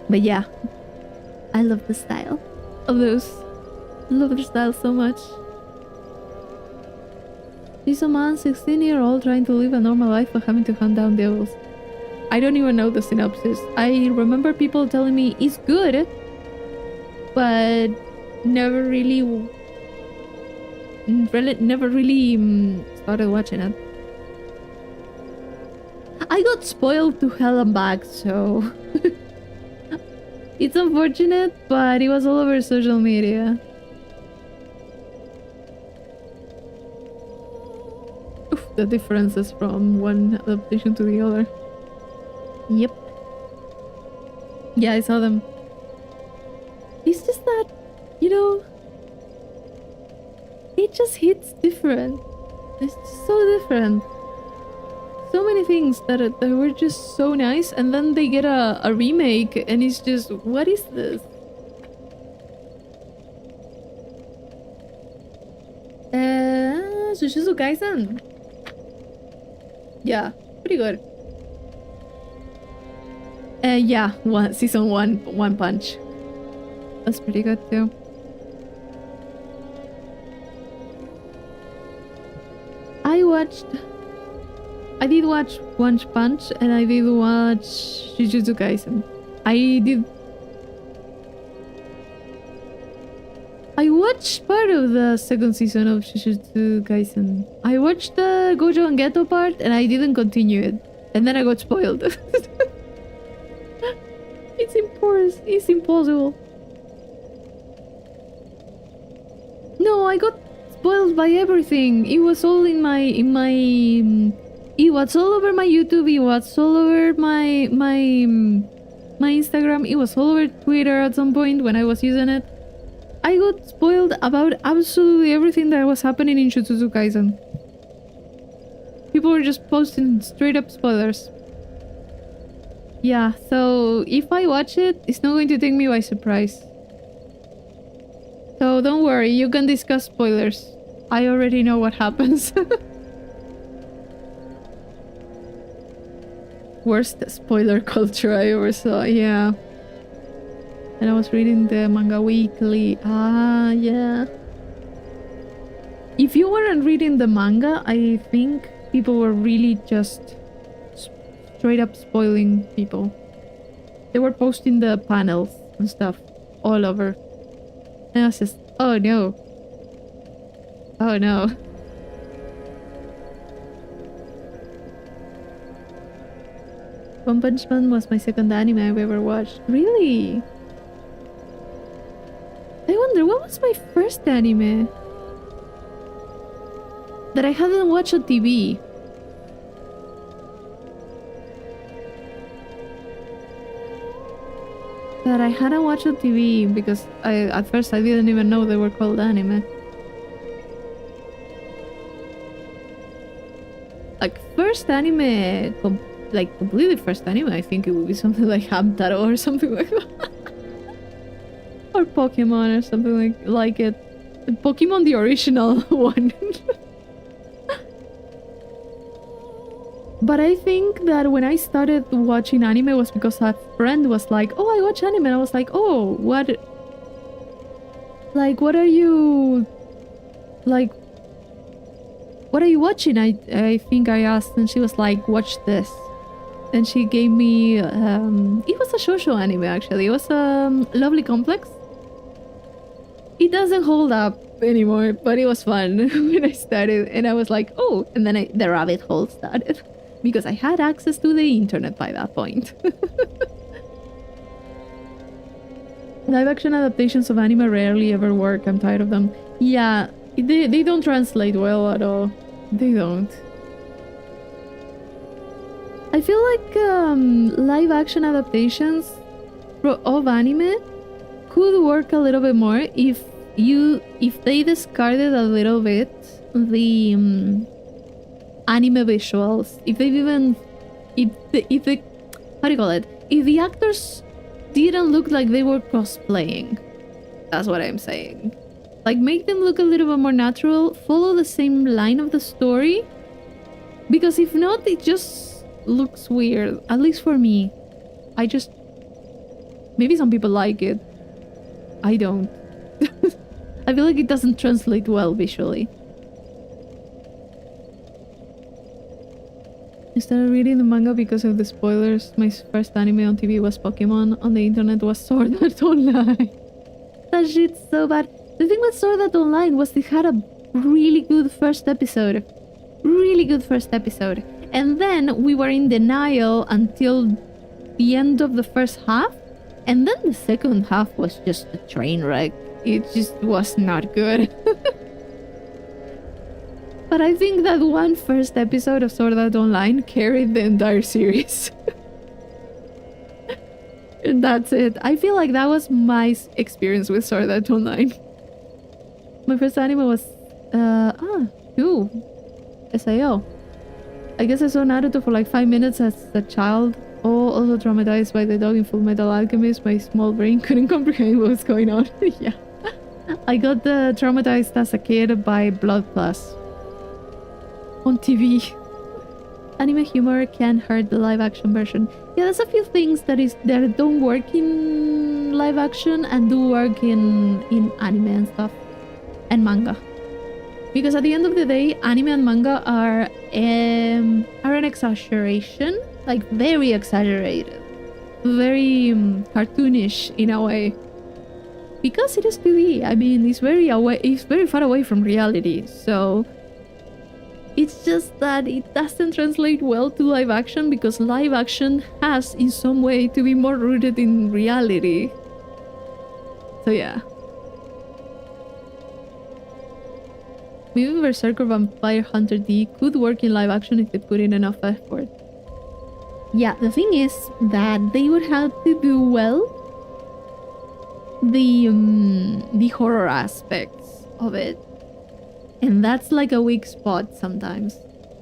But yeah, I love the style of those. I love their style so much. She's a man, 16-year-old, trying to live a normal life but having to hunt down devils. I don't even know the synopsis. I remember people telling me it's good, but never really started watching it. I got spoiled to hell and back, so it's unfortunate, but it was all over social media. Oof, the differences from one adaptation to the other. Yep. Yeah, I saw them. It's just that, you know, it just hits different. It's just so different. So many things that were just so nice, and then they get a remake, and it's just, what is this? Jujutsu Kaisen. Yeah, pretty good. Yeah, season 1, One Punch. That's pretty good too. I did watch One Punch, and I did watch Jujutsu Kaisen. I watched part of the second season of Jujutsu Kaisen. I watched the Gojo and Geto part, and I didn't continue it. And then I got spoiled. It's impossible. No, I got spoiled by everything. It was all it was all over my YouTube, it was all over my Instagram, it was all over Twitter at some point when I was using it. I got spoiled about absolutely everything that was happening in Jujutsu Kaisen. People were just posting straight up spoilers. Yeah, so if I watch it, it's not going to take me by surprise. So don't worry, you can discuss spoilers. I already know what happens. Worst spoiler culture I ever saw, yeah. And I was reading the manga weekly. Ah, yeah. If you weren't reading the manga, I think people were really just straight up spoiling people. They were posting the panels and stuff all over. And I was just, oh no. Oh no. One Punch Man was my second anime I've ever watched. Really? I wonder, what was my first anime that I hadn't watched on TV? That I hadn't watched on TV because at first I didn't even know they were called anime. Like first anime, completely first anime, I think it would be something like Hamtaro or something like that. Or Pokemon or something like it. Pokemon the original one. But I think that when I started watching anime was because a friend was like, oh, I watch anime. And I was like, oh, what? Like, what are you... Like, what are you watching? I think I asked, and she was like, watch this. And she gave me... it was a shoujo anime, actually. It was Lovely Complex. It doesn't hold up anymore, but it was fun when I started. And I was like, oh, and then the rabbit hole started. Because I had access to the internet by that point. Live action adaptations of anime rarely ever work. I'm tired of them. Yeah, they don't translate well at all. They don't. I feel like live action adaptations of anime could work a little bit more if they discarded a little bit the anime visuals. If the actors didn't look like they were cosplaying. That's what I'm saying. Like, make them look a little bit more natural, follow the same line of the story, because if not, it just looks weird. At least for me. Maybe some people like it. I don't. I feel like it doesn't translate well visually. I started reading the manga because of the spoilers. My first anime on TV was Pokemon. On the internet was Sword Art Online. That shit's so bad. The thing with Sword Art Online was it had a really good first episode. Really good first episode. And then we were in denial until the end of the first half. And then the second half was just a train wreck. It just was not good. But I think that one first episode of Sword Art Online carried the entire series. And that's it. I feel like that was my experience with Sword Art Online. My first anime was... SAO. I guess I saw Naruto for like 5 minutes as a child. Also traumatized by the dog in Full Metal Alchemist. My small brain couldn't comprehend what was going on. Yeah. I got traumatized as a kid by Blood Plus. On TV. Anime humor can hurt the live action version. Yeah, there's a few things that don't work in live action and do work in anime and stuff. And manga. Because at the end of the day, anime and manga are an exaggeration. Like, very exaggerated. Very cartoonish in a way. Because it is 2D. I mean, it's very far away from reality. So it's just that it doesn't translate well to live action because live action has in some way to be more rooted in reality. So yeah. Maybe Berserker Vampire Hunter D could work in live action if they put in enough effort. Yeah, the thing is that they would have to do well the horror aspects of it. And that's like a weak spot sometimes.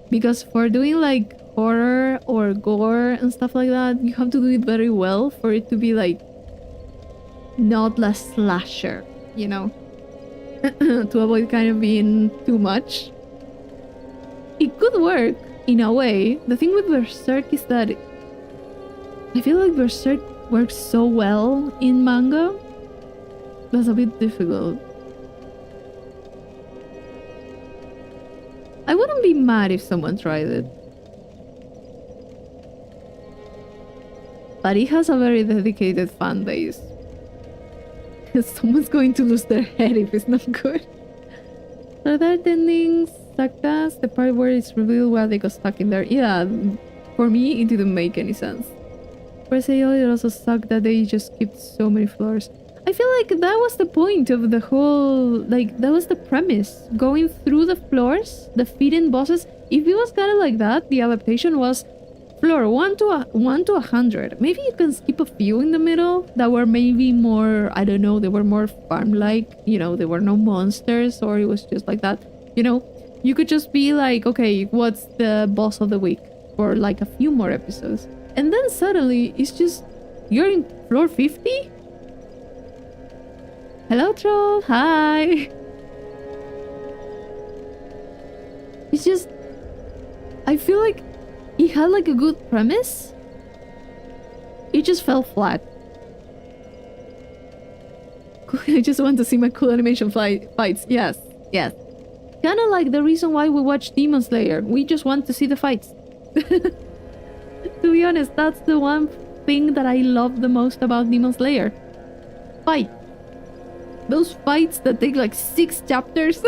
Because for doing like horror or gore and stuff like that, you have to do it very well for it to be like not a slasher, you know? To avoid kind of being too much. It could work in a way. The thing with Berserk is that I feel like Berserk works so well in manga. That's a bit difficult. I wouldn't be mad if someone tried it. But it has a very dedicated fan base. Someone's going to lose their head if it's not good. Are there endings sucked as the part where it's revealed why they got stuck in there? Yeah, for me, it didn't make any sense. For SAO, it also sucked that they just skipped so many floors. I feel like that was the point of the whole... Like, that was the premise. Going through the floors, defeating bosses. If it was kind of like that, the adaptation was floor 1 to 100. Maybe you can skip a few in the middle that were maybe more... I don't know, they were more farm-like. You know, there were no monsters or it was just like that. You know, you could just be like, okay, what's the boss of the week? For like a few more episodes. And then suddenly, it's just... You're in floor 50? Hello, troll. Hi. It's just... I feel like it had like a good premise. It just fell flat. I just want to see my cool animation fights. Yes, yes. Kind of like the reason why we watch Demon Slayer. We just want to see the fights. To be honest, that's the one thing that I love the most about Demon Slayer. Fight. Those fights that take like 6 chapters.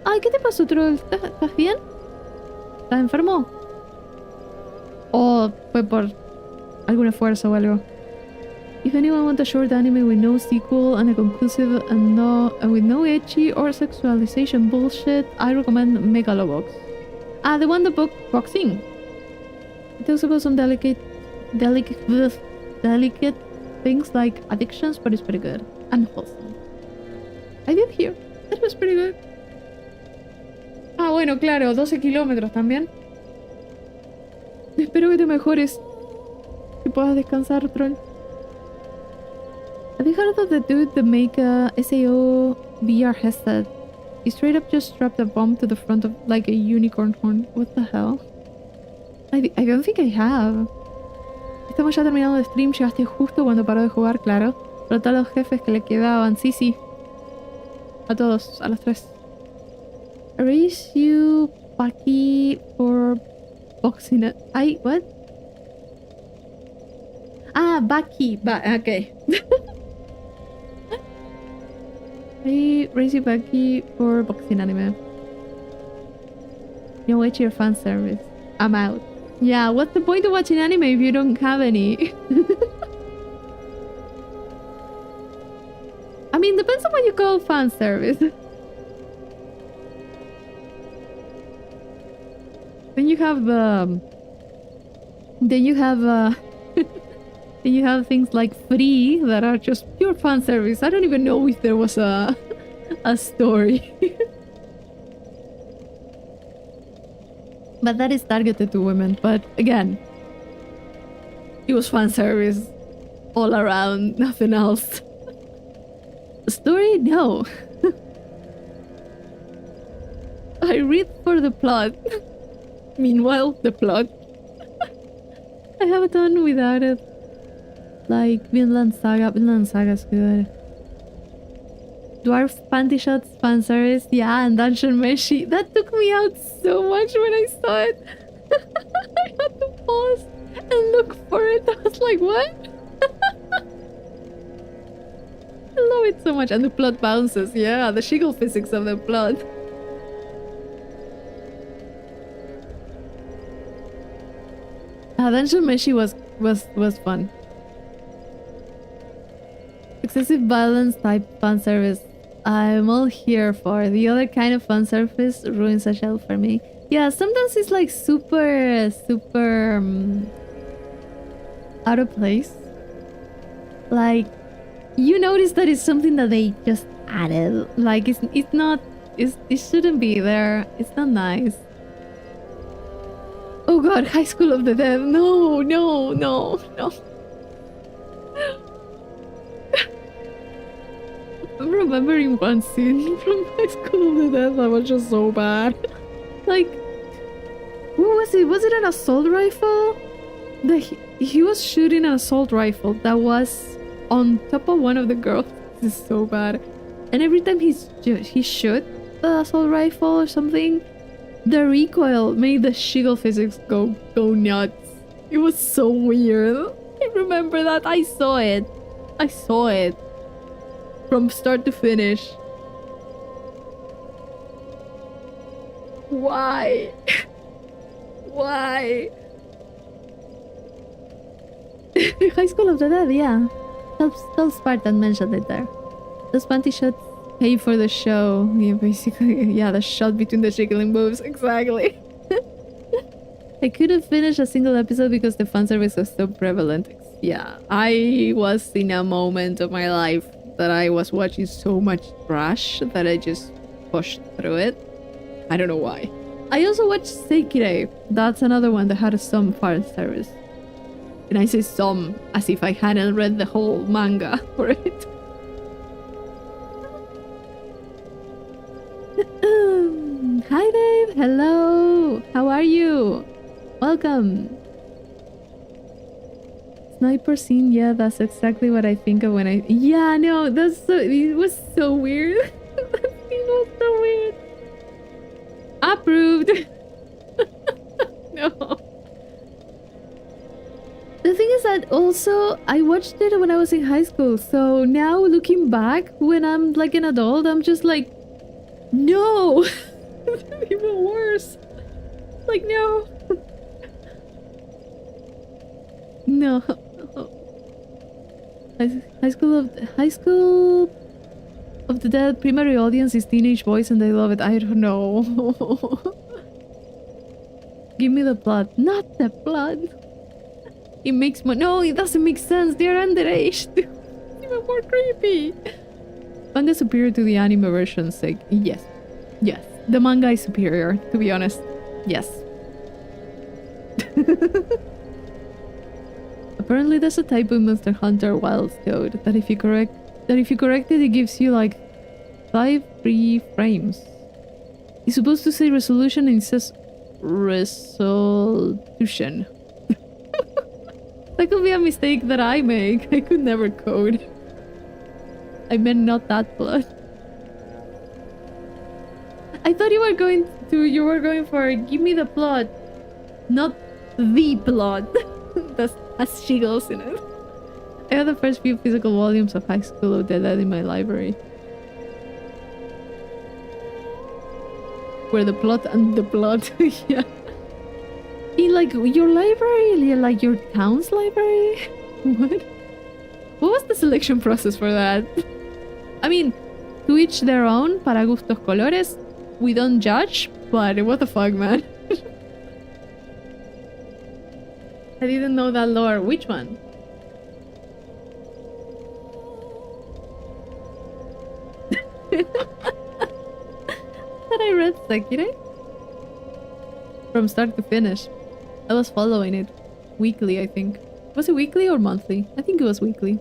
Ay, ¿qué te pasó, troll? ¿Estás bien? ¿Estás enfermo? ¿O fue por alguna fuerza o algo? If anyone wants a short anime with no sequel and a conclusive and with no ecchi or sexualization bullshit, I recommend Megalobox. Ah, the one the boxing. It talks about some delicate things like addictions, but it's pretty good and wholesome. I did hear that was pretty good. Ah, bueno, claro, 12 kilómetros también. Espero que te mejores. puedas descansar, troll. Have you heard of the dude that make a SAO VR headset? He straight up just strapped a bomb to the front of like a unicorn horn. What the hell? I don't think I have. Estamos ya terminando el stream. Llegaste justo cuando paró de jugar, claro. Pero todos los jefes que le quedaban. Sí, sí. A todos. A los tres. I raise you, Bucky, for boxing it. What? Ah, Bucky. Okay. I raise you, Bucky, for boxing anime. You watch your fan service. I'm out. Yeah, what's the point of watching anime if you don't have any? I mean, depends on what you call fan service. Then you have then you have things like free that are just pure fan service. I don't even know if there was a story. But that is targeted to women. But again, it was fan service all around, nothing else. Story? No. I read for the plot. Meanwhile, the plot. I have done without it. Like Vinland Saga. Vinland Saga's good. Dwarf Panty Shots fan service. Yeah, and Dungeon Meshi. That took me out so much when I saw it. I had to pause and look for it. I was like, what? I love it so much. And the plot bounces. Yeah, the Shiggle physics of the plot. Dungeon Meshi was fun. Excessive violence type fan service. I'm all here for. The other kind of fan service ruins a show for me. Yeah, sometimes it's like super out of place. Like you notice that it's something that they just added. Like it shouldn't be there. It's not nice. Oh god, High School of the Dead. No. I'm remembering one scene from High School of the Dead that was just so bad. Like, what was it? Was it an assault rifle? He was shooting an assault rifle that was on top of one of the girls. This is so bad. And every time he shot the assault rifle or something, the recoil made the Shiggle physics go nuts. It was so weird. I remember that. I saw it. From start to finish. Why? Why? High School of the Dead, yeah. Tell Spartan mentioned it there. Those panty shots pay for the show. Yeah, basically. Yeah, the shot between the jiggling moves. Exactly. I couldn't finish a single episode because the fan service was so prevalent. Yeah, I was in a moment of my life that I was watching so much trash that I just pushed through it. I don't know why. I also watched Seikirei. That's another one that had some fan service. And I say some as if I hadn't read the whole manga for it. Hi Dave, hello. How are you? Welcome. Sniper scene, yeah, that's exactly what I think of when I... Yeah, no, it was so weird. That scene was so weird. Approved. No. The thing is that also, I watched it when I was in high school, so now looking back, when I'm like an adult, I'm just like, no! Even worse. Like, no. No. High School of the Dead primary audience is teenage boys and they love it. I don't know. Give me the blood. Not the blood. It makes no, it doesn't make sense. They're underage. It's even more creepy. Manga superior to the anime version sake. Yes. Yes. The manga is superior, to be honest. Yes. Apparently there's a typo in Monster Hunter Wilds code that if you correct it, it gives you like 5 free frames. It's supposed to say resolution and it says resolution. That could be a mistake that I make. I could never code. I meant not that plot. I thought you were going for give me the plot, not the plot. That has shiggles in it. I have the first few physical volumes of High School of the Dead in my library. Where the plot and the plot, yeah. In like your library, like your town's library? What? What was the selection process for that? I mean, to each their own, para gustos colores. We don't judge, but what the fuck, man? I didn't know that lore. Which one? That I read Sekiro from start to finish. I was following it weekly, I think. Was it weekly or monthly? I think it was weekly.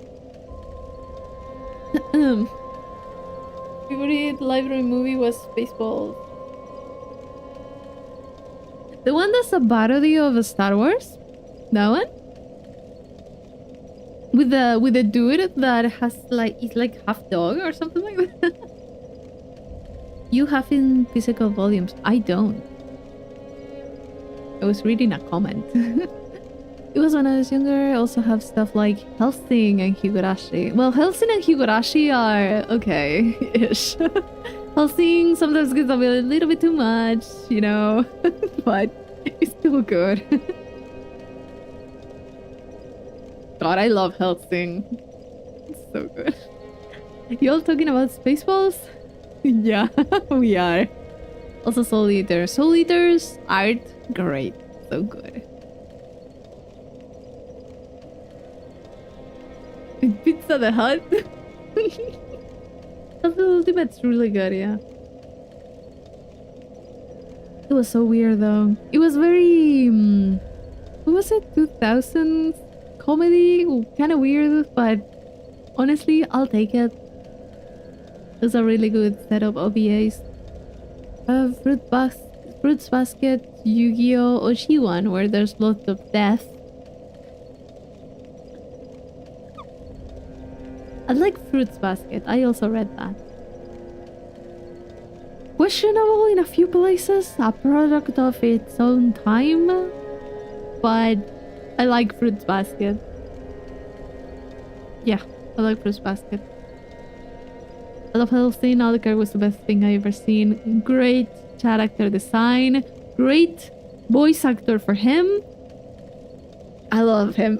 Favorite library movie was Spaceballs. The one that's a parody of Star Wars? That one? With the dude that has like he's like half dog or something like that. You have in physical volumes. I don't. I was reading a comment. It was when I was younger. I also have stuff like Hellsing and Higurashi. Well, Hellsing and Higurashi are okay-ish. Hellsing sometimes gets a little bit too much, you know, but it's still good. God, I love Hellsing. It's so good. You all talking about Spaceballs? Yeah, we are. Also Soul Eater. Soul Eater's art, great. So good. Pizza the Hut? The Ultimate's really good, yeah. It was so weird though. It was very... what was it? 2000s comedy? Kind of weird, but honestly, I'll take it. It was a really good set of OVAs. Fruits Basket, Yu-Gi-Oh! Oshiwan, where there's lots of death. I like Fruits Basket. I also read that. Questionable in a few places, a product of its own time, but I like Fruits Basket. Yeah, I like Fruits Basket. I love Hellsing. Alucard was the best thing I ever seen. Great character design. Great voice actor for him. I love him.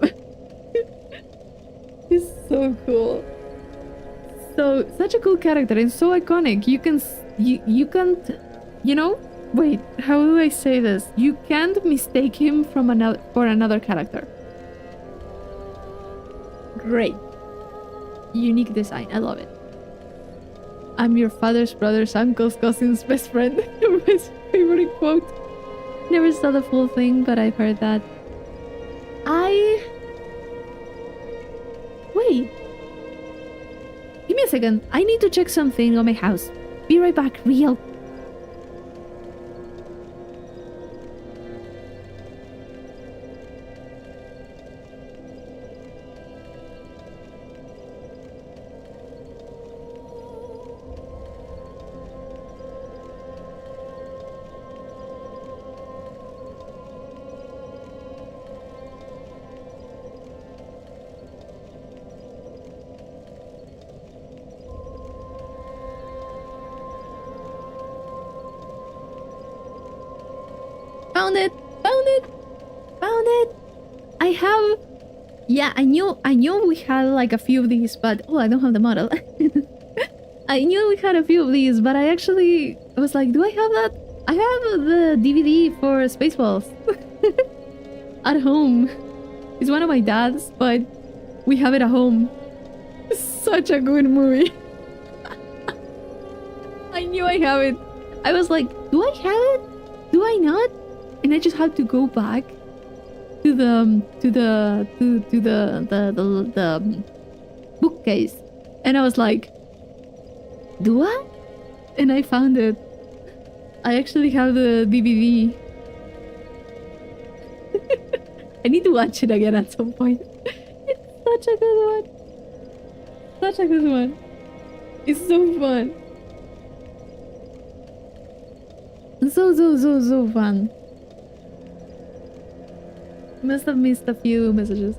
He's so cool. So such a cool character and so iconic. You can't, you know, wait, how do I say this? You can't mistake him for another character. Great. Unique design. I love it. I'm your father's brother's uncle's cousin's best friend. My favorite quote. Never saw the full thing, but I've heard that. Wait. Give me a second. I need to check something on my house. Be right back, real. Found it! Found it! Found it! I have... Yeah, I knew we had like a few of these, but... Oh, I don't have the model. I knew we had a few of these, but I was like, do I have that? I have the DVD for Spaceballs. At home. It's one of my dad's, but we have it at home. Such a good movie. I knew I have it. I was like, do I have it? Do I not? And I just had to go back to the bookcase, and I was like, do I? And I found it. I actually have the DVD. I need to watch it again at some point. It's such a good one. Such a good one. It's so fun. So fun. Must have missed a few messages.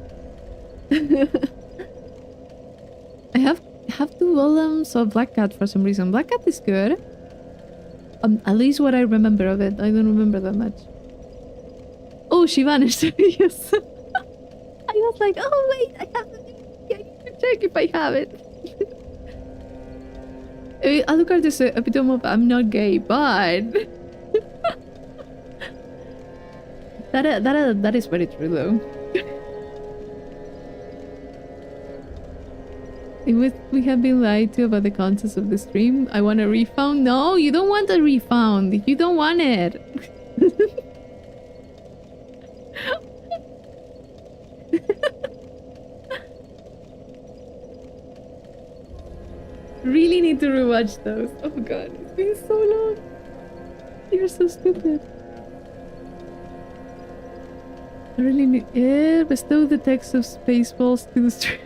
I have two volumes of Black Cat for some reason. Black Cat is good. At least what I remember of it. I don't remember that much. Oh, she vanished. Yes. I was like, oh wait, I have it. I need to check if I have it. Alucard is a epitome of I'm not gay, but that is very true though. If we have been lied to about the contents of the stream, I want a refund. No, you don't want a refund. You don't want it. Really need to rewatch those. Oh god, it's been so long. You're so stupid. I really need... Yeah, bestow the text of Spaceballs to the stream.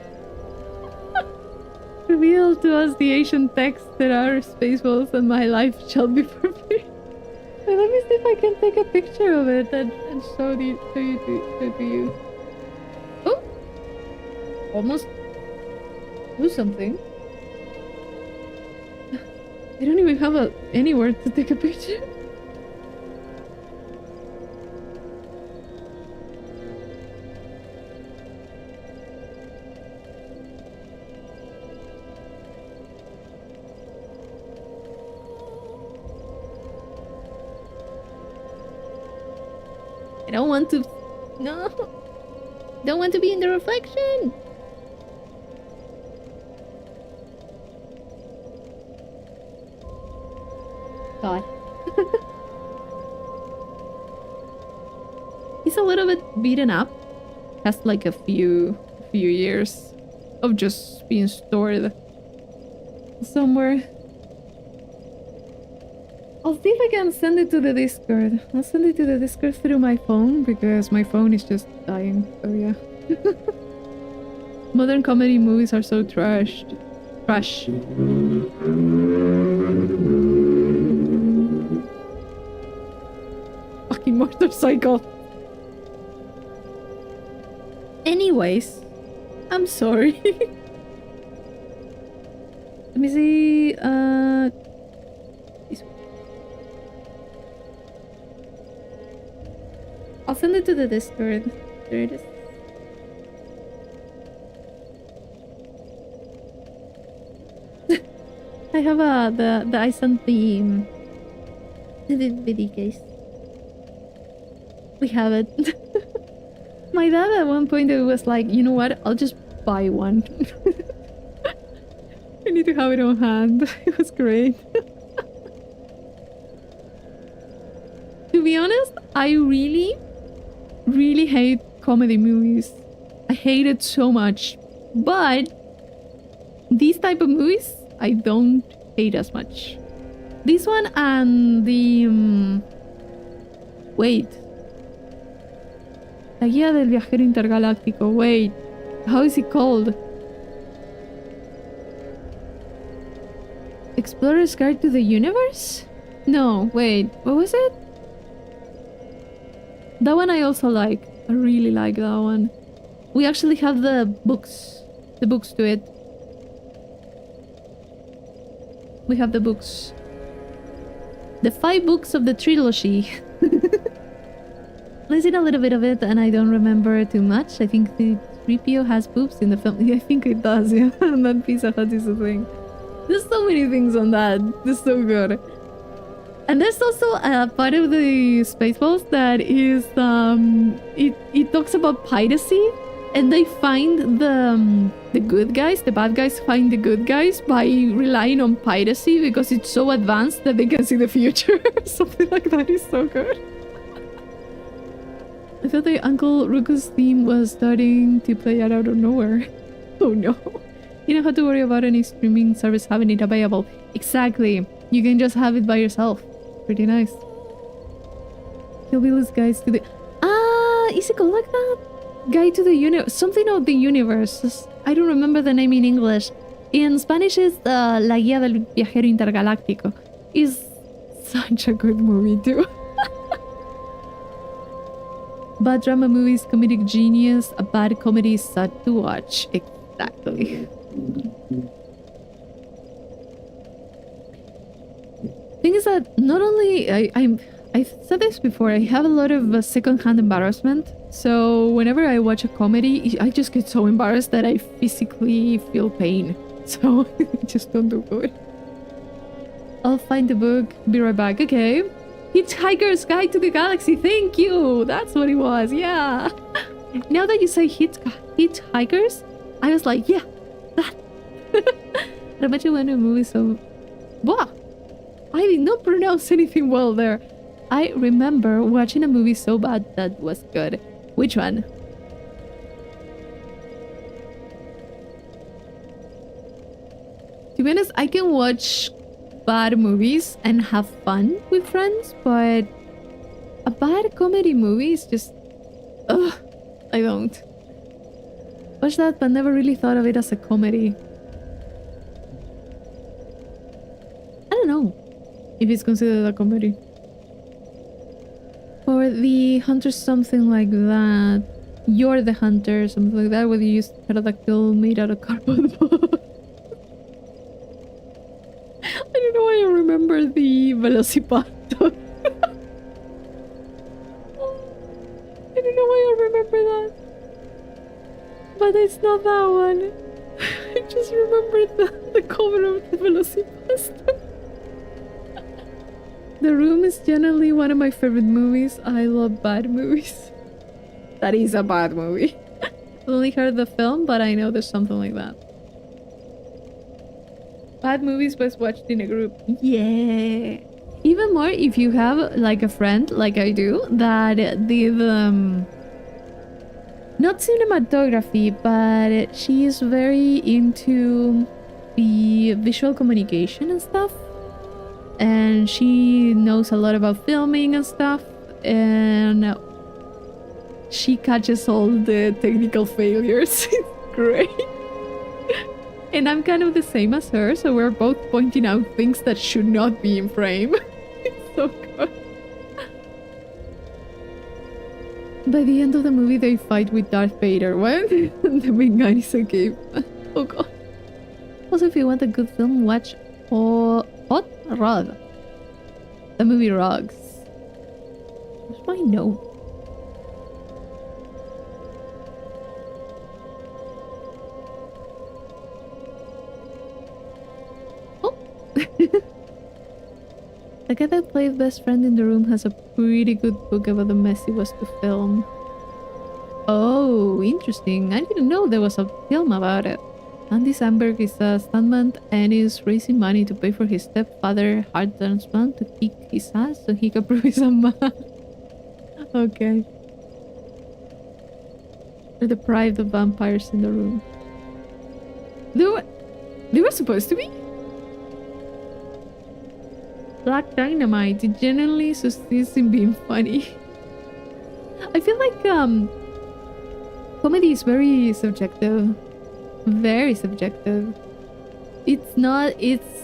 Reveal to us the ancient text that are Spaceballs and my life shall be perfect. Let me see if I can take a picture of it and show you to you. Oh! Almost do something. I don't even have anywhere to take a picture. I don't want to... No! Don't want to be in the reflection! God. He's a little bit beaten up. Has like a few years of just being stored somewhere. I'll see if I can send it to the Discord. I'll send it to the Discord through my phone because my phone is just dying. So yeah. Modern comedy movies are so trashed. Trash. Fucking motorcycle. Anyways, I'm sorry. Let me see. This one. I'll send it to the Discord. There it is. I have the I sent the video case. We have it. My dad at one point it was like, you know what? I'll just buy one. I need to have it on hand. It was great. To be honest, I really hate comedy movies. I hate it so much. But these type of movies, I don't hate as much. This one and the... wait. La guía del viajero intergaláctico. Wait. How is it called? Explorer's Guide to the Universe? No, wait. What was it? That one I also like. I really like that one. We actually have the books. The books to it. We have the books. The 5 books of the trilogy. I've seen a little bit of it and I don't remember too much. I think the 3PO has boobs in the film. I think it does, yeah. And that Pizza Hut is a thing. There's so many things on that. It's so good. And there's also a part of the Spaceballs that is it talks about piracy, and they find the good guys, the bad guys find the good guys by relying on piracy because it's so advanced that they can see the future. Something like that is so good. I thought the Uncle Ruckus theme was starting to play out of nowhere. Oh no. You don't have to worry about any streaming service having it available. Exactly. You can just have it by yourself. Pretty nice. Kill Bill's Guides to the... Ah, is it called like that? Guide to the Universe. Something of the Universe. I don't remember the name in English. In Spanish it's La Guía del Viajero Intergaláctico. It's such a good movie too. Bad drama movies, comedic genius. A bad comedy is sad to watch. Exactly. Thing is that not only I've said this before, I have a lot of secondhand embarrassment. So whenever I watch a comedy, I just get so embarrassed that I physically feel pain. So I just don't do good. I'll find the book. Be right back. Okay. Hitchhiker's Guide to the Galaxy. Thank you. That's what it was. Yeah. Now that you say Hitchhikers, I was like, yeah, that. I bet you went to a movie so... Wow. I did not pronounce anything well there. I remember watching a movie so bad that was good. Which one? To be honest, I can watch bad movies and have fun with friends, but a bad comedy movie is just... Ugh, I don't. Watched that, but never really thought of it as a comedy. I don't know if it's considered a comedy. Or The Hunter, something like that. You're the Hunter, something like that, where you use pterodactyl made out of cardboard box. I don't know why I remember the Velocipastor. I don't know why I remember that. But it's not that one. I just remembered the cover of the Velocipastor. The Room is generally one of my favorite movies. I love bad movies. That is a bad movie. I've only heard the film, but I know there's something like that. Bad movies best watched in a group. Yeah. Even more if you have like a friend, like I do, that did not cinematography, but she is very into the visual communication and stuff. And she knows a lot about filming and stuff, and she catches all the technical failures. It's great. And I'm kind of the same as her, so we're both pointing out things that should not be in frame. It's so good. By the end of the movie, they fight with Darth Vader. What? The main guy is a caveman. Oh god. Also, if you want a good film, watch Hot Rod. The movie rocks. Where's my note? Oh! The guy that played best friend in the room has a pretty good book about the mess it was to film. Oh, interesting. I didn't know there was a film about it. Andy Samberg is a stuntman and is raising money to pay for his stepfather heart transplant to kick his ass so he can prove he's a man. Okay. They're deprived of vampires in the room. They were supposed to be? Black Dynamite genuinely succeeds in being funny. I feel like comedy is very subjective. Very subjective. It's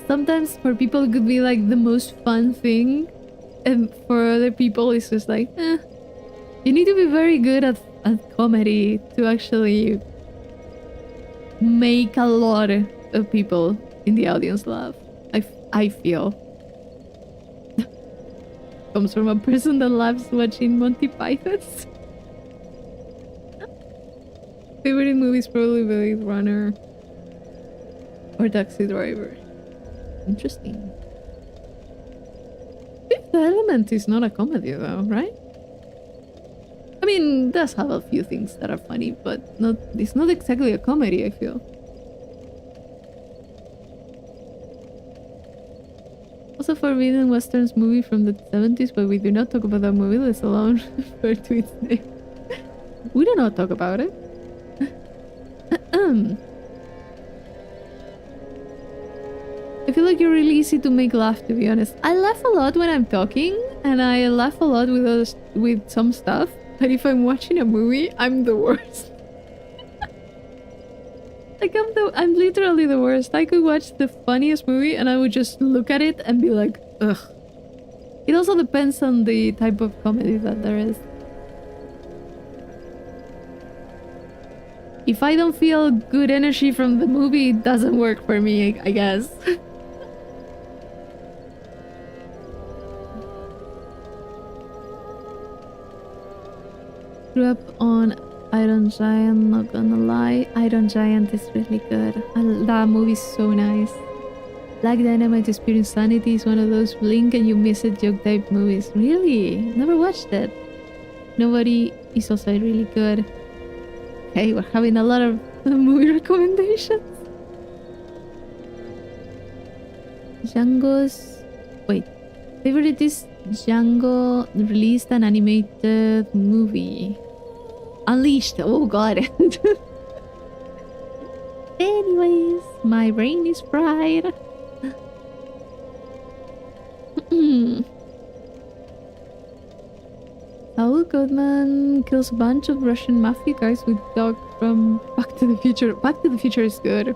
sometimes for people it could be like the most fun thing, and for other people it's just like you need to be very good at comedy to actually make a lot of people in the audience laugh. I feel. Comes from a person that loves watching Monty Pythons. Favorite movies probably Blade Runner or Taxi Driver. Interesting. Fifth Element is not a comedy though, right? I mean, it does have a few things that are funny, but it's not exactly a comedy, I feel. Also Forbidden Westerns movie from the 70s, but we do not talk about that movie, let alone refer to its name. We do not talk about it. I feel like you're really easy to make laugh, to be honest. I laugh a lot when I'm talking, and I laugh a lot with some stuff. But if I'm watching a movie, I'm the worst. Like I'm literally the worst. I could watch the funniest movie, and I would just look at it and be like, ugh. It also depends on the type of comedy that there is. If I don't feel good energy from the movie, it doesn't work for me, I guess. Grew up on Iron Giant, not gonna lie. Iron Giant is really good. That movie's so nice. Black Dynamite is Pure Insanity is one of those blink and you miss it joke type movies. Really? Never watched it. Nobody is also really good. Okay, we're having a lot of movie recommendations. Django's... Wait. Favorite is Django released an animated movie. Unleashed. Oh god. Anyways, my brain is fried. Saul Goodman kills a bunch of Russian mafia guys with dog from Back to the Future. Back to the Future is good.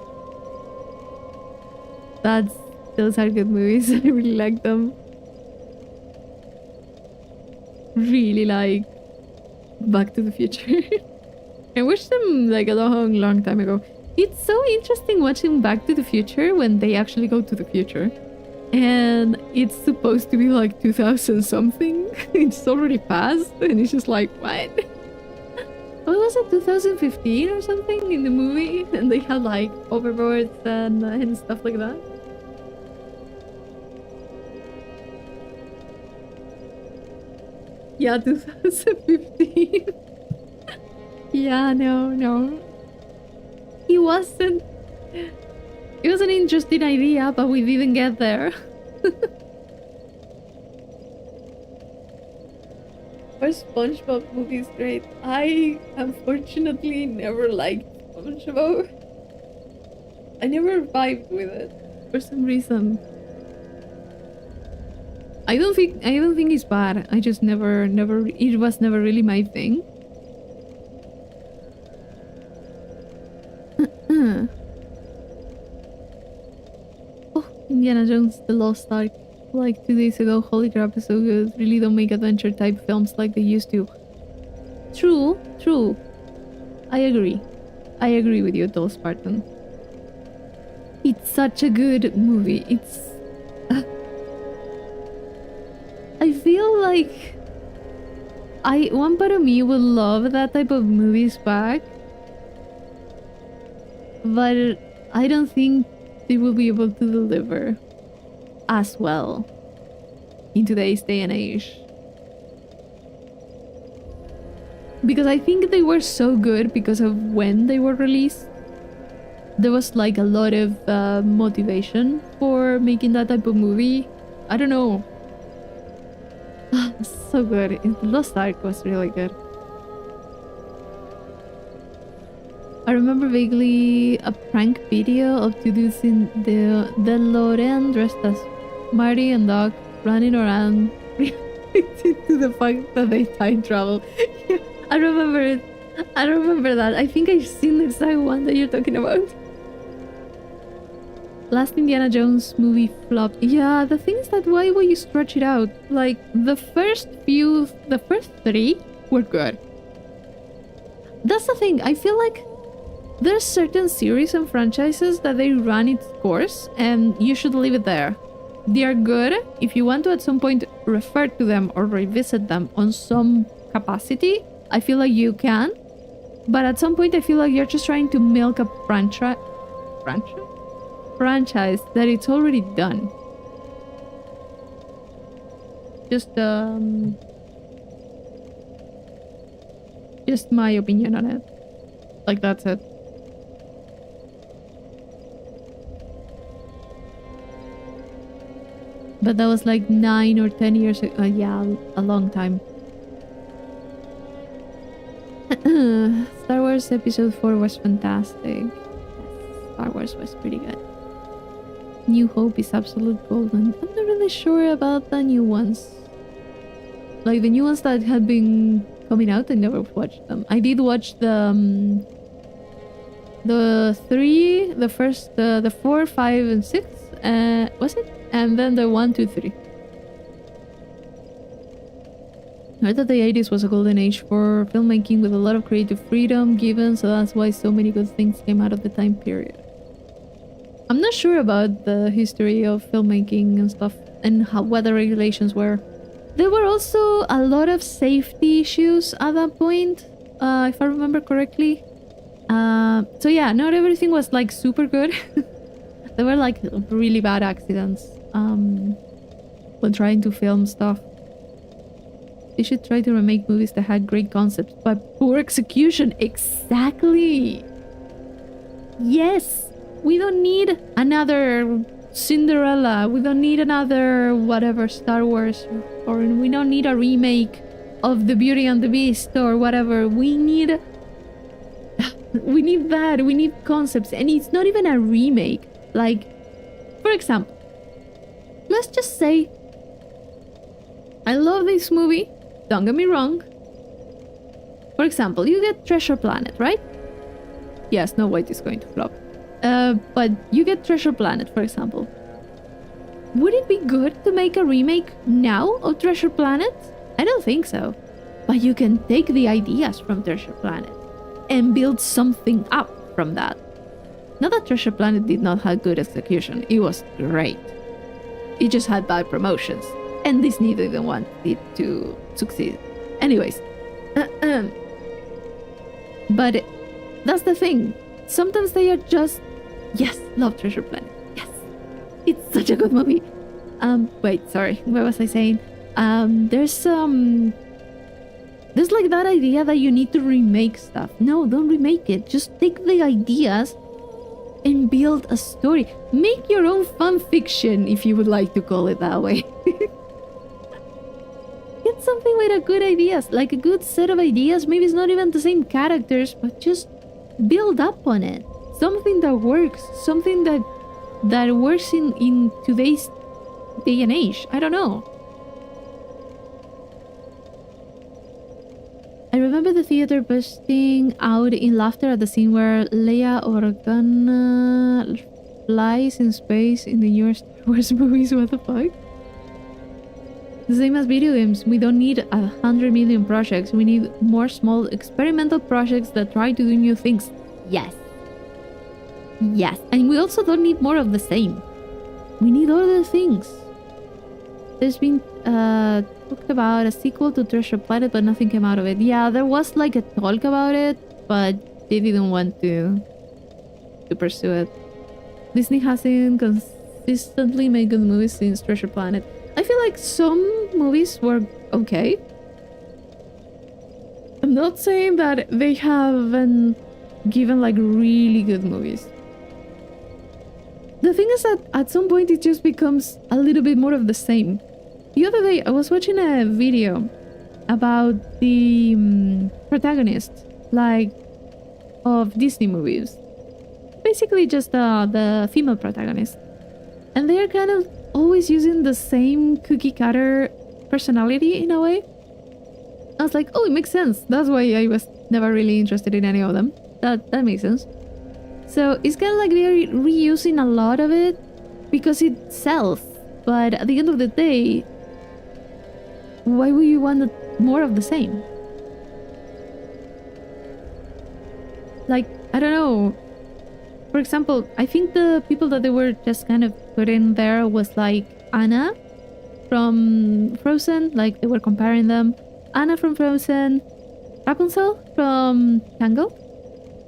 Those are good movies. I really like them. Really like Back to the Future. I watched them like a long time ago. It's so interesting watching Back to the Future when they actually go to the future. And it's supposed to be like 2000 something. It's already passed and it's just like, what? What was it, 2015 or something in the movie? And they had like overboards and stuff like that. Yeah, 2015. Yeah, no. It was an interesting idea, but we didn't get there. Our SpongeBob movie is great. I unfortunately never liked SpongeBob. I never vibed with it for some reason. I don't think it's bad. I just never it was never really my thing. Oh, Indiana Jones The Lost Ark. Like 2 days ago, holy crap, is so good. Really don't make adventure type films like they used to. True. I agree with you, Tall Spartan. It's such a good movie. It's I feel like one part of me would love that type of movies back, but I don't think they will be able to deliver as well in today's day and age. Because I think they were so good because of when they were released. There was like a lot of motivation for making that type of movie. I don't know. So good. Lost Ark was really good. I remember vaguely a prank video of two dudes in the DeLorean dressed as Marty and Doc running around reacting to the fact that they time travel. Yeah, I remember it. I remember that. I think I've seen the exact one that you're talking about. Last Indiana Jones movie flopped. Yeah, the thing is that why would you stretch it out? Like, the first 3 were good. That's the thing. I feel like there's certain series and franchises that they run its course and you should leave it there. They are good. If you want to at some point refer to them or revisit them on some capacity, I feel like you can. But at some point I feel like you're just trying to milk a franchise that it's already done. Just my opinion on it. Like, that's it. But that was like 9 or 10 years ago. Yeah, a long time. Star Wars Episode 4 was fantastic. Star Wars was pretty good. New Hope is absolute golden. I'm not really sure about the new ones. Like the new ones that have been coming out, I never watched them. I did watch the 3, the first, the 4, 5, and 6. Was it? And then the 1, 2, 3. I heard that the 80s was a golden age for filmmaking with a lot of creative freedom given, so that's why so many good things came out of the time period. I'm not sure about the history of filmmaking and stuff and what the regulations were. There were also a lot of safety issues at that point, if I remember correctly. So yeah, not everything was like super good. There were like really bad accidents when trying to film stuff. They should try to remake movies that had great concepts but poor execution. Exactly. Yes. We don't need another Cinderella. We don't need another whatever Star Wars, or we don't need a remake of The Beauty and the Beast or whatever. We need that. We need concepts, and it's not even a remake. Like, for example, let's just say I love this movie. Don't get me wrong. For example, you get Treasure Planet, right? Yes, Snow White is going to flop. But you get Treasure Planet, for example. Would it be good to make a remake now of Treasure Planet? I don't think so. But you can take the ideas from Treasure Planet and build something up from that. Not that Treasure Planet did not have good execution. It was great. It just had bad promotions. And Disney didn't want it to succeed. Anyways. But that's the thing. Sometimes they are just... Yes, love Treasure Planet. Yes. It's such a good movie. Wait, sorry. What was I saying? There's like that idea that you need to remake stuff. No, don't remake it. Just take the ideas and build a story. Make your own fan fiction, if you would like to call it that way. Get something with a good ideas, like a good set of ideas. Maybe it's not even the same characters, but just build up on it. Something that works. Something that works in today's day and age. I don't know. I remember the theater bursting out in laughter at the scene where Leia Organa flies in space in the newer Star Wars movies. What the fuck? The same as video games. We don't need 100 million projects. We need more small experimental projects that try to do new things. Yes. Yes. And we also don't need more of the same. We need other things. There's been talked about a sequel to Treasure Planet, but nothing came out of it. Yeah, there was like a talk about it, but they didn't want to pursue it. Disney hasn't consistently made good movies since Treasure Planet. I feel like some movies were okay. I'm not saying that they haven't given like really good movies. The thing is that at some point it just becomes a little bit more of the same. The other day I was watching a video about the protagonist, like, of Disney movies. Basically just the female protagonist. And they are kind of always using the same cookie cutter personality in a way. I was like, oh, it makes sense. That's why I was never really interested in any of them. That makes sense. So it's kind of like they're reusing a lot of it because it sells. But at the end of the day, why would you want more of the same? Like, I don't know. For example, I think the people that they were just kind of put in there was like Anna from Frozen. Like, they were comparing them. Anna from Frozen, Rapunzel from Tangled.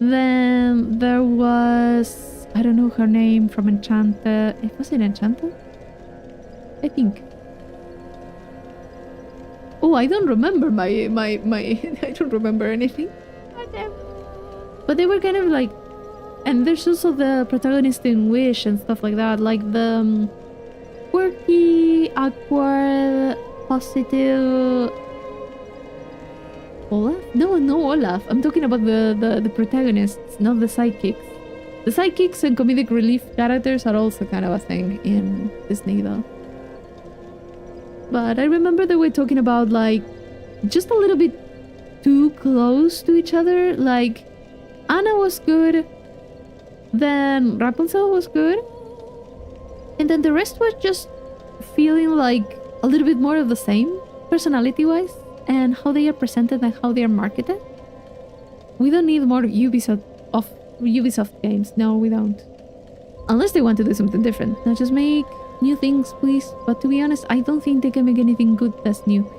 Then there was, I don't know her name, from Enchanted. Was it Enchanted? I think. Oh, I don't remember my I don't remember anything. But they were kind of like, and there's also the protagonist in Wish and stuff like that, like the quirky, awkward, positive Olaf. No, Olaf. I'm talking about the protagonists, not the sidekicks. The sidekicks and comedic relief characters are also kind of a thing in Disney, though. But I remember they were talking about, like, just a little bit too close to each other. Like, Anna was good, then Rapunzel was good, and then the rest was just feeling like a little bit more of the same, personality-wise, and how they are presented and how they are marketed. We don't need more Ubisoft games. No, we don't. Unless they want to do something different. Now just make new things, please. But to be honest, I don't think they can make anything good that's new.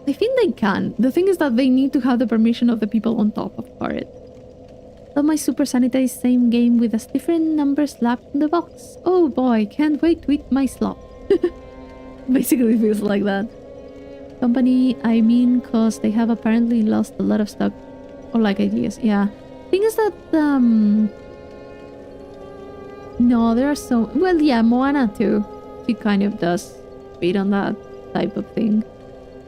I think they can. The thing is that they need to have the permission of the people on top of it. Love my Super Sanitized same game with a different number slapped in the box. Oh boy, can't wait to eat my slop. Basically feels like that. Company, I mean, cause they have apparently lost a lot of stock. Or like ideas, yeah. Thing is that, no, there are so... Well, yeah, Moana too. She kind of does beat on that type of thing.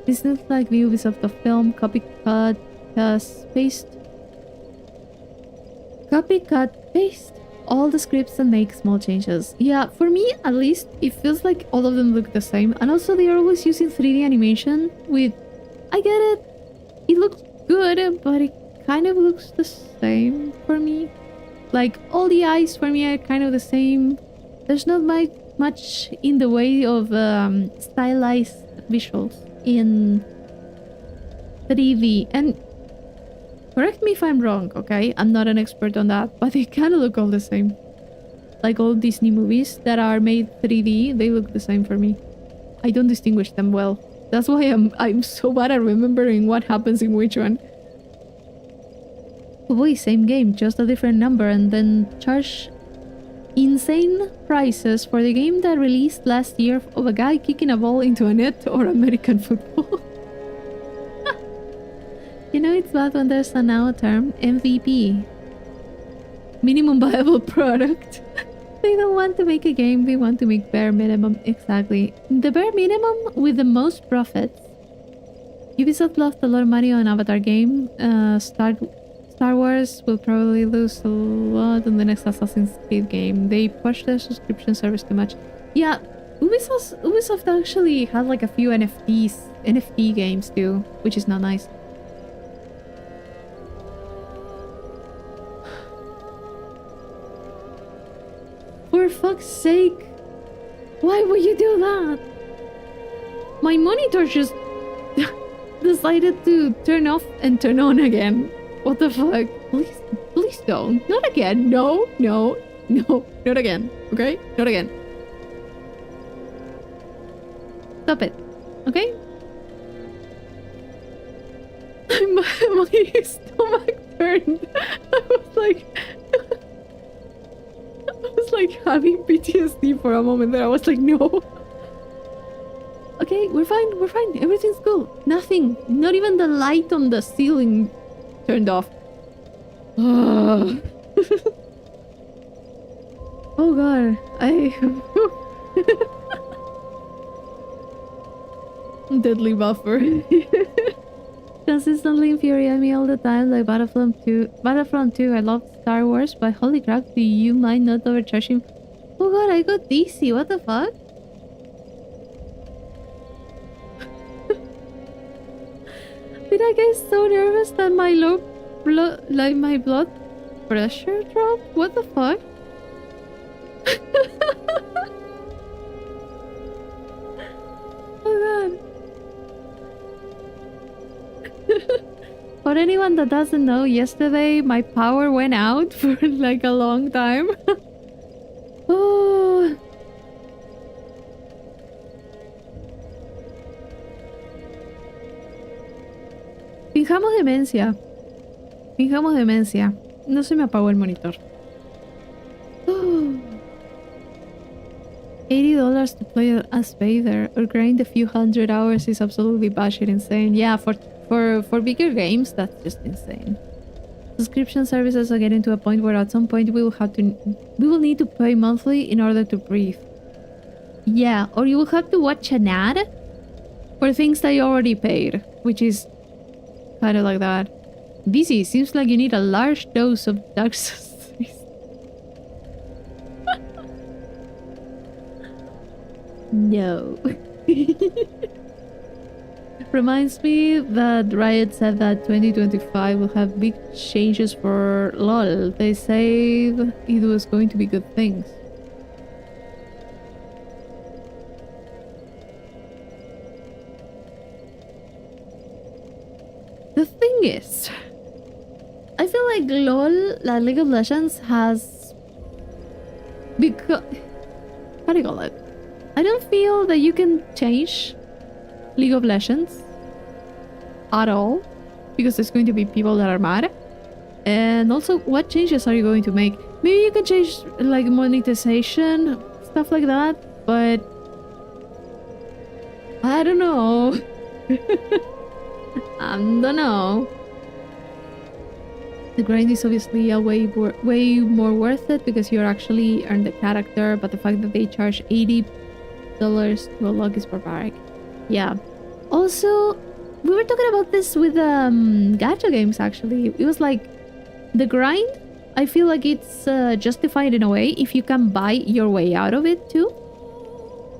This looks like the Ubisoft of film, copycat, paste. Copycat, paste all the scripts and make small changes. Yeah, for me, at least, it feels like all of them look the same. And also, they are always using 3D animation with... I get it. It looks good, but it kind of looks the same for me. Like, all the eyes for me are kind of the same. There's not much in the way of stylized visuals in 3D. And correct me if I'm wrong, okay? I'm not an expert on that, but they kind of look all the same. Like all Disney movies that are made 3D, they look the same for me. I don't distinguish them well. That's why I'm so bad at remembering what happens in which one. Oh boy, same game, just a different number, and then charge insane prices for the game that released last year of a guy kicking a ball into a net or American football. You know it's bad when there's a now term, MVP. Minimum viable product. They don't want to make a game, they want to make bare minimum. Exactly. The bare minimum with the most profits. Ubisoft lost a lot of money on Avatar game. Star Wars will probably lose a lot on the next Assassin's Creed game. They pushed their subscription service too much. Yeah, Ubisoft actually had like a few NFT games too, which is not nice. For fuck's sake! Why would you do that? My monitor just decided to turn off and turn on again. What the fuck? Please don't. Not again. No, not again. Okay? Not again. Stop it. Okay? My stomach turned. I was like having PTSD for a moment there. I was like, no. Okay, we're fine. Everything's cool. Nothing. Not even the light on the ceiling turned off. Oh god. Deadly buffer. Consistently infuriate me all the time, like Battlefront 2. I love Star Wars, but holy crap, do you mind not overcharging? Oh god, I got DC. What the fuck? Did I get so nervous that my my blood pressure dropped? What the fuck? Oh god. For anyone that doesn't know, yesterday my power went out for like a long time. Oh. Fijamos demencia. No se me apagó el monitor. $80 to play as Vader or grind a few hundred hours is absolutely batshit insane. Yeah, for bigger games, that's just insane. Subscription services are getting to a point where at some point we will need to pay monthly in order to breathe. Yeah, or you will have to watch an ad for for things that you already paid, which is kind of like that. DC, seems like you need a large dose of Dark Souls. No. Reminds me that Riot said that 2025 will have big changes for LoL. They said it was going to be good things. The thing is, I feel like LoL, like League of Legends, has... Because... How do you call it? I don't feel that you can change League of Legends at all, because there's going to be people that are mad. And also, what changes are you going to make? Maybe you can change like monetization, stuff like that, but I don't know. I don't know. The grind is obviously a way more worth it because you actually earn the character, but the fact that they charge $80 to unlock is barbaric. Yeah. Also, we were talking about this with gacha games actually. It was like the grind, I feel like it's justified in a way if you can buy your way out of it too.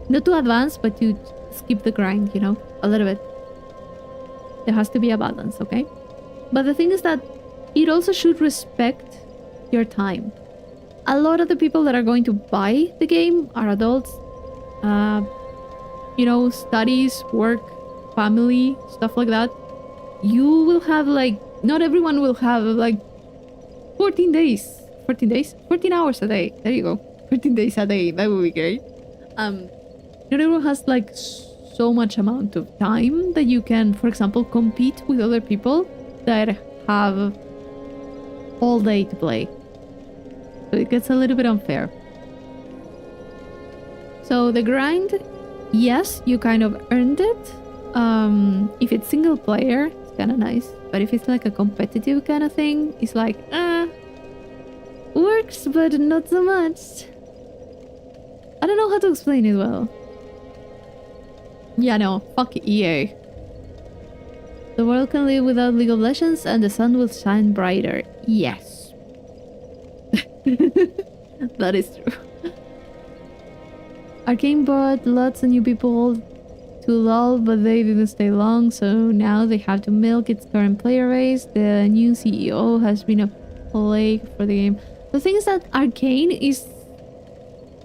Not to advance, but to skip the grind, you know, a little bit. There has to be a balance, okay? But the thing is that it also should respect your time. A lot of the people that are going to buy the game are adults. You know, studies, work, family, stuff like that. You will have like, not everyone will have like 14 hours a day. There you go. 14 days a day. That would be great. Not everyone has like so much amount of time that you can, for example, compete with other people that have all day to play. So it gets a little bit unfair. So the grind, yes, you kind of earned it. If it's single player, it's kind of nice. But if it's like a competitive kind of thing, it's like, works, but not so much. I don't know how to explain it well. Yeah, no, fuck EA. The world can live without League of Legends and the sun will shine brighter. Yes. That is true. Arcane brought lots of new people to LoL, but they didn't stay long, so now they have to milk its current player base. The new CEO has been a plague for the game. The thing is that Arcane is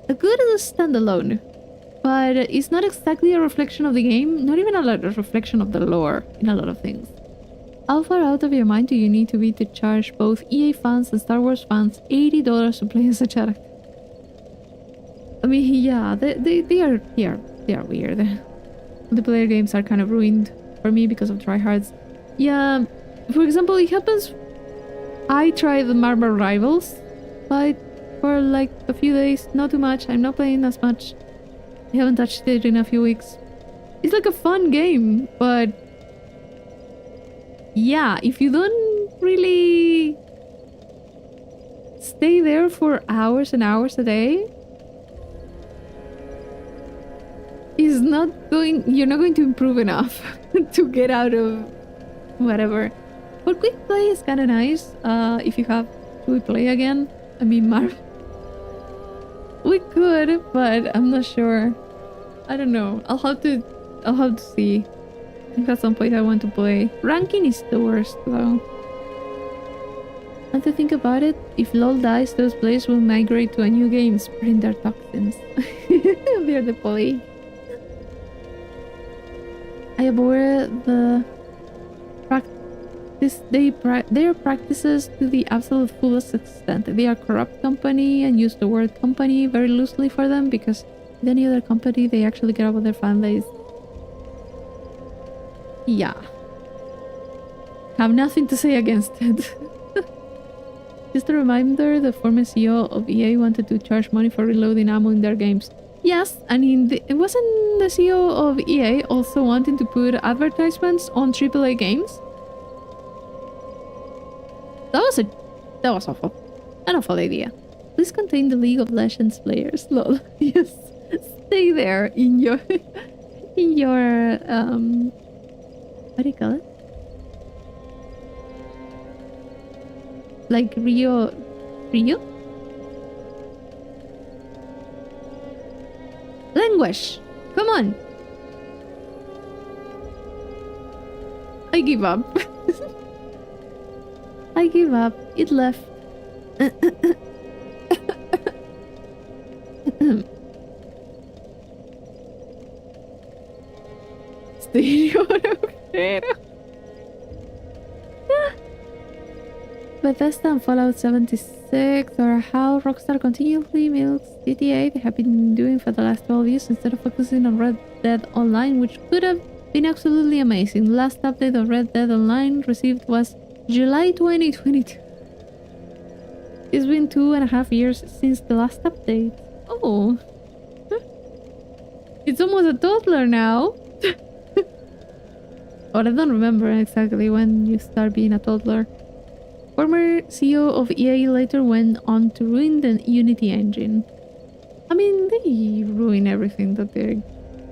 a good standalone, but it's not exactly a reflection of the game, not even a reflection of the lore in a lot of things. How far out of your mind do you need to be to charge both EA fans and Star Wars fans $80 to play as a character? I mean, yeah, they are weird. Multiplayer games are kind of ruined for me because of tryhards. Yeah, for example, it happens. I tried the Marvel Rivals, but for like a few days, not too much. I'm not playing as much. I haven't touched it in a few weeks. It's like a fun game, but yeah, if you don't really stay there for hours and hours a day, you're not going to improve enough to get out of whatever. But quick play is kind of nice. If you have to play again, I mean, we could, but I'm not sure. I don't know. I'll have to see. I think at some point I want to play. Ranking is the worst though. And to think about it, if LoL dies, those players will migrate to a new game, spreading their toxins. They're the poly. I abhor their practices to the absolute fullest extent. They are a corrupt company and use the word company very loosely for them because with any other company they actually care about their fan base. Yeah. Have nothing to say against it. Just a reminder, the former CEO of EA wanted to charge money for reloading ammo in their games. Yes, I mean, it wasn't the CEO of EA also wanting to put advertisements on AAA games? That was awful. An awful idea. Please contain the League of Legends players. Lol. Yes. Stay there in your what do you call it? Like Rio? Language. Come on. I give up. I give up. It left. Stereo. Bethesda and Fallout 76 are how Rockstar continually milks GTA. They have been doing for the last 12 years instead of focusing on Red Dead Online, which could have been absolutely amazing. The last update of Red Dead Online received was July 2022. It's been 2.5 years since the last update. Oh. It's almost a toddler now. Or I don't remember exactly when you start being a toddler. Former CEO of EA later went on to ruin the Unity engine. I mean, they ruin everything that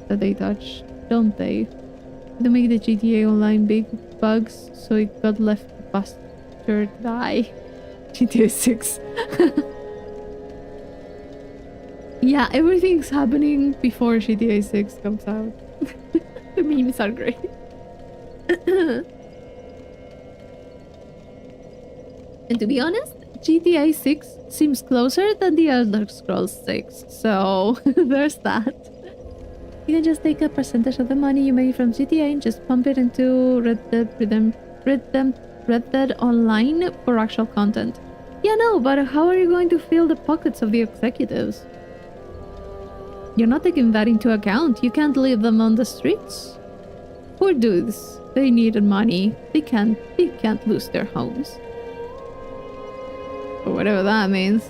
they touch, don't they? They make the GTA Online big bugs, so it got left to bastard die. GTA 6. Yeah, everything's happening before GTA 6 comes out. The memes are great. And to be honest, GTA 6 seems closer than the Elder Scrolls 6, so there's that. You can just take a percentage of the money you make from GTA and just pump it into Red Dead Online for actual content. Yeah, no, but how are you going to fill the pockets of the executives? You're not taking that into account. You can't leave them on the streets. Poor dudes. They needed money. They can't lose their homes. Or whatever that means.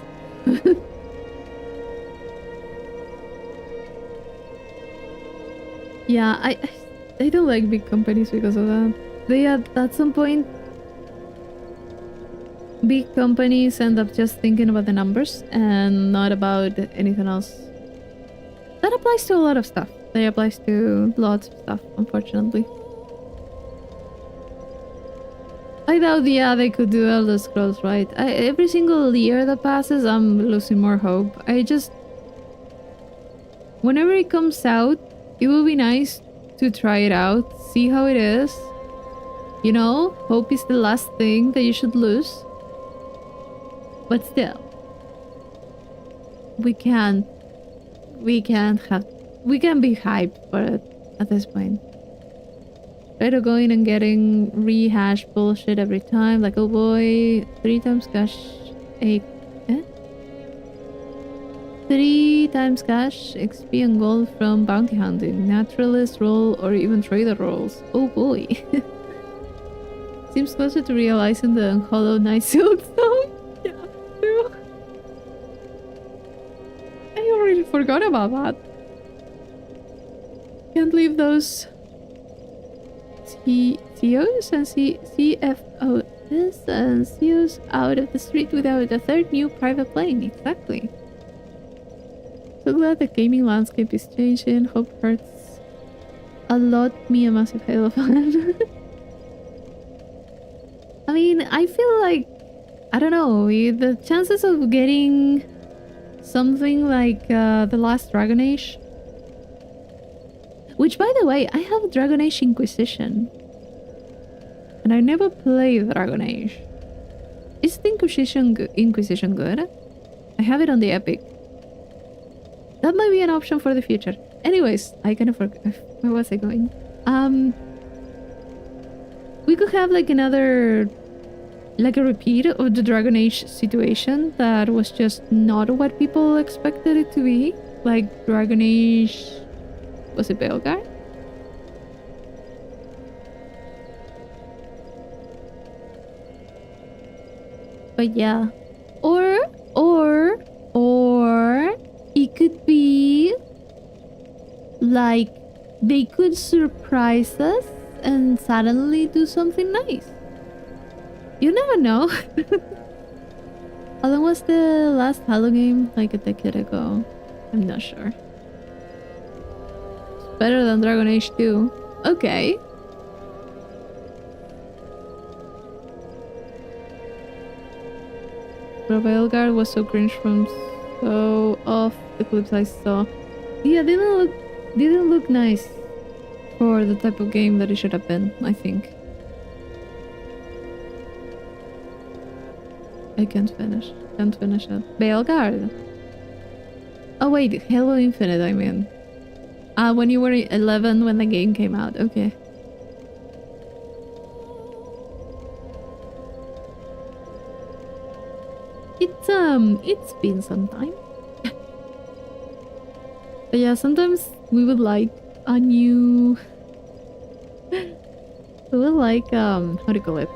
Yeah, I don't like big companies because of that. They at some point, big companies end up just thinking about the numbers and not about anything else. That applies to a lot of stuff. That applies to lots of stuff, unfortunately. I doubt, yeah, they could do Elder Scrolls, right? Every single year that passes, I'm losing more hope. Whenever it comes out, it will be nice to try it out, see how it is. You know, hope is the last thing that you should lose. But still, we can't be hyped for it at this point. Try to go in and getting rehashed bullshit every time, like, oh boy, 3 times cash, 3 times cash, XP and gold from bounty hunting, naturalist role, or even trader roles. Oh boy. Seems closer to realizing the Hollow Knight Silkstone. Yeah, true. I already forgot about that. Can't leave those CEOs and CFOs and CEOs out of the street without a third new private plane. Exactly. So glad the gaming landscape is changing. Hope hurts a lot. Me, a massive Halo fan. I mean, I feel like, I don't know, the chances of getting something like The Last Dragon Age, which, by the way, I have Dragon Age Inquisition, and I never played Dragon Age. Is the Inquisition good? I have it on the Epic. That might be an option for the future. Anyways, I kind of forgot. Where was I going? We could have like another, like a repeat of the Dragon Age situation that was just not what people expected it to be. Like Dragon Age, was it Belgar? But yeah, or it could be like they could surprise us and suddenly do something nice. You never know. How long was the last Halo game? Like a decade ago. I'm not sure. Better than Dragon Age 2. Okay. Ravelgard was so cringe from so off the clips I saw. Yeah, didn't look nice for the type of game that it should have been, I think. I can't finish it. Veilguard. Oh wait, Halo Infinite, I mean. When you were 11 when the game came out, okay. It's been some time. But yeah, sometimes we would like a new... we would like, how do you call it?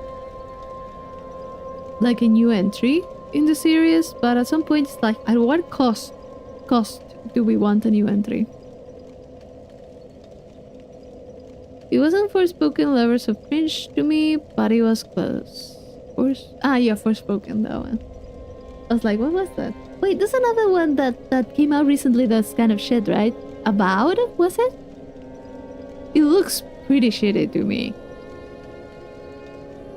Like a new entry in the series, but at some point it's like, at what cost do we want a new entry? It wasn't Forspoken levels of cringe to me, but it was close. Forspoken, that one. I was like, what was that? Wait, there's another one that came out recently that's kind of shit, right? About? Was it? It looks pretty shitty to me.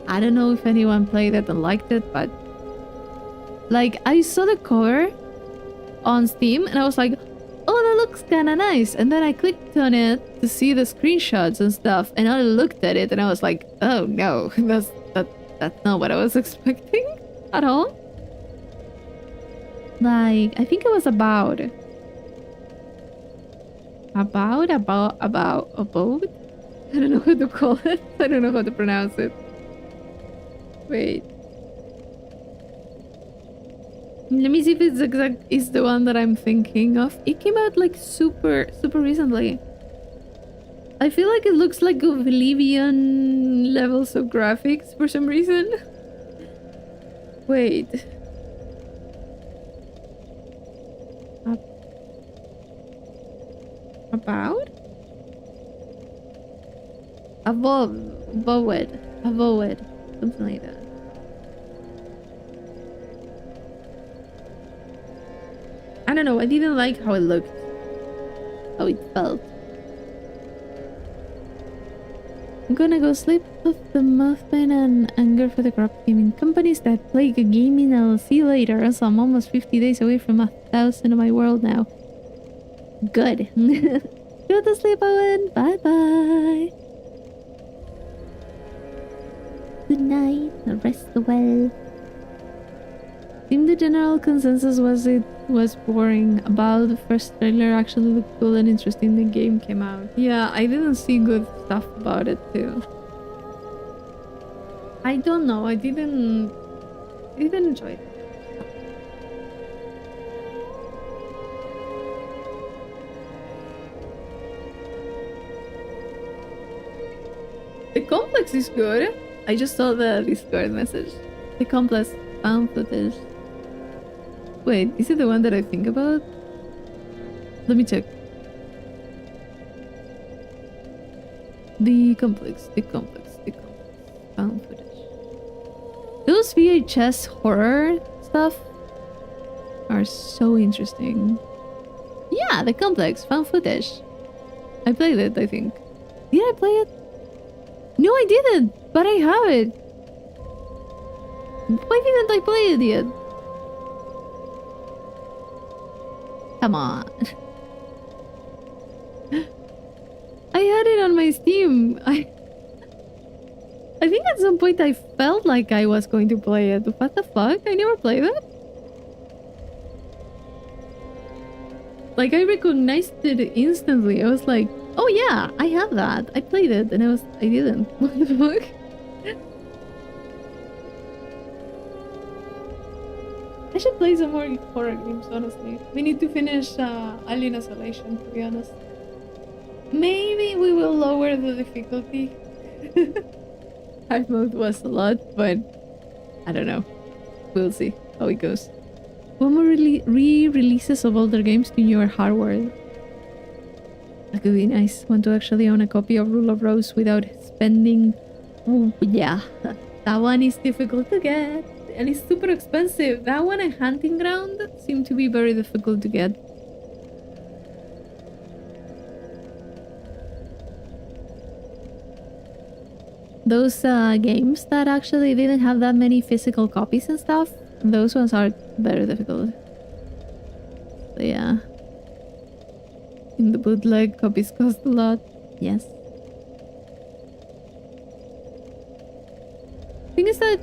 I don't know if anyone played it and liked it, but... like, I saw the cover on Steam and I was like, oh, that looks kinda nice. And then I clicked on it to see the screenshots and stuff, and I looked at it and I was like, oh no, that's not what I was expecting at all. Like, I think it was about a boat? I don't know how to call it. I don't know how to pronounce it. Wait. Let me see if it's is the one that I'm thinking of. It came out like super recently. I feel like it looks like Oblivion levels of graphics for some reason. Wait. About? Avowed. Something like that. I don't know, I didn't like how it looked. How it felt. I'm gonna go sleep off the muffin and anger for the corrupt gaming companies that plague gaming. I'll see you later, as I'm almost 50 days away from 1,000 of my world now. Good. Go to sleep, Owen. Bye-bye. Good night. Rest well. I think the general consensus was it was boring. About the first trailer actually looked cool and interesting. The game came out. Yeah, I didn't see good stuff about it too. I don't know. I didn't enjoy it. The complex is good. I just saw the Discord message. The complex found footage. Wait, is it the one that I think about? Let me check. The complex. Found footage. Those VHS horror stuff are so interesting. Yeah, the complex found footage. I played it, I think. Did I play it? No, I didn't, but I have it. Why didn't I play it yet? Come on. I had it on my Steam. I think at some point I felt like I was going to play it. What the fuck? I never played it? Like, I recognized it instantly. I was like, oh yeah, I have that. I played it and I didn't. What the fuck? I should play some more horror games, honestly. We need to finish Alien Isolation, to be honest. Maybe we will lower the difficulty. Hard mode was a lot, but I don't know. We'll see how it goes. One more re-releases of older games to newer hardware. That could be nice. Want to actually own a copy of Rule of Rose without spending... Ooh, yeah, that one is difficult to get. And it's super expensive. That one and Hunting Ground seem to be very difficult to get. those games that actually didn't have that many physical copies and stuff, those ones are very difficult. So yeah. In the bootleg, copies cost a lot. Yes. Thing is that,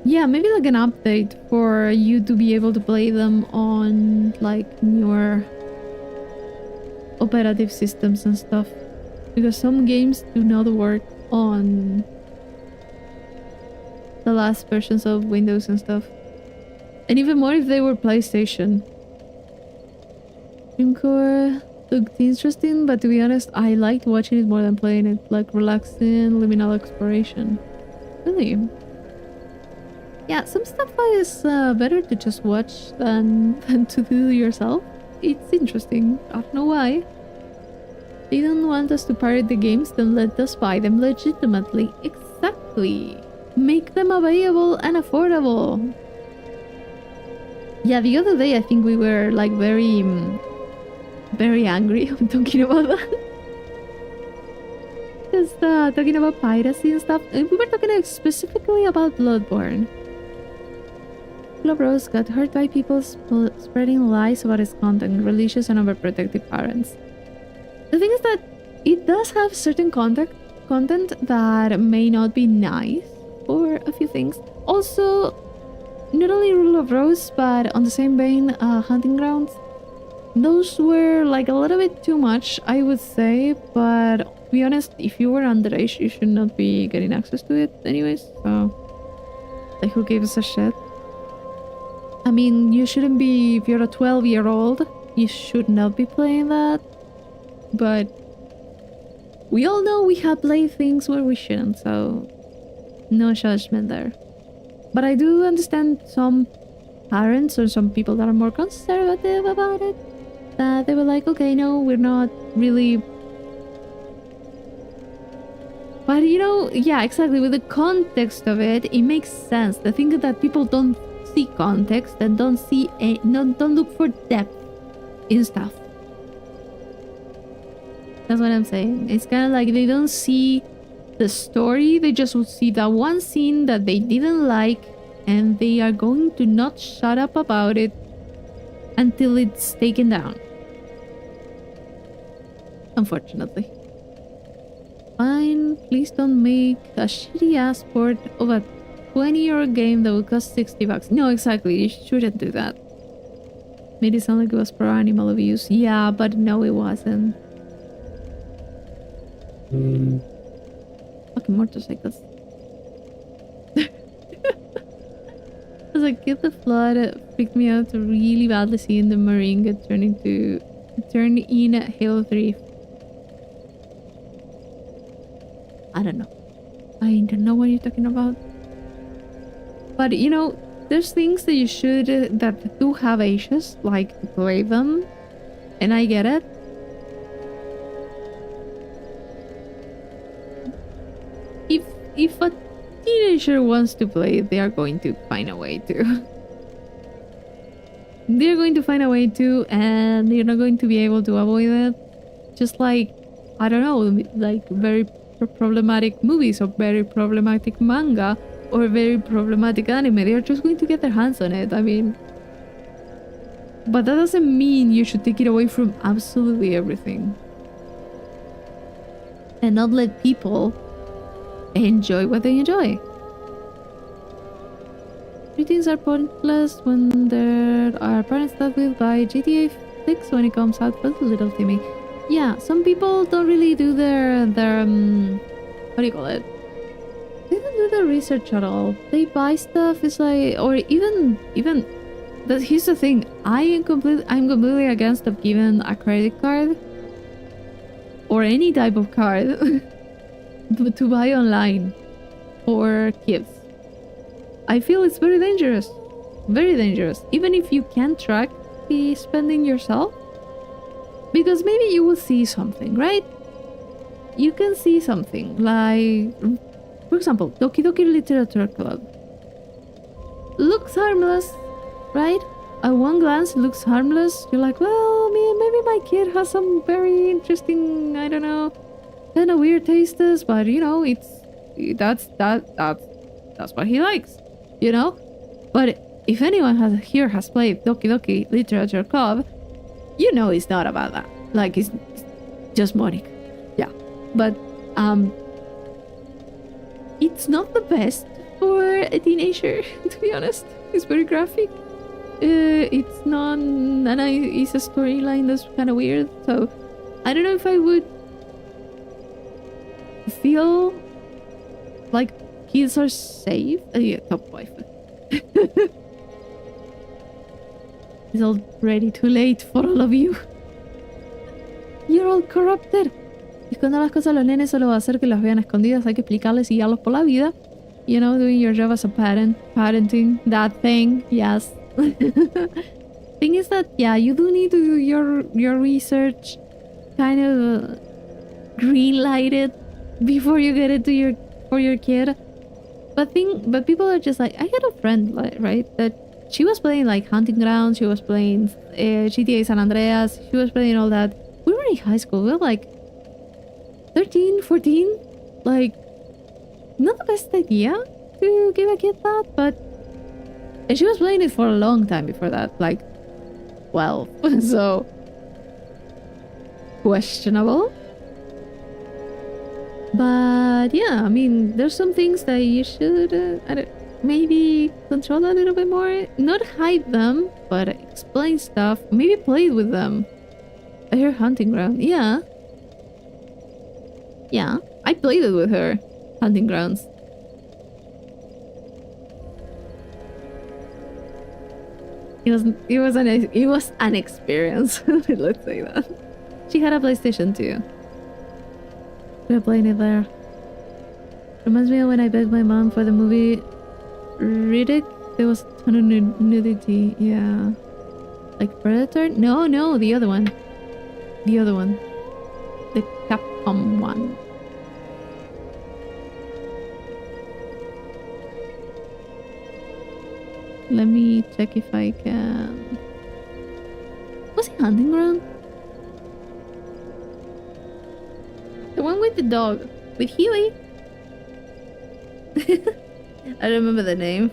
yeah, maybe like an update for you to be able to play them on like newer operative systems and stuff, because some games do not work on the last versions of Windows and stuff, and even more if they were PlayStation. Dreamcore looked interesting, but to be honest, I liked watching it more than playing it, like relaxing liminal exploration. Really? Yeah, some stuff is better to just watch than to do yourself. It's interesting. I don't know why. They don't want us to pirate the games, then let us buy them legitimately. Exactly. Make them available and affordable. Yeah, the other day I think we were like very angry talking about that. Just talking about piracy and stuff. And we were talking specifically about Bloodborne. Club Rose got hurt by people spreading lies about its content, religious and overprotective parents. The thing is that it does have certain content that may not be nice for a few things. Also, not only Rule of Rose, but on the same vein, Hunting Grounds. Those were like a little bit too much, I would say, but to be honest, if you were underage, you should not be getting access to it anyways, so like who gives a shit? I mean, you shouldn't be, if you're a 12-year-old, you should not be playing that, but we all know we have played things where we shouldn't, so no judgment there. But I do understand some parents or some people that are more conservative about it, that they were like, okay, no, we're not really. But you know, yeah, exactly, with the context of it, it makes sense. The thing is that people don't see context and don't look for depth in stuff. That's what I'm saying. It's kind of like they don't see the story, they just would see that one scene that they didn't like, and they are going to not shut up about it until it's taken down. Unfortunately. Fine, please don't make a shitty ass port of a 20-year game that would cost $60. No, exactly, you shouldn't do that. Made it sound like it was pro animal abuse. Yeah, but no, it wasn't. Fucking motorcycles. I was like, get the flood. It freaked me out really badly seeing the Marine get turned in at Halo 3. I don't know. I don't know what you're talking about. But you know, there's things that you should, that do have ages, like to play them. And I get it. If a teenager wants to play it, they are going to find a way to. They're going to find a way to, and they're not going to be able to avoid it. Just like, I don't know, like very problematic movies or very problematic manga or very problematic anime. They're just going to get their hands on it. I mean, but that doesn't mean you should take it away from absolutely everything. And not let people enjoy what they enjoy. Greetings are pointless when there are parents that will buy GTA 6 when it comes out for the little Timmy. Yeah, some people don't really do their what do you call it? They don't do their research at all. They buy stuff. It's like, or even that. Here's the thing. I'm completely against of giving a credit card or any type of card to buy online for kids. I feel it's very dangerous. Very dangerous. Even if you can track the spending yourself. Because maybe you will see something, right? You can see something. Like, for example, Doki Doki Literature Club. Looks harmless, right? At one glance, it looks harmless. You're like, well, maybe my kid has some very interesting, I don't know, kind of weird tastes, but you know, that's what he likes, you know. But if anyone has played Doki Doki Literature Club, you know it's not about that. Like it's just Monica, yeah. But it's not the best for a teenager, to be honest. It's very graphic. It's not, and it's a storyline that's kind of weird. So I don't know if I would feel like kids are safe. Yeah, top wife. It's already too late for all of you. You're all corrupted. Escondan las cosas a los nenes solo va a hacer que las vean escondidas. Hay que explicarles y guiarlos por la vida. You know, doing your job as a parent, parenting, that thing, yes. Thing is that, yeah, you do need to do your research, kind of green light it before you get it to for your kid. But people are just like, I had a friend, like, right, that she was playing like Hunting Grounds, she was playing GTA San Andreas, she was playing all that. We were in high school, we were like 13, 14, like, not the best idea to give a kid that, but... And she was playing it for a long time before that, like 12, so... questionable. But yeah, I mean, there's some things that you should maybe control a little bit more. Not hide them, but explain stuff. Maybe play with them. I hear Hunting Ground. Yeah. Yeah, I played it with her. Hunting Grounds. It was an experience. Let's say that. She had a PlayStation too. We were playing it there. Reminds me of when I begged my mom for the movie Riddick. There was a ton of nudity. Yeah. Like Predator? No, the other one. The other one. The Capcom one. Let me check if I can... Was it Hunting Ground? The one with the dog. With Huey. I remember the name.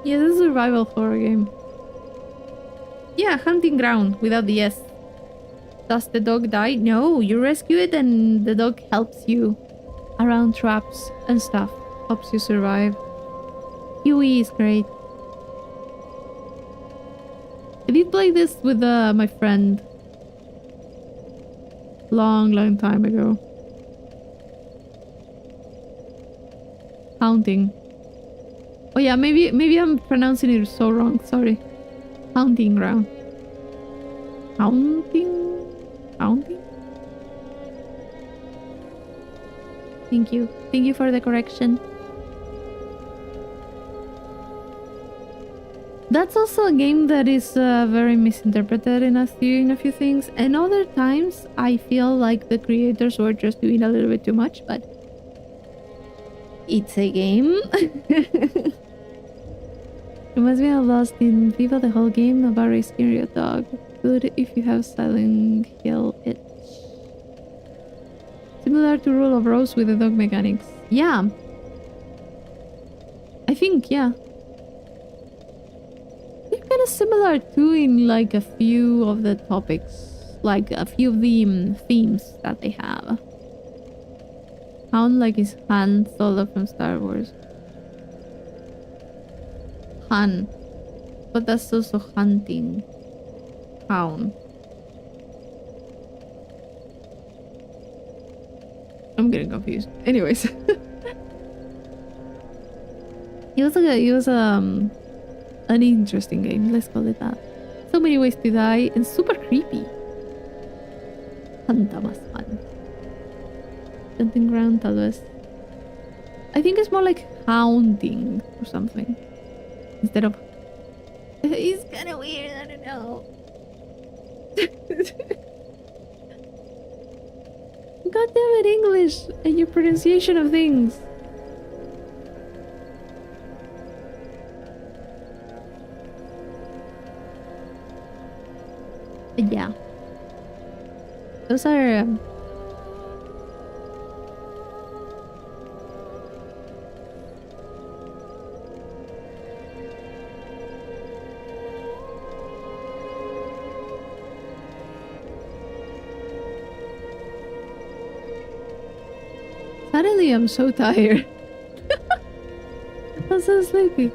Yeah, this is a survival horror game. Yeah, Hunting Ground without the S. Does the dog die? No, you rescue it and the dog helps you around traps and stuff. Helps you survive. Huey is great. I did play this with my friend. Long time ago. Haunting. Oh yeah, maybe I'm pronouncing it so wrong. Sorry. Hunting Ground. Haunting? Thank you for the correction. That's also a game that is very misinterpreted in a few things, and other times I feel like the creators were just doing a little bit too much, but it's a game. Reminds me of Lost in Viva, the whole game about rescuing your dog. Good if you have Silent Hill itch. Similar to Rule of Rose with the dog mechanics. Yeah. I think, yeah. They're kind of similar too in like a few of the topics. Like a few of the themes that they have. Hound like is Han Solo from Star Wars. Han. But that's also hunting. Hound. I'm getting confused. Anyways. It was an interesting game, let's call it that. So many ways to die and super creepy. Tanta más fun. Hunting Ground, tal vez. I think it's more like hounding or something. Instead of... It's kind of weird, I don't know. God damn it, English and your pronunciation of things. But yeah. Those are... Suddenly I'm so tired. I'm so sleepy.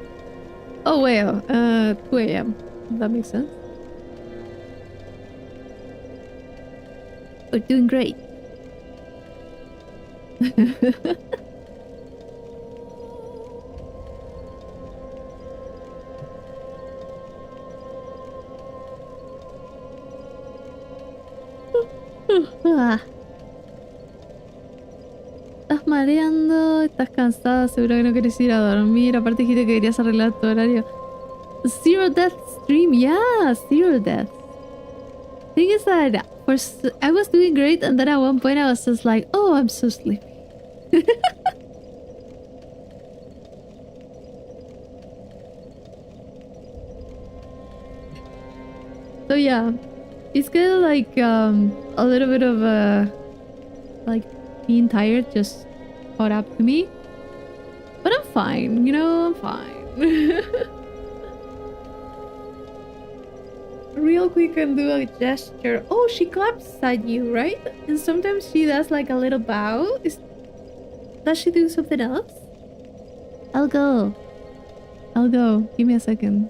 Oh well, 2 a.m. That makes sense. We're doing great. Estás mareando, estás cansada, seguro que no quieres ir a dormir. Aparte dijiste que querías arreglar tu horario. Zero death stream, yeah, zero death. Thing is that I was doing great, and then at one point I was just like, oh, I'm so sleepy. So yeah, it's kind of like a little bit of like being tired just caught up to me, but I'm fine. You know, I'm fine. Real quick and do a gesture. Oh, she claps at you, right? And sometimes she does like a little bow. Does she do something else? I'll go. Give me a second.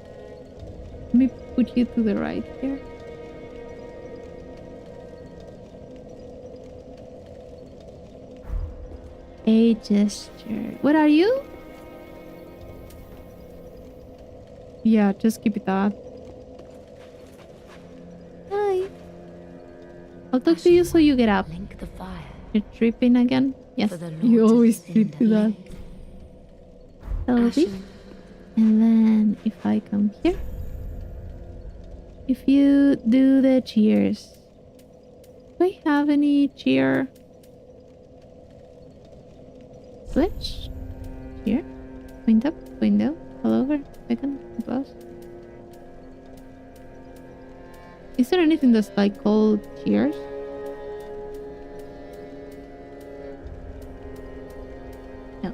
Let me put you to the right here. A gesture. What are you? Yeah, just keep it that. Hi. I'll talk to you so you get up. Link the fire. You're tripping again? Yes, For the you Lord's always cinder trip to that. lake. Toby. Ashen. And then if I come here, if you do the cheers. Do I have any cheer? Switch? Cheer? Point up, window, all over, second, applause. Is there anything that's like called cheers? No.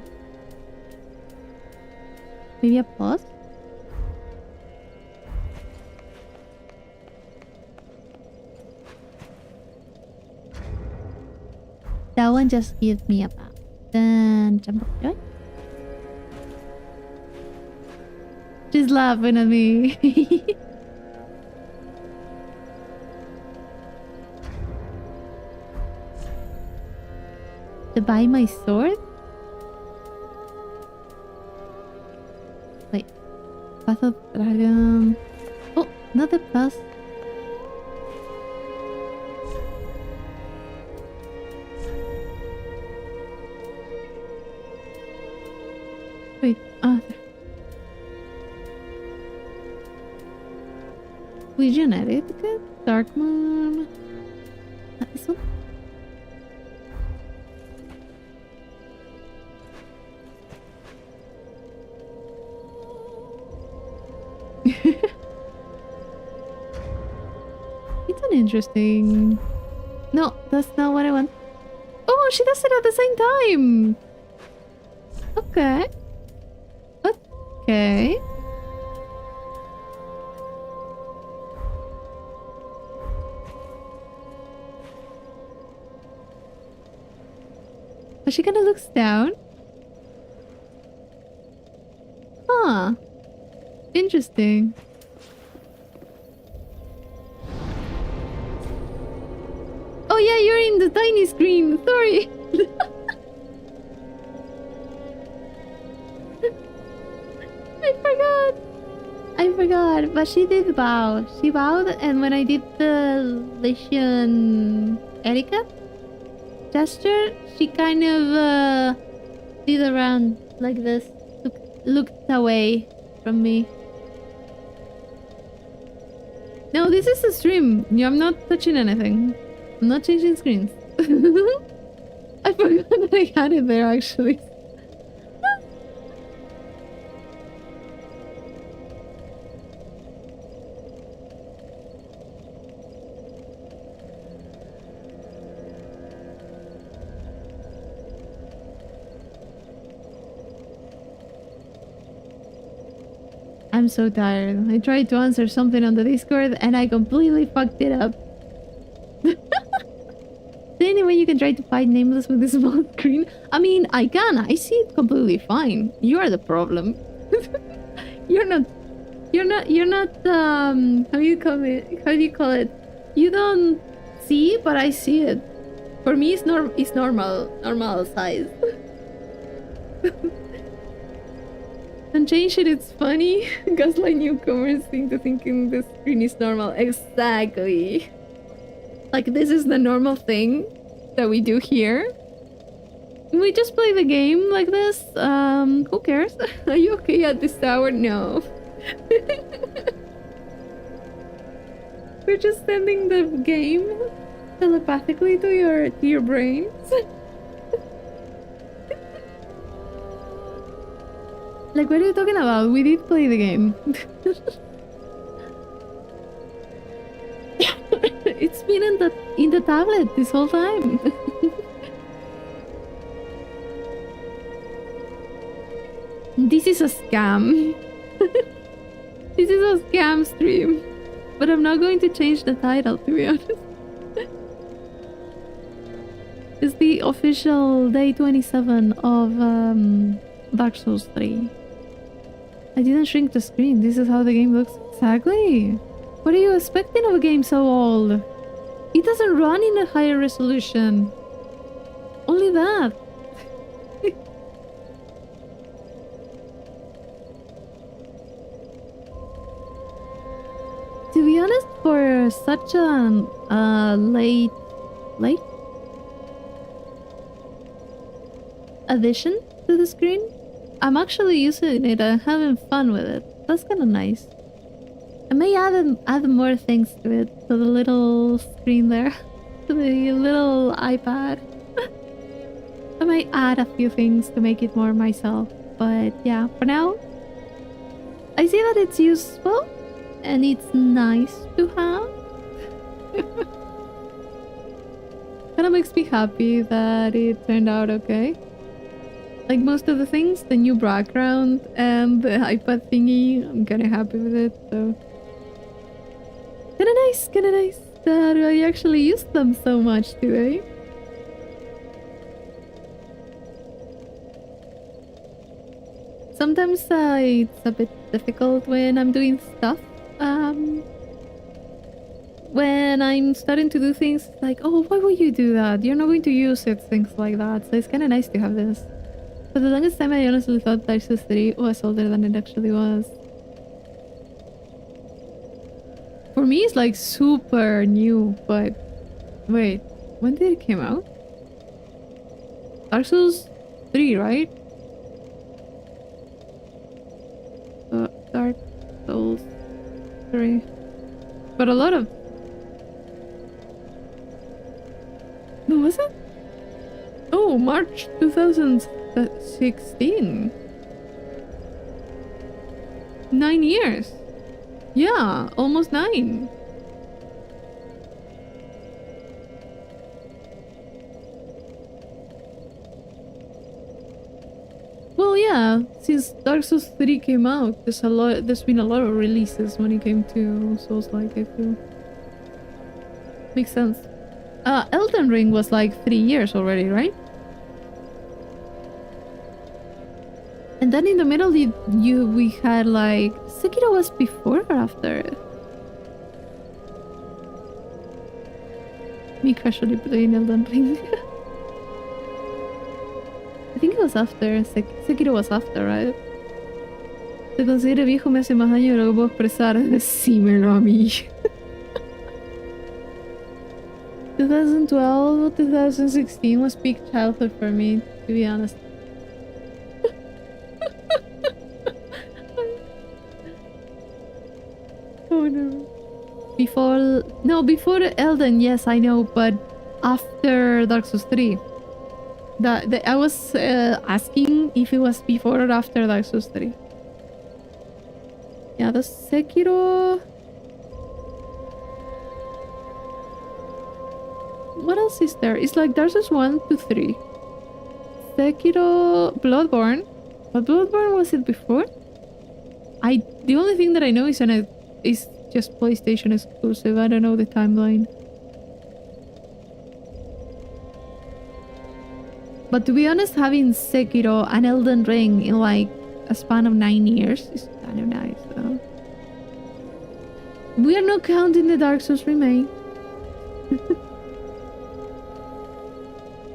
Maybe applause? That one just gives me a bow. Then jump up joy. She's laughing at me. To buy my sword? Wait. Path of Dragon. Oh, another plus. Wait, Legion Etiquette? Dark Moon. This one? It's an interesting... No, that's not what I want. Oh, she does it at the same time! Okay. Okay. But she kind of looks down. Huh. Interesting. Oh yeah, you're in the tiny screen. Sorry. I forgot, but she did bow. She bowed, and when I did the Legion etiquette gesture, she kind of did around like this, looked away from me. No, this is a stream. Yeah, I'm not touching anything. I'm not changing screens. I forgot that I had it there actually. I'm so tired. I tried to answer something on the Discord and I completely fucked it up. Anyway, you can try to fight Nameless with this small screen. I mean, I can. I see it completely fine. You are the problem. You're not, how do you call it? You don't see, but I see it. For me, it's normal size. Don't change it, it's funny. Gaslight newcomers into thinking the screen is normal. Exactly. Like, this is the normal thing that we do here. We just play the game like this. Who cares? Are you okay at this hour? No. We're just sending the game telepathically to your brains. Like, what are you talking about? We did play the game. It's been in the tablet this whole time. This is a scam. This is a scam stream. But I'm not going to change the title, to be honest. It's the official day 27 of Dark Souls 3. I didn't shrink the screen. This is how the game looks. Exactly. What are you expecting of a game so old? It doesn't run in a higher resolution. Only that. To be honest, for such a late addition to the screen, I'm actually using it and having fun with it. That's kind of nice. I may add more things to it, to the little screen there, to the little iPad. I might add a few things to make it more myself, but yeah, for now, I see that it's useful and it's nice to have. Kind of makes me happy that it turned out okay. Like most of the things, the new background and the iPad thingy, I'm kind of happy with it, so... Kinda nice that I actually used them so much today. Sometimes it's a bit difficult when I'm doing stuff. When I'm starting to do things like, oh, why would you do that? You're not going to use it, things like that. So it's kind of nice to have this. For the longest time, I honestly thought Dark Souls 3 was older than it actually was. For me, it's like super new, but wait, when did it come out? Dark Souls 3, right? Dark Souls 3. But a lot of... No, was it? Oh, March 2016. 9 years. Yeah, almost 9. Well, yeah, since Dark Souls 3 came out, there's been a lot of releases when it came to Souls-like, I feel. Makes sense. Elden Ring was like 3 years already, right? And then in the middle, we had like... Sekiro was before or after? Me casually playing Elden Ring. I think it was after. Sekiro was after, right? Te considero viejo, me hace más daño de lo que puedo expresar. Decímelo a mí. 2012, 2016 was peak childhood for me, to be honest. Oh no. Before Elden, yes, I know, but after Dark Souls 3. I was asking if it was before or after Dark Souls 3. Yeah, the Sekiro... What else is there? It's like Dark Souls 1 to 3. Sekiro... Bloodborne. But Bloodborne, was it before? The only thing that I know is just PlayStation exclusive. I don't know the timeline. But to be honest, having Sekiro and Elden Ring in like a span of 9 years is kind of nice. So. We are not counting the Dark Souls remake.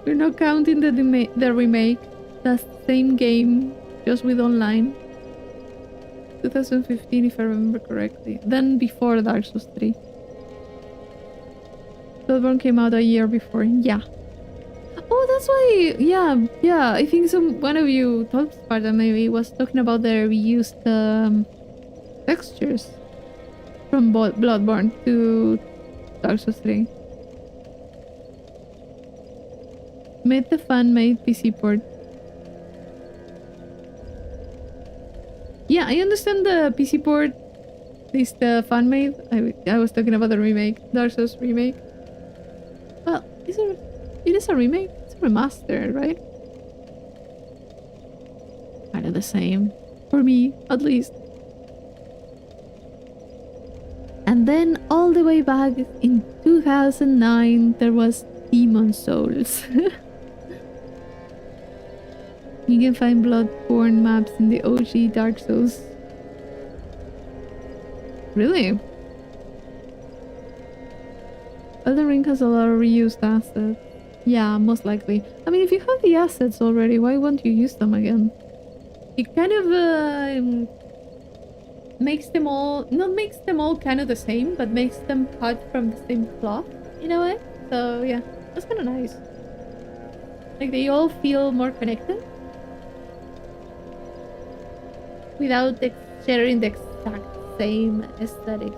We're not counting the remake. That's the same game, just with online. 2015, if I remember correctly. Then before Dark Souls 3. Bloodborne came out a year before. Yeah. Oh, that's why. Yeah. I think one of you, Top Sparta maybe, was talking about the reused textures from Bloodborne to Dark Souls 3. Made the fan-made PC port. Yeah, I understand the PC port is the fan-made. I was talking about the remake, Dark Souls remake. Well, it is a remake. It's a remaster, right? Kind of the same. For me, at least. And then all the way back in 2009, there was Demon's Souls. You can find Bloodborne maps in the OG Dark Souls. Really? Elden Ring has a lot of reused assets. Yeah, most likely. I mean, if you have the assets already, why won't you use them again? It kind of makes them all... Not makes them all kind of the same, but makes them cut from the same cloth, in a way. So, yeah, that's kind of nice. Like, they all feel more connected. Without sharing the exact same aesthetics.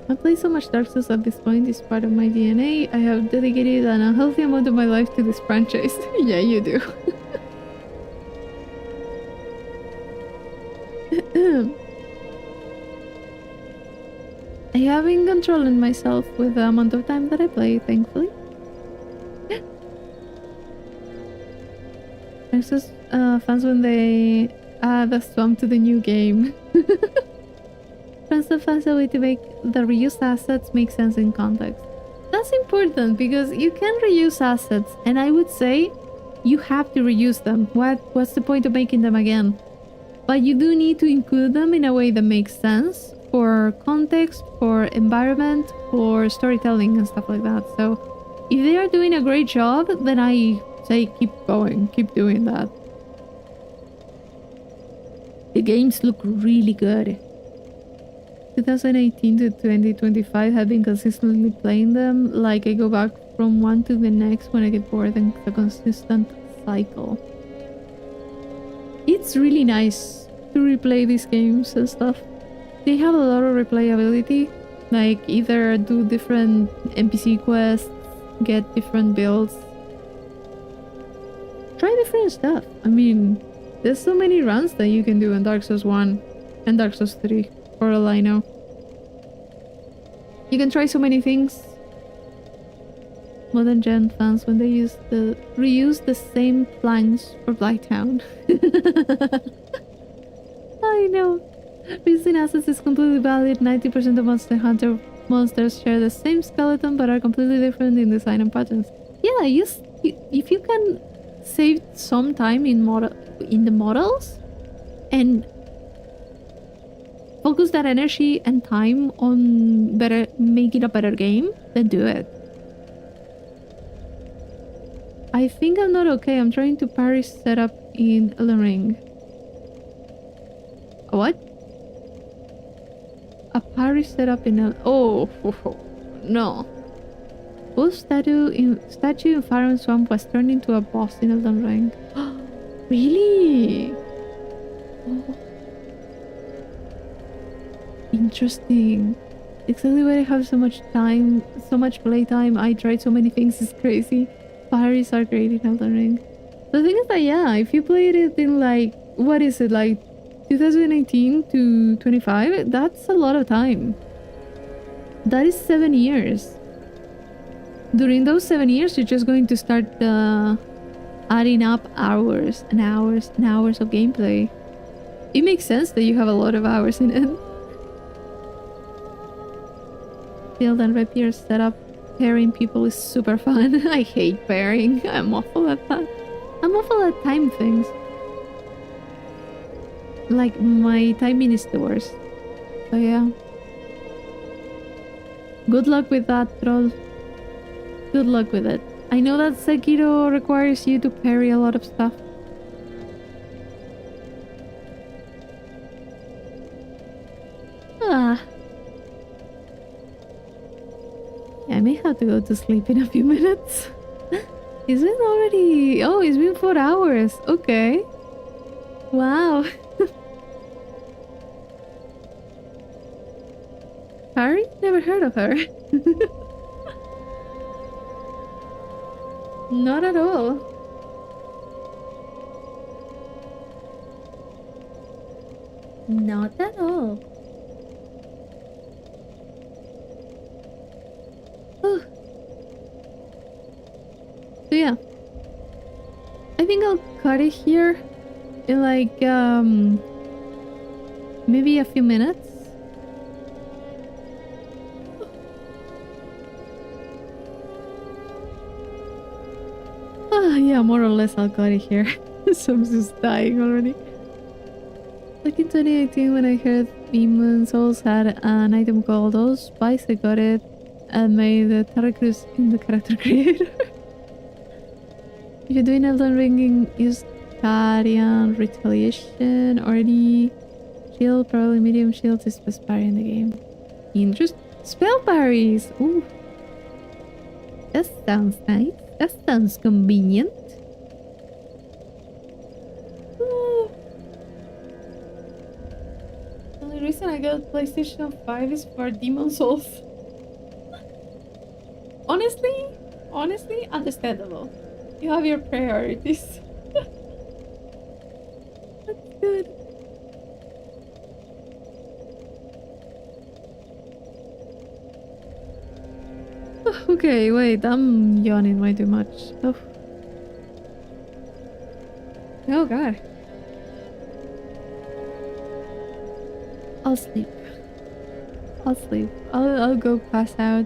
I play so much Dark Souls at this point, it's part of my DNA. I have dedicated an unhealthy amount of my life to this franchise. Yeah, you do. I have been controlling myself with the amount of time that I play, thankfully. Dark Souls fans when they add a swamp to the new game. Friends that finds a way to make the reused assets make sense in context. That's important because you can reuse assets, and I would say you have to reuse them. What's the point of making them again? But you do need to include them in a way that makes sense for context, for environment, for storytelling and stuff like that. So if they are doing a great job, then I say keep going, keep doing that. The games look really good. 2018 to 2025 have been consistently playing them, like I go back from one to the next when I get bored, and it's a consistent cycle. It's really nice to replay these games and stuff. They have a lot of replayability, like either do different NPC quests, get different builds, try different stuff. I mean, there's so many runs that you can do in Dark Souls 1 and Dark Souls 3, for all I know. You can try so many things. Modern Gen fans when they reuse the same planks for Blighttown. I know. Reusing assets is completely valid. 90% of Monster Hunter monsters share the same skeleton but are completely different in design and patterns. Yeah, if you can save some time in the models and focus that energy and time on making a better game, then do it. I think I'm not okay. I'm trying to parry setup in Elden Ring. A what? A parry setup in no. Both statue in Faron Swamp was turned into a boss in Elden Ring. Really? Oh. Interesting. Exactly why I have so much time, so much playtime. I tried so many things, it's crazy. Parries are great in Elden Ring. The thing is that, yeah, if you played it in like, what is it, like 2018 to 25, that's a lot of time. That is 7 years. During those 7 years, you're just going to start adding up hours and hours and hours of gameplay. It makes sense that you have a lot of hours in it. Build and repair setup. Pairing people is super fun. I hate pairing. I'm awful at that. I'm awful at time things. Like, my timing is the worst. So yeah. Good luck with that, troll. Good luck with it. I know that Sekiro requires you to parry a lot of stuff. Ah. Yeah, I may have to go to sleep in a few minutes. It's been already... Oh, it's been 4 hours. Okay. Wow. Harry? Never heard of her. Not at all. Not at all. Oh. So yeah. I think I'll cut it here in like maybe a few minutes. Yeah, more or less I'll cut it here. So I'm just dying already. Like in 2018 when I heard Demon Souls had an item called All Spice, I got it and made the Taracruz in the character creator. If you're doing Elden Ring, use Guardian, Retaliation, or any shield, probably medium shield is best parry in the game. Interest spell parries! Ooh. That sounds nice. That sounds convenient. The only reason I got PlayStation 5 is for Demon Souls. Honestly, understandable. You have your priorities. That's good. Okay, wait, I'm yawning way too much. Oh, oh god. I'll sleep. I'll go pass out.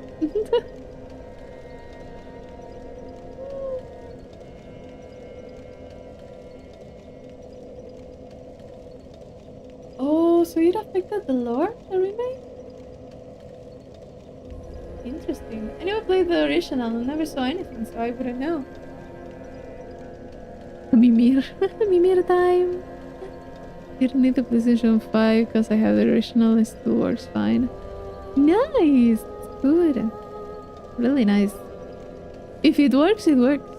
Oh, so it affected the lore, the remake? Interesting. I never played the original, I never saw anything, so I wouldn't know. Mimir. Mimir time! You don't need the PlayStation 5 because I have the original, it still works fine. Nice! Good. Really nice. If it works, it works.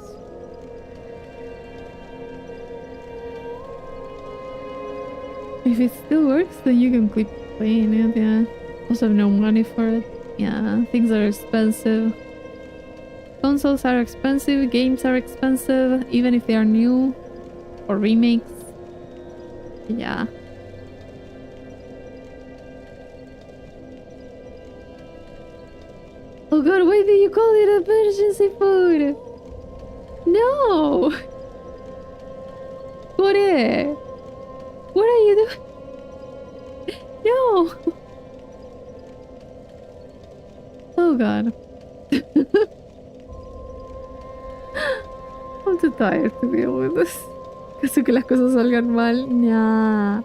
If it still works, then you can keep playing it, yeah. Also have no money for it. Yeah, things are expensive. Consoles are expensive, games are expensive, even if they are new or remakes. Yeah. Oh god, why did you call it emergency food? No! Kore! What are you doing? No! Oh god. I'm too tired to deal with this. Caso que las cosas salgan mal. Nah.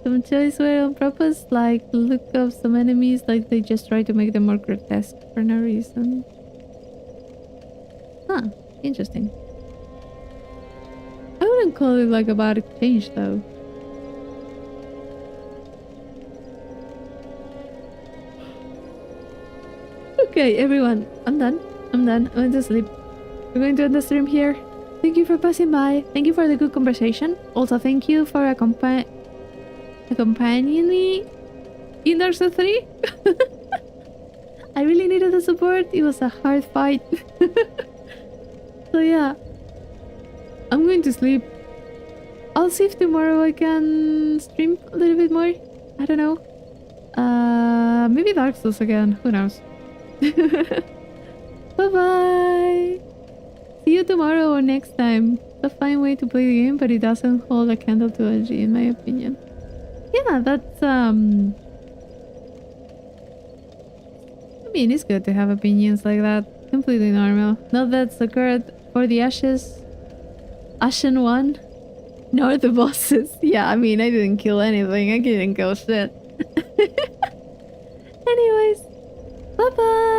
Some choices were on purpose, like look up some enemies, like they just try to make them more grotesque for no reason. Huh, interesting. I wouldn't call it like a bad change though. Okay, everyone, I'm done. I'm going to sleep. We're going to end the stream here. Thank you for passing by. Thank you for the good conversation. Also, thank you for accompanying me in Dark Souls 3. I really needed the support. It was a hard fight. So yeah, I'm going to sleep. I'll see if tomorrow I can stream a little bit more. I don't know. Maybe Dark Souls again. Who knows? Bye bye. you tomorrow or next time. It's a fine way to play the game, but it doesn't hold a candle to LG, in my opinion. Yeah, that's I mean, it's good to have opinions like that. Completely normal. Not that's occurred for the Ashes. Ashen one. Nor the bosses. Yeah, I mean, I didn't kill anything. I didn't kill shit. Anyways, bye bye.